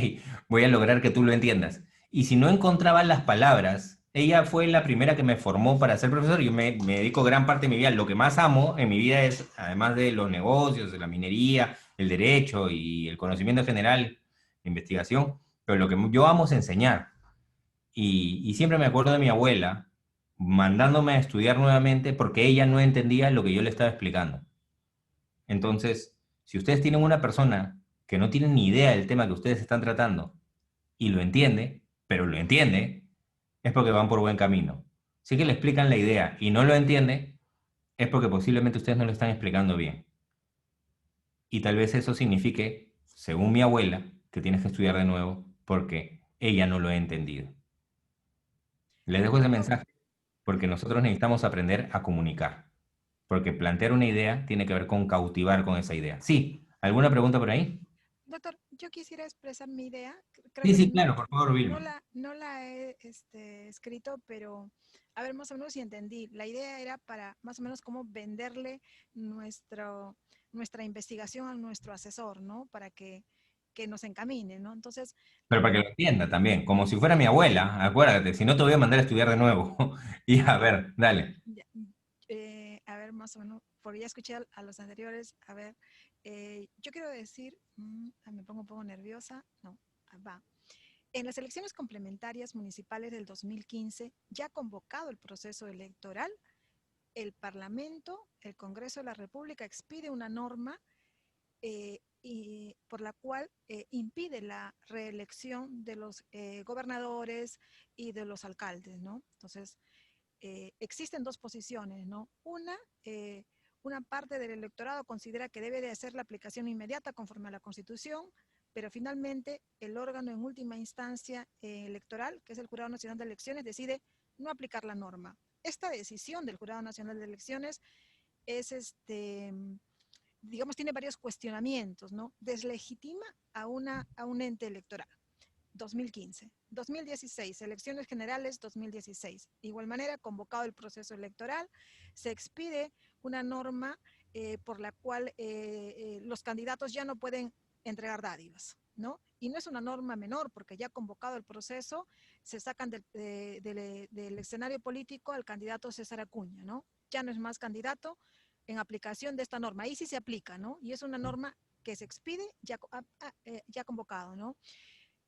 voy a lograr que tú lo entiendas. Y si no encontraba las palabras, ella fue la primera que me formó para ser profesor. Yo me dedico gran parte de mi vida. Lo que más amo en mi vida es, además de los negocios, de la minería, el derecho y el conocimiento general, la investigación, pero lo que yo amo es enseñar. Y siempre me acuerdo de mi abuela mandándome a estudiar nuevamente porque ella no entendía lo que yo le estaba explicando. Entonces, si ustedes tienen una persona que no tiene ni idea del tema que ustedes están tratando y lo entiende, pero lo entiende, es porque van por buen camino. Si que le explican la idea y no lo entiende, es porque posiblemente ustedes no lo están explicando bien. Y tal vez eso signifique, según mi abuela, que tienes que estudiar de nuevo porque ella no lo ha entendido. Les dejo ese mensaje porque nosotros necesitamos aprender a comunicar. Porque plantear una idea tiene que ver con cautivar con esa idea. Sí, ¿alguna pregunta por ahí? Doctor, yo quisiera expresar mi idea. Creo Sí, que sí, claro, por favor, Vilma. no la he escrito, pero a ver más o menos si entendí. La idea era para más o menos cómo venderle nuestra investigación a nuestro asesor, ¿no? Para que nos encamine, ¿no? Entonces, Pero para que lo entienda también, como si fuera mi abuela, acuérdate, si no te voy a mandar a estudiar de nuevo. Y a ver, dale. a ver, más o menos, por ya escuché a los anteriores, a ver, yo quiero decir, me pongo un poco nerviosa, no, va. En las elecciones complementarias municipales del 2015, ya convocado el proceso electoral, el Parlamento, el Congreso de la República expide una norma y por la cual impide la reelección de los gobernadores y de los alcaldes, ¿no? Entonces, existen dos posiciones, ¿no? Una parte del electorado considera que debe de hacer la aplicación inmediata conforme a la Constitución, pero finalmente el órgano en última instancia electoral, que es el Jurado Nacional de Elecciones, decide no aplicar la norma. Esta decisión del Jurado Nacional de Elecciones es, digamos, tiene varios cuestionamientos, ¿no? Deslegitima a un ente electoral. 2015. 2016, elecciones generales 2016. De igual manera, convocado el proceso electoral, se expide una norma por la cual los candidatos ya no pueden entregar dádivas, ¿no? Y no es una norma menor, porque ya convocado el proceso, se sacan del escenario político al candidato César Acuña, ¿no? Ya no es más candidato en aplicación de esta norma. Ahí sí se aplica, ¿no? Y es una norma que se expide ya convocado, ¿no?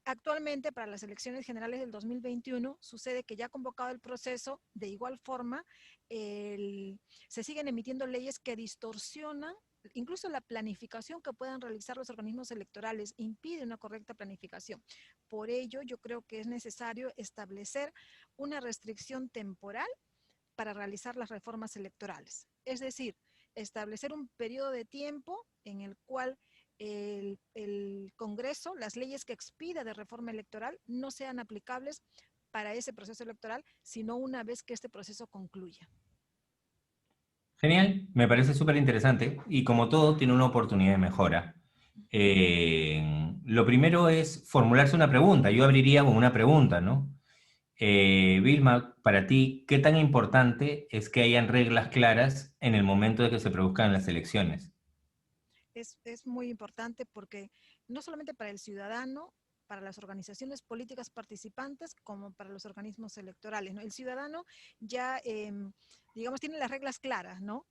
Actualmente, para las elecciones generales del 2021, sucede que ya convocado el proceso, de igual forma, se siguen emitiendo leyes que distorsionan incluso la planificación que puedan realizar los organismos electorales, impide una correcta planificación. Por ello, yo creo que es necesario establecer una restricción temporal para realizar las reformas electorales. Es decir, establecer un periodo de tiempo en el cual el Congreso, las leyes que expida de reforma electoral no sean aplicables para ese proceso electoral, sino una vez que este proceso concluya. Genial, me parece súper interesante y como todo tiene una oportunidad de mejora. Lo primero es formularse una pregunta. Yo abriría con una pregunta, ¿no? Vilma, para ti, ¿qué tan importante es que hayan reglas claras en el momento de que se produzcan las elecciones? Es muy importante porque no solamente para el ciudadano, para las organizaciones políticas participantes, como para los organismos electorales, ¿no? El ciudadano ya, digamos, tiene las reglas claras, ¿no?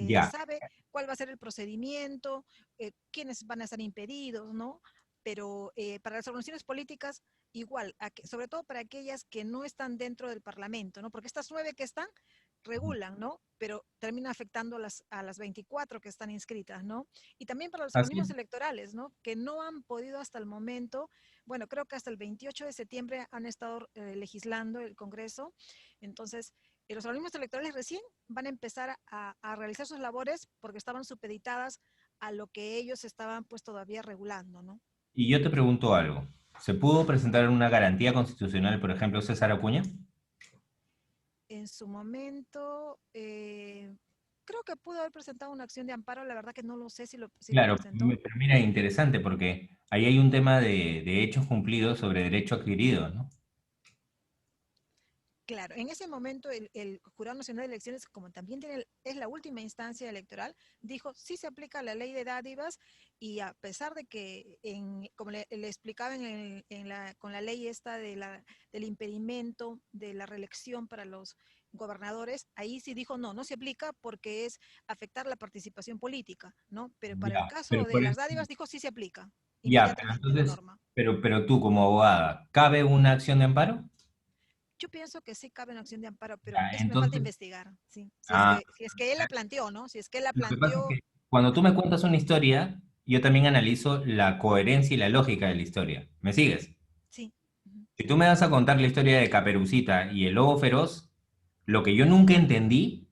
Ya. Sabe cuál va a ser el procedimiento, quiénes van a ser impedidos, ¿no? Pero para las organizaciones políticas, igual, sobre todo para aquellas que no están dentro del Parlamento, ¿no? Porque estas 9 que están regulan, ¿no? Pero termina afectando a las 24 que están inscritas, ¿no? Y también para los Así organismos es. electorales, ¿no? Que no han podido hasta el momento, bueno, creo que hasta el 28 de septiembre han estado legislando el Congreso, entonces los organismos electorales recién van a empezar a realizar sus labores porque estaban supeditadas a lo que ellos estaban pues todavía regulando, ¿no? Y yo te pregunto algo. ¿Se pudo presentar una garantía constitucional, por ejemplo, César Acuña? En su momento, creo que pudo haber presentado una acción de amparo, la verdad que no lo sé si lo Claro, presentó. pero mira, interesante porque ahí hay un tema de hechos cumplidos sobre derecho adquirido, ¿no? Claro, en ese momento el Jurado Nacional de Elecciones, como también es la última instancia electoral, dijo sí se aplica la ley de dádivas y a pesar de que, como le explicaba con la ley esta del impedimento de la reelección para los gobernadores, ahí sí dijo no se aplica porque es afectar la participación política, ¿no? Pero para el Ya, pero caso de por las eso, dádivas dijo sí se aplica ya, pero inmediatamente la entonces, norma. pero tú como abogada, ¿cabe una acción de amparo? Yo pienso que sí cabe una acción de amparo, pero Ya, eso me falta entonces, investigar, ¿sí? ah, Si es que él la planteó, ¿no? Si es que él la lo que pasa es planteó, que cuando tú me ajá, cuentas una historia, yo también analizo la coherencia y la lógica de la historia. ¿Me sigues? sí. Ujú. Si tú me vas a contar la historia de Caperucita y el lobo feroz, lo que yo nunca entendí,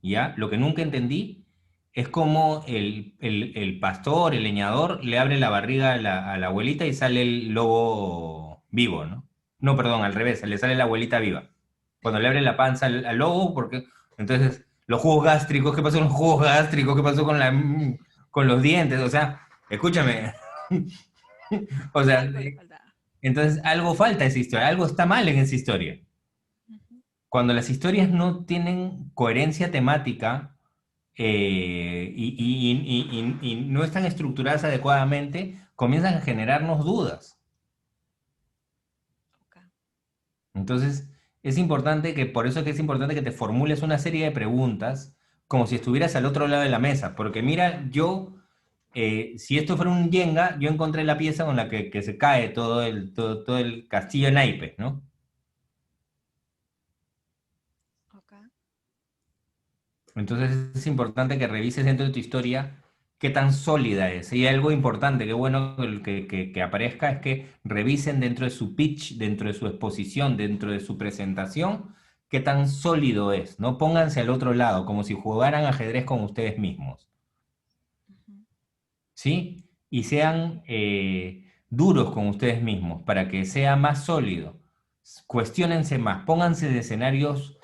¿ya? Lo que nunca entendí es cómo el pastor, el leñador, le abre la barriga a la abuelita y sale el lobo vivo, ¿no? No, perdón, al revés, le sale la abuelita viva. Cuando le abre la panza al lobo, porque entonces los jugos gástricos, ¿qué pasó con los jugos gástricos? ¿Qué pasó con con los dientes? O sea, escúchame, o sea, Algo le falta. entonces algo falta esa historia, algo está mal en esa historia. Ujú. Cuando las historias no tienen coherencia temática y no están estructuradas adecuadamente, comienzan a generarnos dudas. Ok. Entonces, es importante que, por eso es que es importante que te formules una serie de preguntas como si estuvieras al otro lado de la mesa. Porque mira, si esto fuera un Jenga, yo encontré la pieza con la que se cae todo el castillo de naipes, ¿no? Ok. Entonces es importante que revises dentro de tu historia qué tan sólida es. Y algo importante, qué bueno que aparezca, es que revisen dentro de su pitch, dentro de su exposición, dentro de su presentación, qué tan sólido es. No pónganse al otro lado, como si jugaran ajedrez con ustedes mismos. Ujú. ¿Sí? Y sean duros con ustedes mismos para que sea más sólido. Cuestiónense más, pónganse de escenarios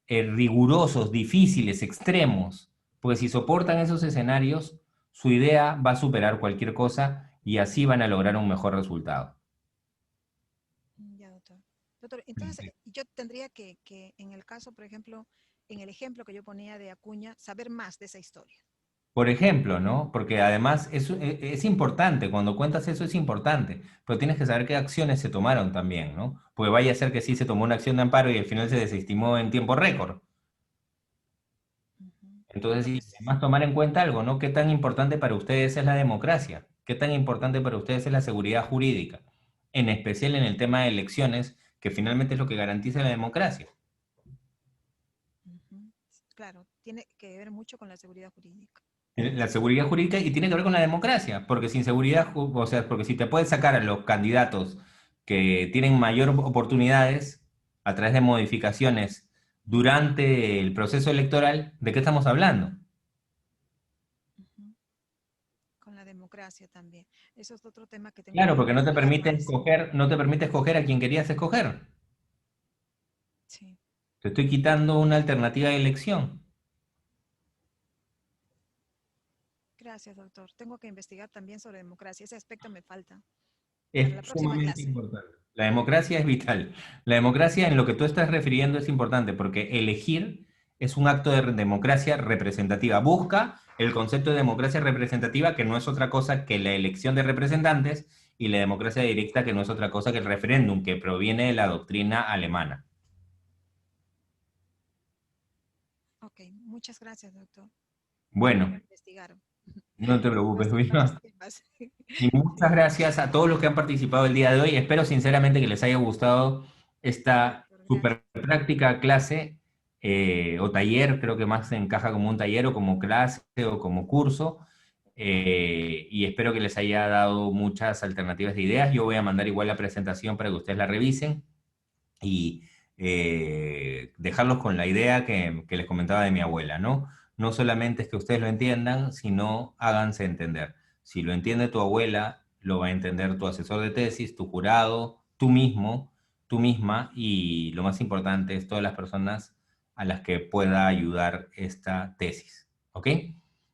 rigurosos, difíciles, extremos, porque si soportan esos escenarios, su idea va a superar cualquier cosa y así van a lograr un mejor resultado. Ya, doctor. Doctor, entonces yo tendría en el caso, por ejemplo, en el ejemplo que yo ponía de Acuña, saber más de esa historia. Por ejemplo, ¿no? Porque además es importante, cuando cuentas eso es importante, pero tienes que saber qué acciones se tomaron también, ¿no? Porque vaya a ser que sí se tomó una acción de amparo y al final se desestimó en tiempo récord. Ujú. Entonces, Lo que sí, es, además tomar en cuenta algo, ¿no? ¿Qué tan importante para ustedes es la democracia? ¿Qué tan importante para ustedes es la seguridad jurídica? En especial en el tema de elecciones, que finalmente es lo que garantiza la democracia. ujú, claro, tiene que ver mucho con la seguridad jurídica. La seguridad jurídica y tiene que ver con la democracia, porque sin seguridad, o sea, porque si te puedes sacar a los candidatos que tienen mayor oportunidades a través de modificaciones durante el proceso electoral, ¿de qué estamos hablando? Ujú. Con la democracia también. Eso es otro tema que tengo Claro, que porque no te investigar permite más. escoger, no te permite escoger a quien querías escoger. Sí, Te estoy quitando una alternativa de elección. gracias, doctor. Tengo que investigar también sobre democracia. Ese aspecto me falta para la Es próxima sumamente clase. importante. La democracia es vital. La democracia en lo que tú estás refiriendo es importante porque elegir es un acto de democracia representativa. Busca el concepto de democracia representativa, que no es otra cosa que la elección de representantes, y la democracia directa, que no es otra cosa que el referéndum, que proviene de la doctrina alemana. Ok, muchas gracias, doctor. Bueno, Investigaron. no te preocupes, Varios Wilma. temas. Y muchas gracias a todos los que han participado el día de hoy. Espero sinceramente que les haya gustado esta súper práctica clase o taller. Creo que más se encaja como un taller o como clase o como curso. Y espero que les haya dado muchas alternativas de ideas. Yo voy a mandar igual la presentación para que ustedes la revisen y dejarlos con la idea que les comentaba de mi abuela, ¿no? No solamente es que ustedes lo entiendan, sino háganse entender. Si lo entiende tu abuela, lo va a entender tu asesor de tesis, tu jurado, tú mismo, tú misma, y lo más importante es todas las personas a las que pueda ayudar esta tesis. ¿Ok?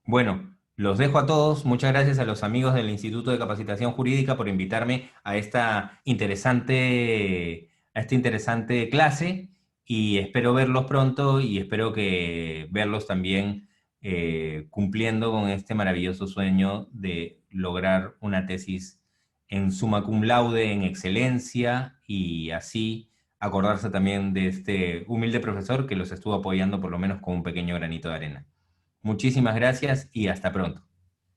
Bueno, los dejo a todos. Muchas gracias a los amigos del Instituto de Capacitación Jurídica por invitarme a esta interesante clase, y espero verlos pronto y espero que verlos también cumpliendo con este maravilloso sueño de lograr una tesis en summa cum laude, en excelencia, y así acordarse también de este humilde profesor que los estuvo apoyando por lo menos con un pequeño granito de arena. Muchísimas gracias y hasta pronto.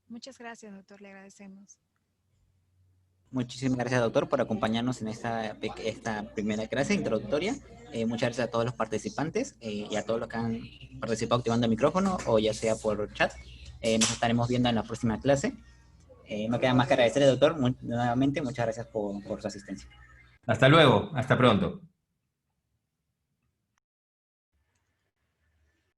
Muchas gracias, doctor. Le agradecemos. Muchísimas gracias, doctor, por acompañarnos en esta primera clase introductoria. Muchas gracias a todos los participantes y a todos los que han participado activando el micrófono o ya sea por chat. Nos estaremos viendo en la próxima clase. No queda más que agradecerle, doctor, nuevamente. Muchas gracias por su asistencia. Hasta luego, hasta pronto.